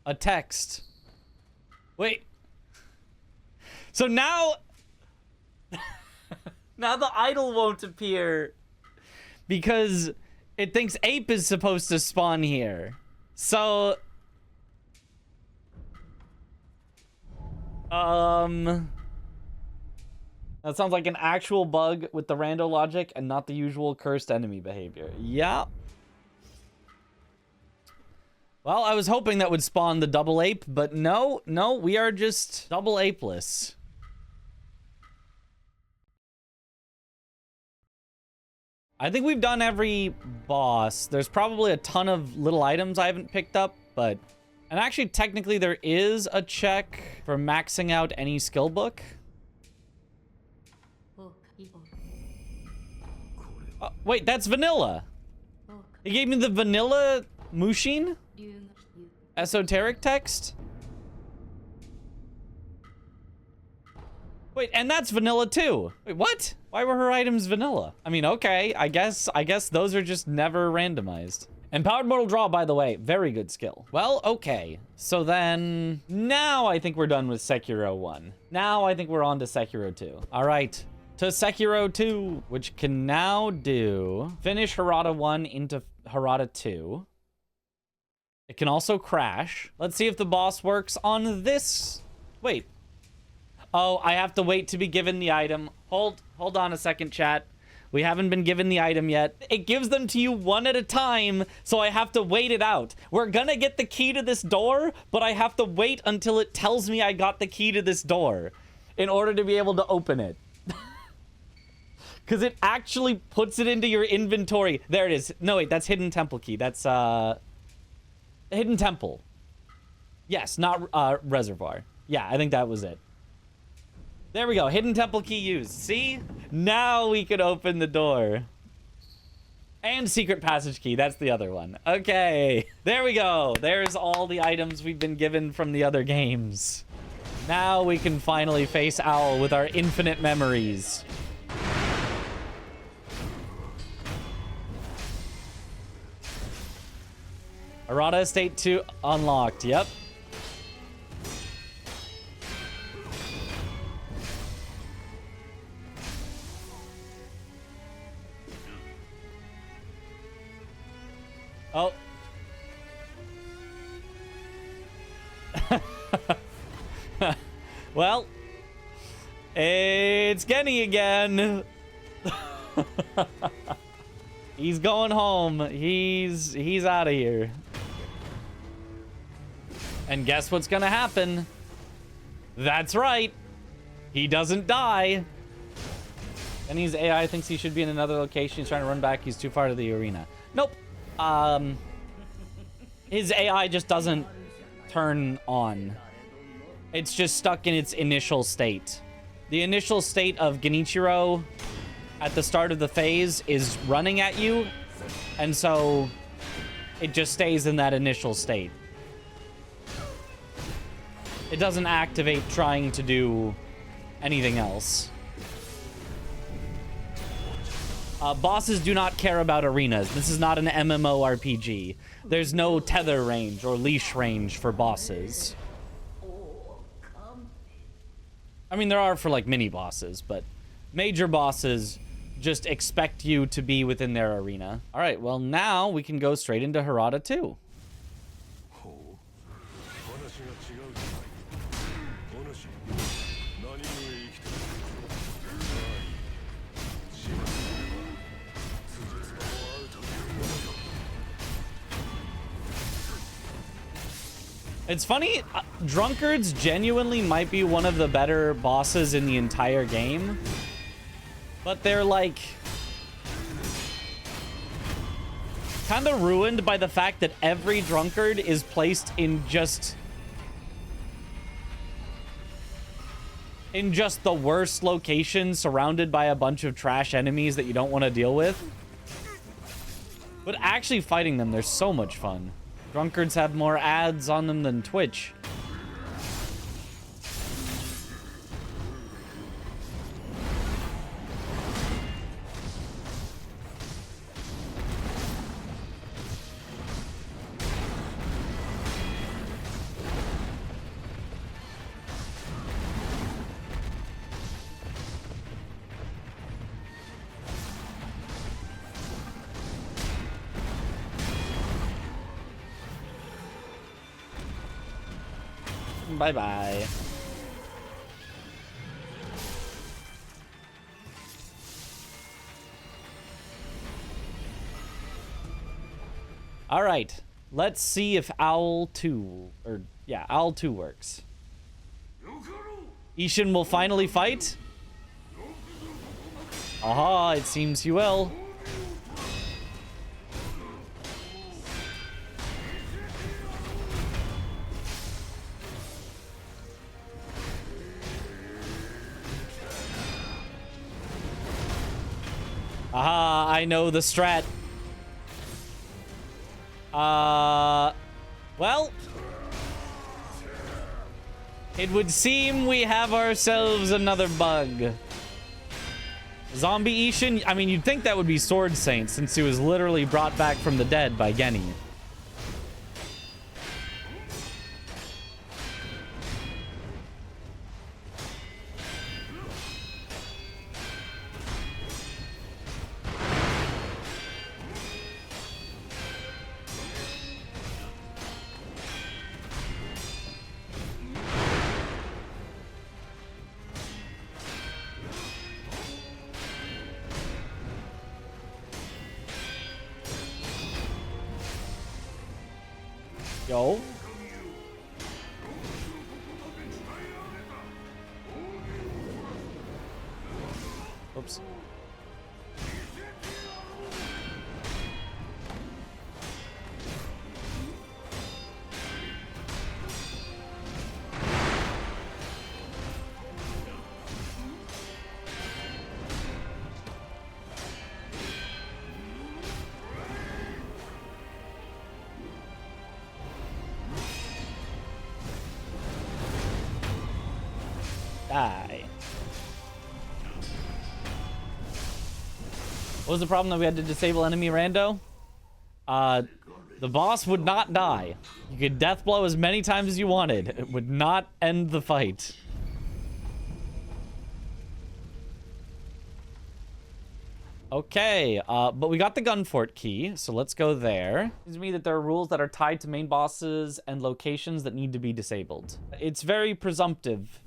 A text. Wait. So now... now the idol won't appear. Because it thinks ape is supposed to spawn here. So... That sounds like an actual bug with the rando logic and not the usual cursed enemy behavior. Yeah. Well, I was hoping that would spawn the double ape, but no, we are just double apeless. I think we've done every boss. There's probably a ton of little items I haven't picked up, but... And actually, technically, there is a check for maxing out any skill book. Wait, that's vanilla. He gave me the vanilla Mushin? Esoteric text? Wait, and that's vanilla too. Wait, what? Why were her items vanilla? I mean, okay, I guess those are just never randomized. Empowered Mortal Draw, by the way, very good skill. Well, okay. So then, now I think we're done with Sekiro 1. Now I think we're on to Sekiro 2. All right, to Sekiro 2, which can now do finish Harada 1 into Harada 2. It can also crash. Let's see if the boss works on this. Wait. Oh, I have to wait to be given the item. Hold on a second, chat. We haven't been given the item yet. It gives them to you one at a time, so I have to wait it out. We're gonna get the key to this door, but I have to wait until it tells me I got the key to this door in order to be able to open it. Because it actually puts it into your inventory. There it is. No, wait, that's Hidden Temple key. That's, Hidden Temple. Yes, not, Reservoir. Yeah, I think that was it. There we go. Hidden Temple key used. See? Now we can open the door. And secret passage key. That's the other one. Okay. There we go. There's all the items we've been given from the other games. Now we can finally face Owl with our infinite memories. Harada Estate 2 unlocked. Yep. Oh. Well, it's Genny again. He's going home. He's out of here. And guess what's gonna happen? That's right. He doesn't die. Genny's AI thinks he should be in another location. He's trying to run back. He's too far to the arena. Nope. His AI just doesn't turn on. It's just stuck in its initial state. The initial state of Genichiro at the start of the phase is running at you, and so it just stays in that initial state. It doesn't activate trying to do anything else. Bosses do not care about arenas. This is not an MMORPG. There's no tether range or leash range for bosses. I mean, there are for, like, mini-bosses, but major bosses just expect you to be within their arena. All right, well, now we can go straight into Harada 2. It's funny, Drunkards genuinely might be one of the better bosses in the entire game. But they're, like, kind of ruined by the fact that every Drunkard is placed in just the worst location, surrounded by a bunch of trash enemies that you don't want to deal with. But actually fighting them, they're so much fun. Drunkards have more ads on them than Twitch. Bye-bye. All right. Let's see if Owl 2, Owl 2 works. Ishin will finally fight. Aha, it seems he will. Aha, I know the strat. Well, it would seem we have ourselves another bug. Zombie Ishin, I mean, you'd think that would be Sword Saint since he was literally brought back from the dead by Geni. Yo. Oops. Die. What was the problem that we had to disable enemy rando? The boss would not die. You could death blow as many times as you wanted. It would not end the fight. Okay, but we got the Gunfort key, so let's go there. It seems to me that there are rules that are tied to main bosses and locations that need to be disabled. It's very presumptive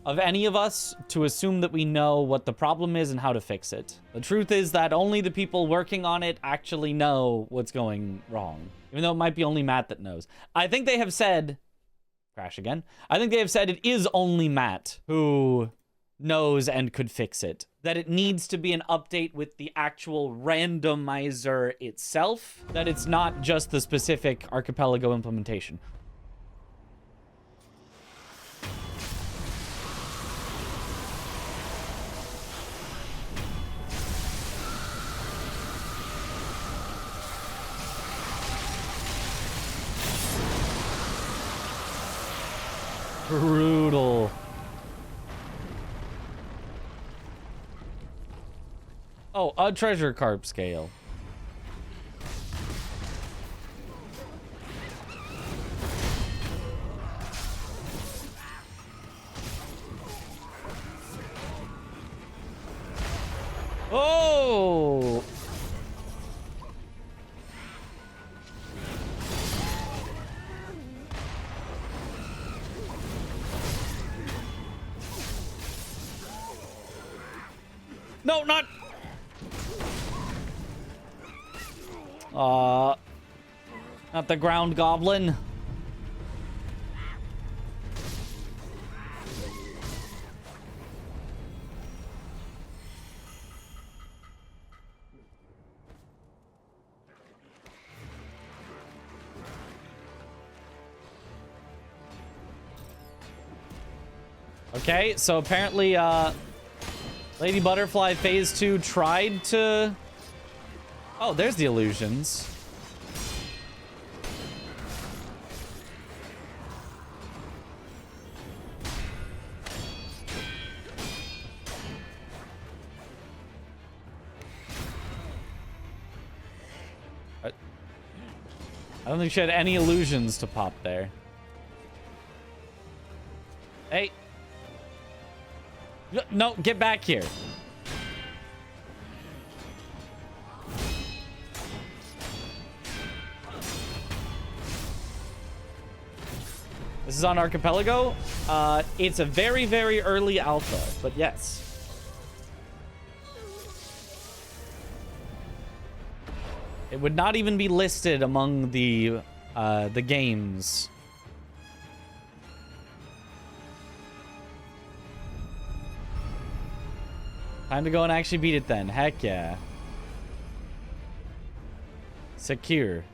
of any of us to assume that we know what the problem is and how to fix it. The truth is that only the people working on it actually know what's going wrong. Even though it might be only Matt that knows. I think they have said... Crash again. I think they have said it is only Matt who knows and could fix it. That it needs to be an update with the actual randomizer itself. That it's not just the specific Archipelago implementation. Brutal. Oh, a treasure carp scale. Oh! No, not... Not the ground goblin. Okay, so apparently, Lady Butterfly Phase 2 tried to... Oh, there's the illusions. I don't think she had any illusions to pop there. Hey. No, get back here. This is on Archipelago. It's a very, very early alpha, but yes. It would not even be listed among the games. Time to go and actually beat it then. Heck yeah. Secure.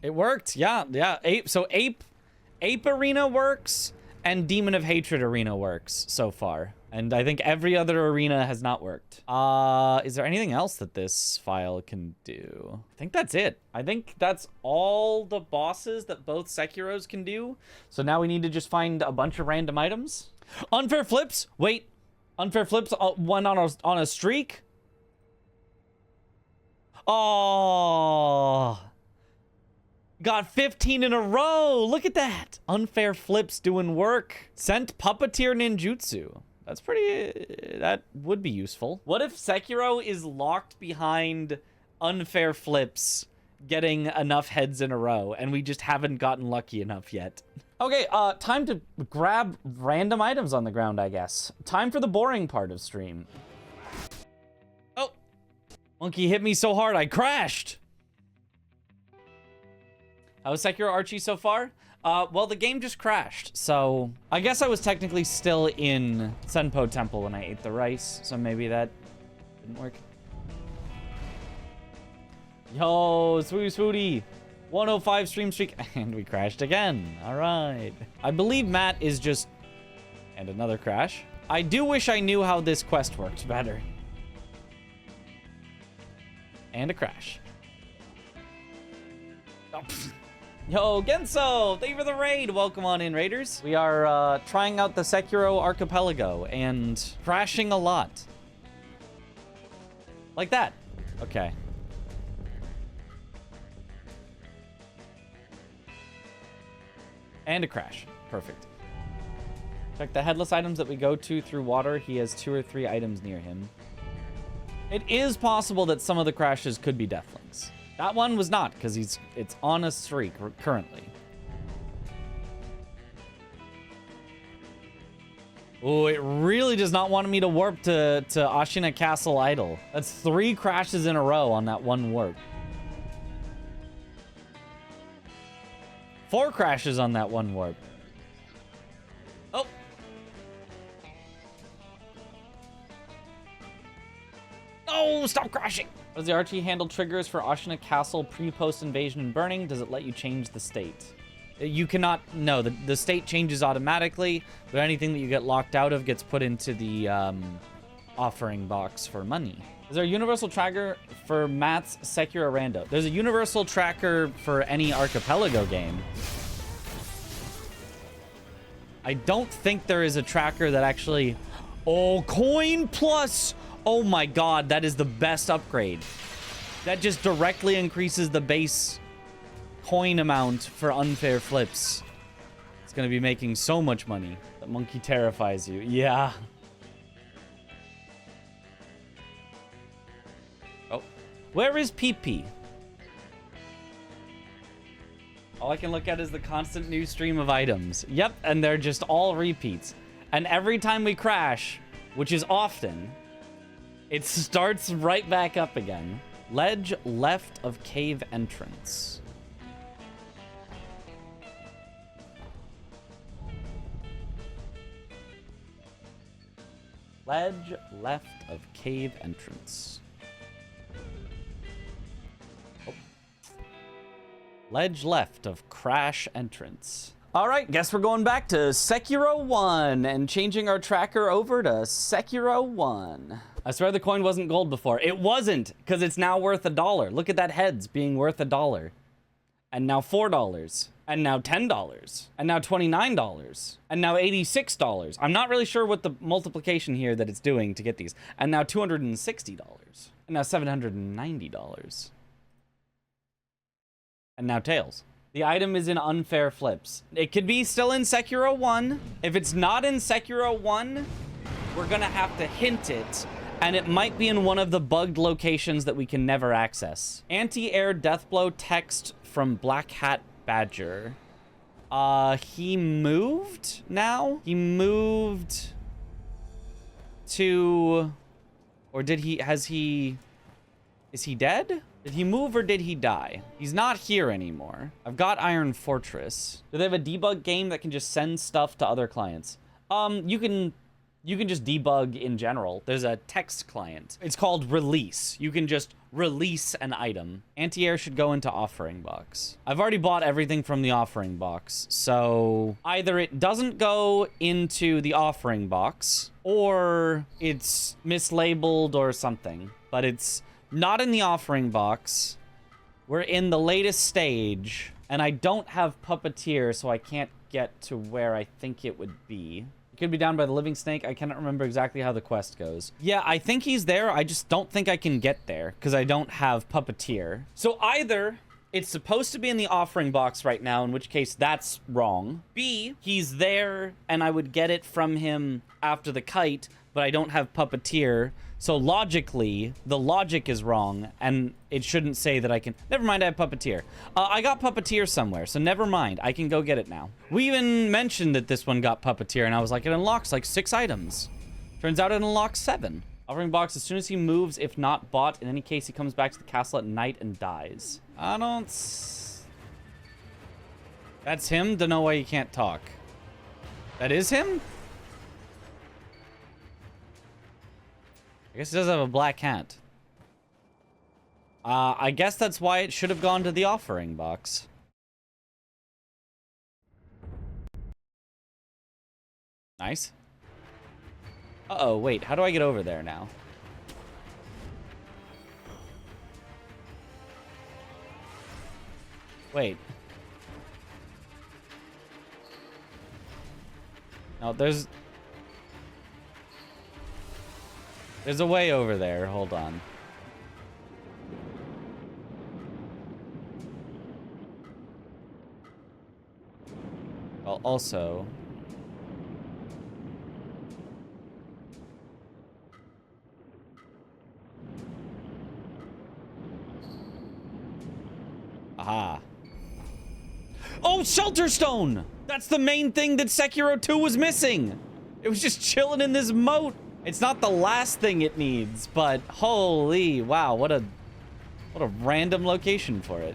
It worked. Yeah, yeah. Ape Arena works and Demon of Hatred Arena works so far. And I think every other arena has not worked. Is there anything else that this file can do? I think that's it. I think that's all the bosses that both Sekiros can do. So now we need to just find a bunch of random items. Unfair flips. Wait. Unfair flips one on a streak. Oh. Got 15 in a row. Look at that. Unfair flips doing work. Sent Puppeteer Ninjutsu. That's pretty... that would be useful. What if Sekiro is locked behind unfair flips getting enough heads in a row and we just haven't gotten lucky enough yet? Okay, time to grab random items on the ground, I guess. Time for the boring part of stream. Oh! Monkey hit me so hard I crashed! How was Sekiro Archie so far? Well, the game just crashed, so I guess I was technically still in Senpo Temple when I ate the rice, so maybe that didn't work. Yo, Swooty, 105 stream streak, and we crashed again. All right. I believe Matt is just... and another crash. I do wish I knew how this quest worked better. And a crash. Oh, yo, Genso! Thank you for the raid! Welcome on in, raiders. We are trying out the Sekiro Archipelago and crashing a lot. Like that. Okay. And a crash. Perfect. Check the headless items that we go to through water. He has 2 or 3 items near him. It is possible that some of the crashes could be deathlinks. That one was not, because it's on a streak currently. Oh, it really does not want me to warp to Ashina Castle Idol. That's 3 crashes in a row on that one warp. 4 crashes on that one warp. Oh. No, stop crashing. Does the Archie handle triggers for Ashina Castle pre-post invasion and burning? Does it let you change the state? You cannot, no, the state changes automatically, but anything that you get locked out of gets put into the offering box for money. Is there a universal tracker for Matt's Sekiro Rando? There's a universal tracker for any Archipelago game. I don't think there is a tracker that actually... Oh, coin plus! Oh my god, that is the best upgrade. That just directly increases the base coin amount for unfair flips. It's gonna be making so much money. That monkey terrifies you. Yeah. Oh. Where is PP? All I can look at is the constant new stream of items. Yep, and they're just all repeats. And every time we crash, which is often, it starts right back up again. Ledge left of cave entrance. Ledge left of cave entrance. Oh. Ledge left of crash entrance. All right, guess we're going back to Sekiro 1 and changing our tracker over to Sekiro 1. I swear the coin wasn't gold before. It wasn't, because it's now worth $1. Look at that heads being worth $1. And now $4. And now $10. And now $29. And now $86. I'm not really sure what the multiplication here that it's doing to get these. And now $260. And now $790. And now tails. The item is in unfair flips. It could be still in Sekiro 1. If it's not in Sekiro 1, we're gonna have to hint it. And it might be in one of the bugged locations that we can never access. Anti-air deathblow text from Black Hat Badger. He moved now? He moved to... Or did he... Has he... Is he dead? Did he move or did he die? He's not here anymore. I've got Iron Fortress. Do they have a debug game that can just send stuff to other clients? You can just debug in general. There's a text client. It's called release. You can just release an item. Anti-air should go into offering box. I've already bought everything from the offering box. So either it doesn't go into the offering box or it's mislabeled or something, but it's not in the offering box. We're in the latest stage, and I don't have Puppeteer, so I can't get to where I think it would be. It could be down by the living snake. I cannot remember exactly how the quest goes. Yeah, I think he's there. I just don't think I can get there because I don't have Puppeteer. So either it's supposed to be in the offering box right now, in which case that's wrong. B, he's there, and I would get it from him after the kite, but I don't have Puppeteer. So logically, the logic is wrong, and it shouldn't say that I can... Never mind, I have Puppeteer. I got Puppeteer somewhere, so never mind. I can go get it now. We even mentioned that this one got Puppeteer, and I was like, it unlocks like 6 items. Turns out it unlocks 7. Offering box, as soon as he moves, if not bought, in any case, he comes back to the castle at night and dies. I don't... That's him? Don't know why you can't talk. That is him? I guess he does have a black hat. I guess that's why it should have gone to the offering box. Nice. Uh-oh, wait, how do I get over there now? Wait. No, there's a way over there. Hold on. Well, also... Aha. Oh, Shelter Stone! That's the main thing that Sekiro 2 was missing! It was just chilling in this moat. It's not the last thing it needs, but holy wow, what a random location for it.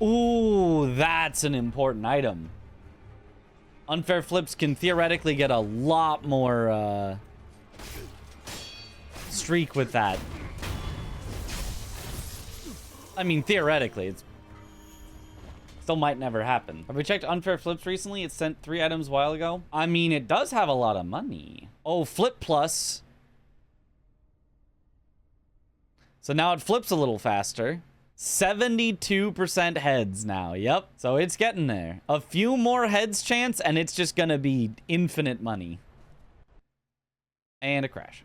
Ooh, that's an important item. Unfair flips can theoretically get a lot more streak with that. I mean, theoretically, it's Still might never happen. Have we checked unfair flips recently? It sent 3 items a while ago. I mean, it does have a lot of money. Oh, flip plus. So now it flips a little faster. 72% heads now. Yep. So it's getting there. A few more heads chance, and it's just gonna be infinite money. And a crash.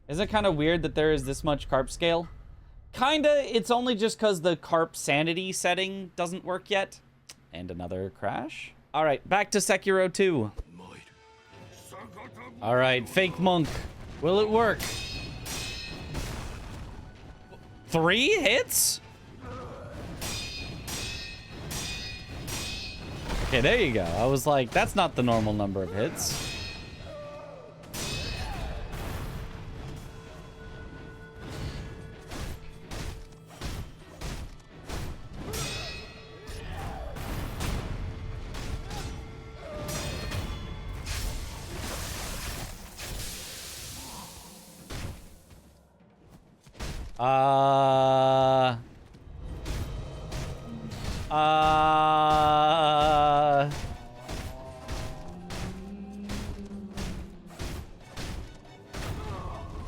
Isn't it kind of weird that there is this much carp scale? Kinda. It's only just because the carp sanity setting doesn't work yet. And another crash. All right, back to Sekiro 2. All right, fake monk. Will it work? 3 hits? Okay, there you go. I was like, that's not the normal number of hits.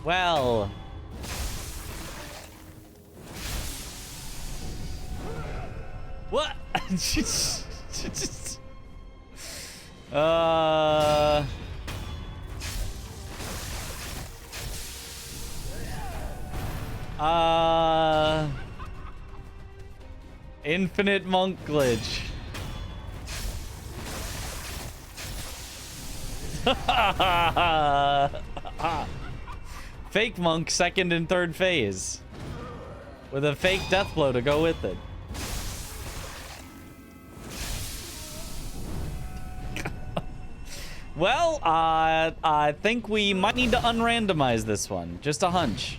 Well. What? Infinite monk glitch. Fake monk second and third phase. With a fake death blow to go with it. Well, I think we might need to unrandomize this one. Just a hunch.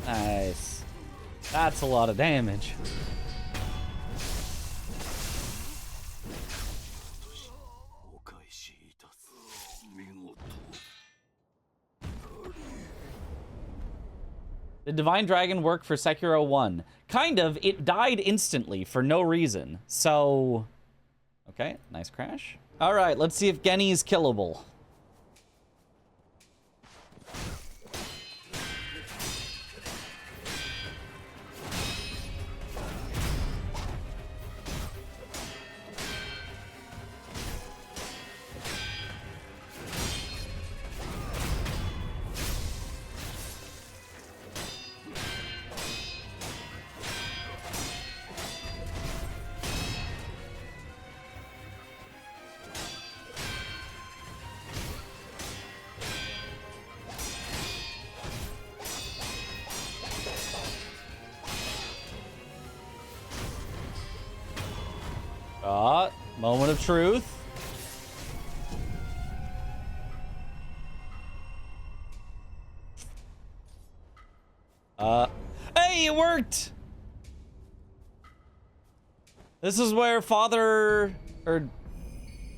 Nice. That's a lot of damage. Did Divine Dragon work for Sekiro 1? Kind of. It died instantly for no reason. So, okay, nice crash. All right, let's see if Genny is killable. Moment of truth. Hey, it worked! This is where Father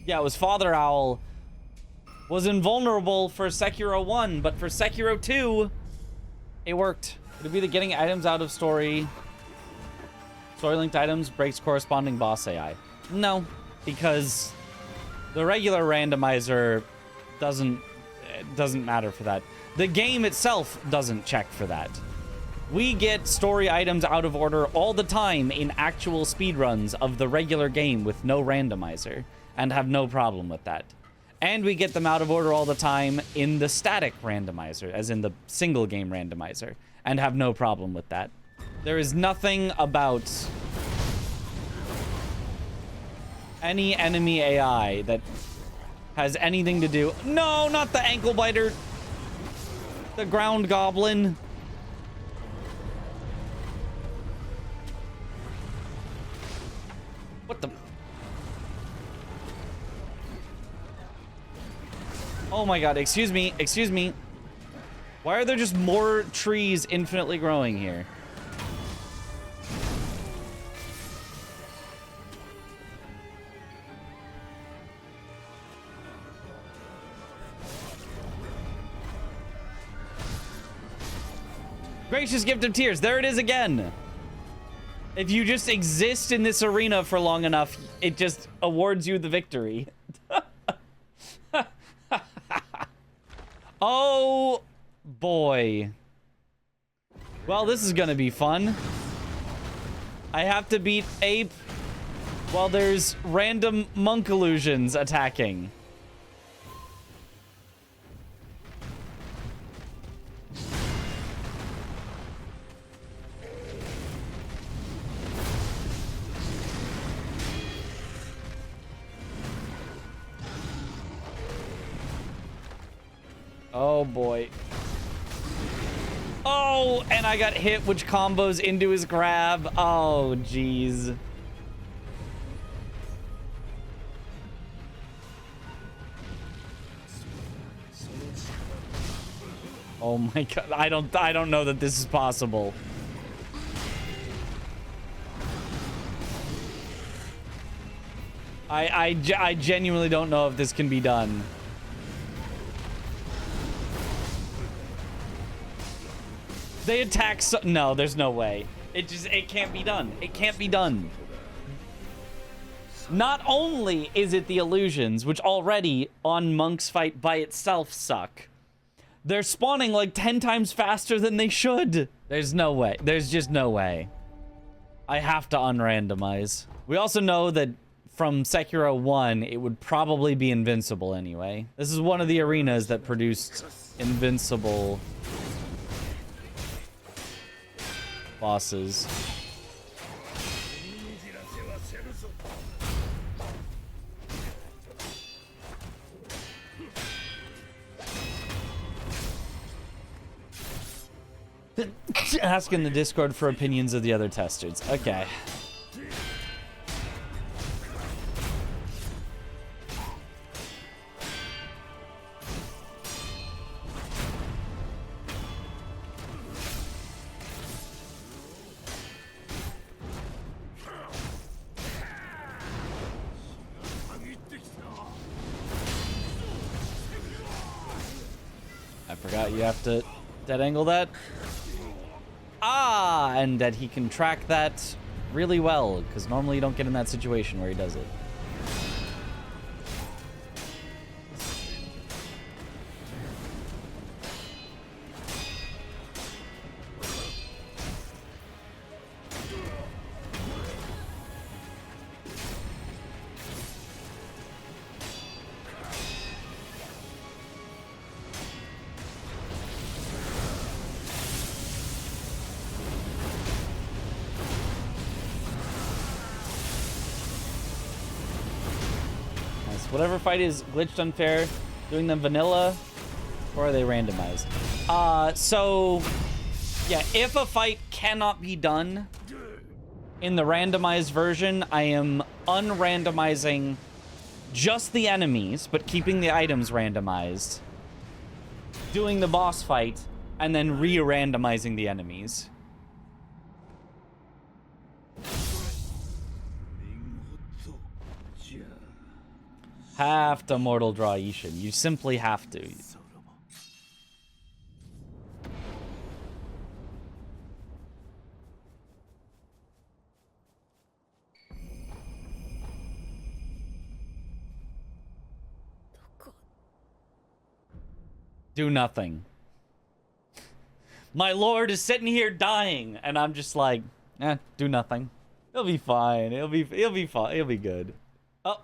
Owl was invulnerable for Sekiro 1, but for Sekiro 2, it worked. It'd be the getting items out of story-linked items breaks corresponding boss AI. No, because the regular randomizer doesn't matter for that. The game itself doesn't check for that. We get story items out of order all the time in actual speedruns of the regular game with no randomizer, and have no problem with that. And we get them out of order all the time in the static randomizer, as in the single game randomizer, and have no problem with that. There is nothing about any enemy AI that has anything to do... No, not the ankle biter. The ground goblin. What the... Oh my god, excuse me, excuse me. Why are there just more trees infinitely growing here? Gracious gift of tears. There it is again. If you just exist in this arena for long enough, it just awards you the victory. Oh, boy. Well, this is gonna be fun. I have to beat Ape while there's random monk illusions attacking. Oh, boy. Oh, and I got hit, which combos into his grab. Oh, jeez. Oh my god, I don't know that this is possible. I genuinely don't know if this can be done. They attack so— no, there's no way. It can't be done. It can't be done. Not only is it the illusions, which already on Monk's fight by itself suck, they're spawning like 10 times faster than they should. There's no way. There's just no way. I have to unrandomize. We also know that from Sekiro 1, it would probably be invincible anyway. This is one of the arenas that produced invincible bosses. Ask in the Discord for opinions of the other testers. Okay. I forgot you have to dead angle that. Ah, and that he can track that really well, because normally you don't get in that situation where he does it. Whatever fight is glitched unfair, doing them vanilla, or are they randomized? So, yeah, if a fight cannot be done in the randomized version, I am unrandomizing just the enemies, but keeping the items randomized, doing the boss fight, and then re-randomizing the enemies. Have to mortal draw Ishin. You simply have to. Do nothing. My lord is sitting here dying, and I'm just like, do nothing. He'll be fine. He'll be fine. He'll be good. Oh.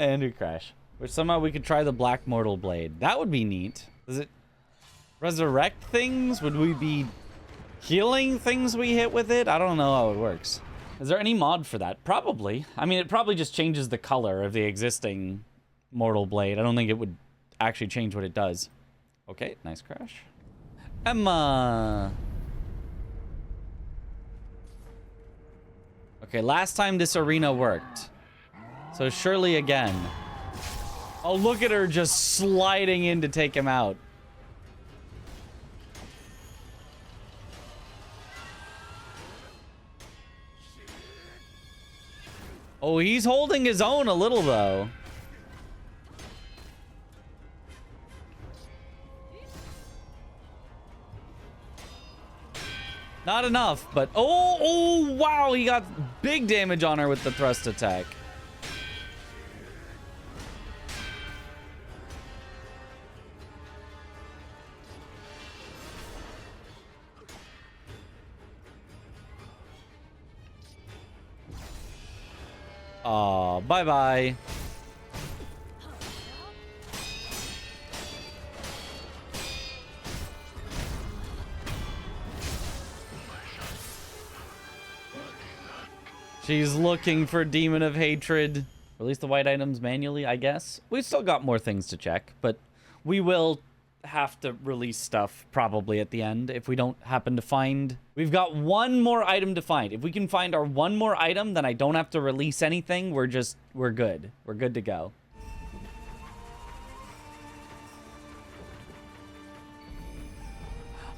And we crash. Or somehow we could try the Black Mortal Blade. That would be neat. Does it resurrect things? Would we be healing things we hit with it? I don't know how it works. Is there any mod for that? Probably. I mean, it probably just changes the color of the existing Mortal Blade. I don't think it would actually change what it does. Okay, nice crash. Emma. Okay, last time this arena worked. So surely again. Oh, look at her just sliding in to take him out. Oh, he's holding his own a little, though. Not enough, but... Oh, wow. He got big damage on her with the thrust attack. Oh, bye-bye. She's looking for Demon of Hatred. Release the white items manually, I guess. We've still got more things to check, but we will have to release stuff probably at the end if we don't happen to find... We've got one more item to find. If we can find our one more item, then I don't have to release anything. We're good. We're good to go.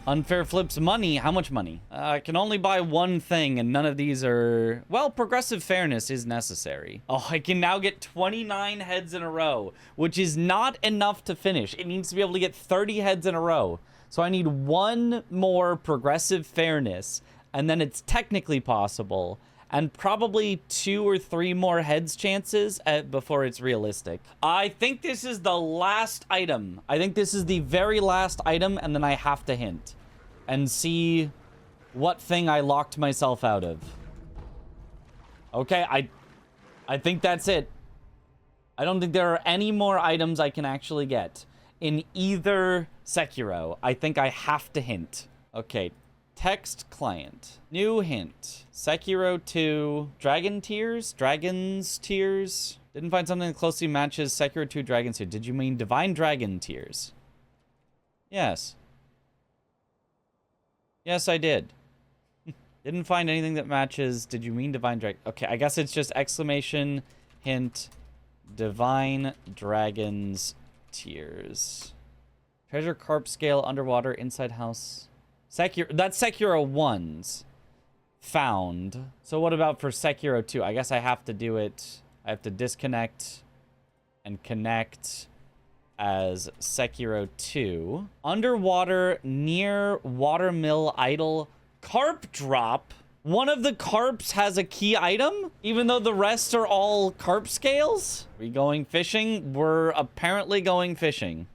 Unfair flips money. How much money? I can only buy one thing, and none of these are... Well, progressive fairness is necessary. Oh, I can now get 29 heads in a row, which is not enough to finish. It needs to be able to get 30 heads in a row. So I need one more progressive fairness, and then it's technically possible, and probably 2 or 3 more heads chances before it's realistic. I think this is the last item. I think this is the very last item, and then I have to hint and see what thing I locked myself out of. Okay, I think that's it. I don't think there are any more items I can actually get in either Sekiro. I think I have to hint. Okay, text client. New hint. Sekiro 2. Dragon's Tears? Didn't find something that closely matches Sekiro 2 Dragon's Tears. Did you mean Divine Dragon Tears? Yes. Yes, I did. Didn't find anything that matches. Did you mean Divine Dragon? Okay, I guess it's just exclamation, hint, Divine Dragon's Tears. Treasure carp scale, underwater, inside house. Sekiro, that's Sekiro 1's. Found. So what about for Sekiro 2? I guess I have to do it. I have to disconnect and connect as Sekiro 2. Underwater, near watermill idle, carp drop. One of the carps has a key item, even though the rest are all carp scales. Are we going fishing? We're apparently going fishing.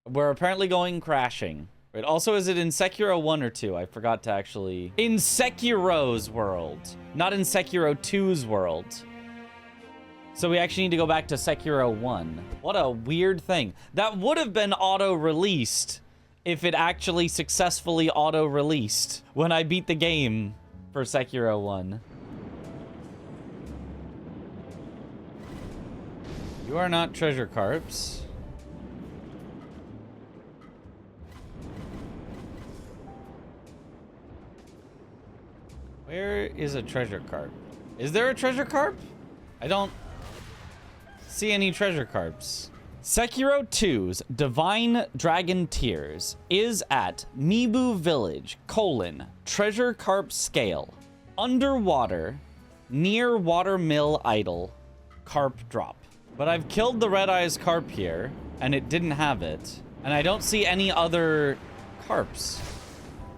We're apparently going crashing. Wait, also, is it in Sekiro 1 or 2? I forgot to actually... In Sekiro's world, not in Sekiro 2's world. So we actually need to go back to Sekiro 1. What a weird thing. That would have been auto-released if it actually successfully auto-released when I beat the game for Sekiro 1. You are not treasure carps. Where is a treasure carp? Is there a treasure carp? I don't see any treasure carps. Sekiro 2's Divine Dragon Tears is at Mibu Village, treasure carp scale, underwater, near watermill idle, carp drop. But I've killed the red eyes carp here, and it didn't have it. And I don't see any other carps.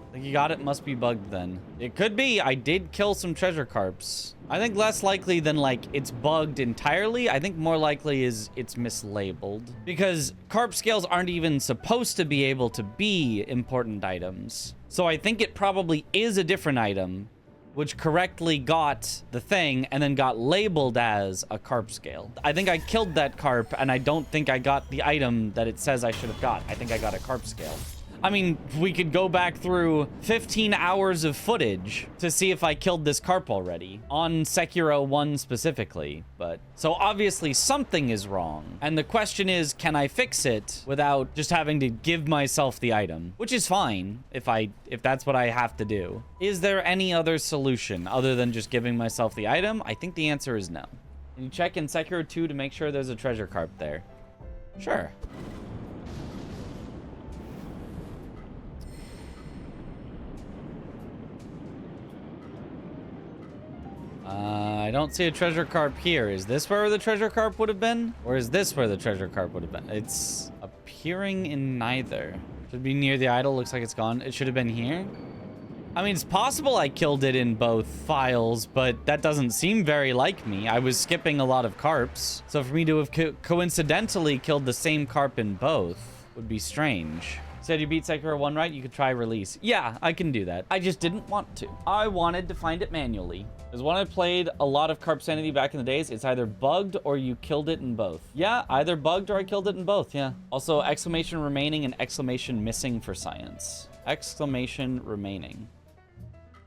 I think you got it, must be bugged then. It could be, I did kill some treasure carps. I think less likely than like it's bugged entirely. I think more likely is it's mislabeled. Because carp scales aren't even supposed to be able to be important items. So I think it probably is a different item, which correctly got the thing and then got labeled as a carp scale. I think I killed that carp and I don't think I got the item that it says I should have got. I think I got a carp scale. I mean, we could go back through 15 hours of footage to see if I killed this carp already on Sekiro 1 specifically, but so obviously something is wrong. And the question is, can I fix it without just having to give myself the item, which is fine if that's what I have to do. Is there any other solution other than just giving myself the item? I think the answer is no. Can you check in Sekiro 2 to make sure there's a treasure carp there? Sure. I don't see a treasure carp here. Is this where the treasure carp would have been? Or is this where the treasure carp would have been? It's appearing in neither. Should be near the idol. Looks like it's gone. It should have been here. I mean, it's possible I killed it in both files, but that doesn't seem very like me. I was skipping a lot of carps. So for me to have coincidentally killed the same carp in both would be strange. Said you beat Sekiro 1, right? You could try release. Yeah, I can do that. I just didn't want to. I wanted to find it manually. Because when I played a lot of Carp Sanity back in the days, it's either bugged or you killed it in both. Yeah, either bugged or I killed it in both, yeah. Also, exclamation remaining and exclamation missing for science. Exclamation remaining.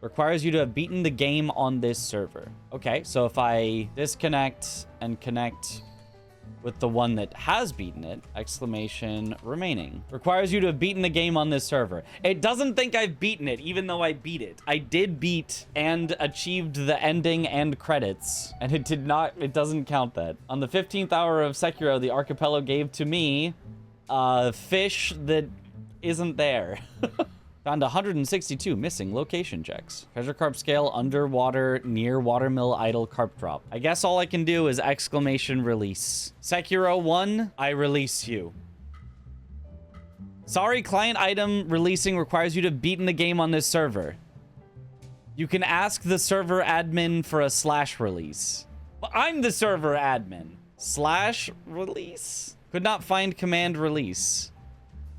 Requires you to have beaten the game on this server. Okay, so if I disconnect and connect with the one that has beaten it, exclamation remaining. Requires you to have beaten the game on this server. It doesn't think I've beaten it, even though I beat it. I did beat and achieved the ending and credits, and it doesn't count that. On the 15th hour of Sekiro, the archipelago gave to me a fish that isn't there. Found 162 missing location checks. Treasure carp scale underwater near watermill idle carp drop. I guess all I can do is exclamation release. Sekiro 1, I release you. Sorry, client item releasing requires you to have beaten the game on this server. You can ask the server admin for a / release. Well, I'm the server admin. / release? Could not find command release.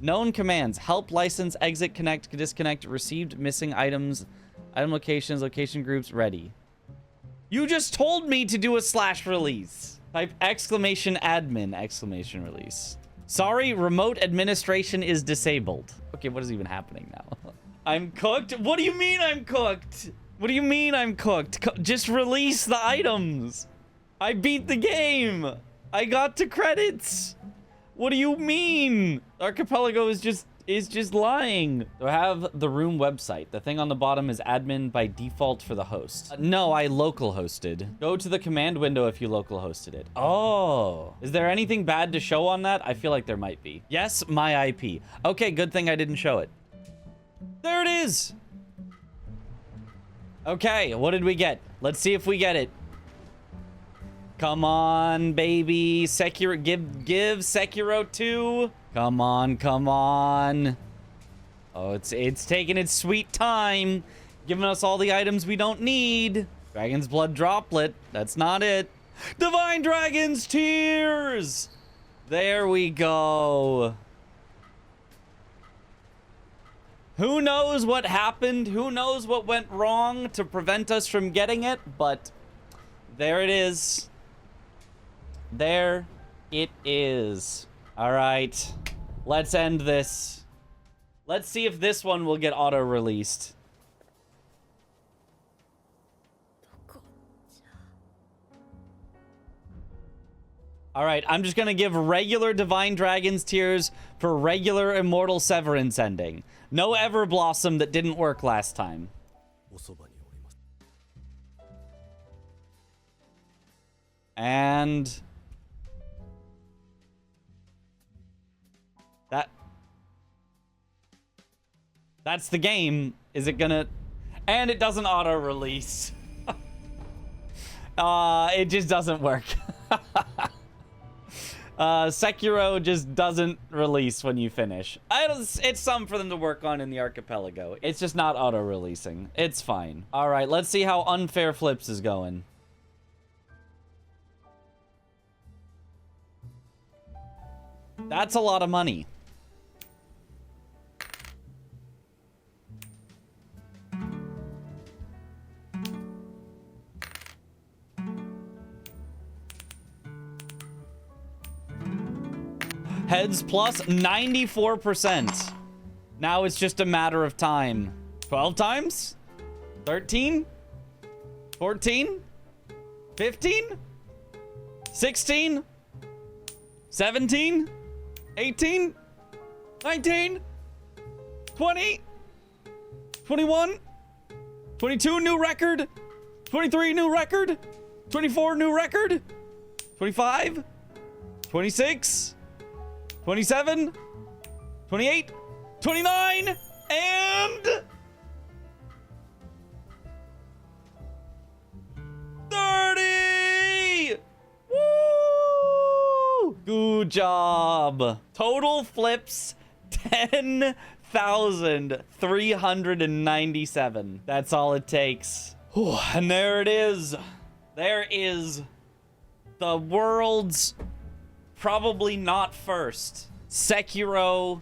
Known commands: help, license, exit, connect, disconnect, received, missing items, item locations, location groups, ready. You just told me to do a / release. Type exclamation admin, exclamation release. Sorry, remote administration is disabled. Okay, what is even happening now? I'm cooked? What do you mean I'm cooked? What do you mean I'm cooked? Just release the items. I beat the game. I got to credits. What do you mean? Archipelago is just lying. So I have the room website. The thing on the bottom is admin by default for the host. No, I local hosted. Go to the command window if you local hosted it. Oh, is there anything bad to show on that? I feel like there might be. Yes, my IP. Okay, good thing I didn't show it. There it is. Okay, what did we get? Let's see if we get it. Come on, baby. Sekiro, give Sekiro 2. Come on, come on. Oh, it's taking its sweet time. Giving us all the items we don't need. Dragon's Blood Droplet. That's not it. Divine Dragon's Tears. There we go. Who knows what happened? Who knows what went wrong to prevent us from getting it? But there it is. There it is. All right, let's end this. Let's see if this one will get auto-released. All right, I'm just gonna give regular Divine Dragon's Tears for regular Immortal Severance ending. No Ever Blossom that didn't work last time. And that's the game. Is it gonna... And it doesn't auto-release. It just doesn't work. Sekiro just doesn't release when you finish. It's something for them to work on in the archipelago. It's just not auto-releasing. It's fine. All right, let's see how Unfair Flips is going. That's a lot of money. Heads plus 94%. Now it's just a matter of time. 12 times? 13? 14? 15? 16? 17? 18? 19? 20? 21? 22 new record? 23 new record? 24 new record? 25? 26? 27, 28, 29, and 30! job. Total flips 10,397. That's all it takes. Whew, and there it is. There is the world's probably not first Sekiro,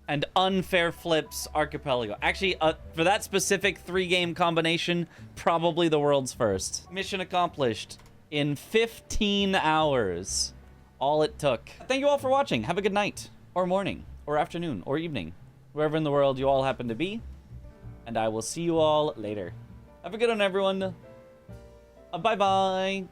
and Unfair Flips Archipelago. Actually, for that specific 3-game combination, probably the world's first. Mission accomplished in 15 hours. All it took. Thank you all for watching. Have a good night, or morning, or afternoon, or evening, wherever in the world you all happen to be. And I will see you all later. Have a good one, everyone. Bye-bye.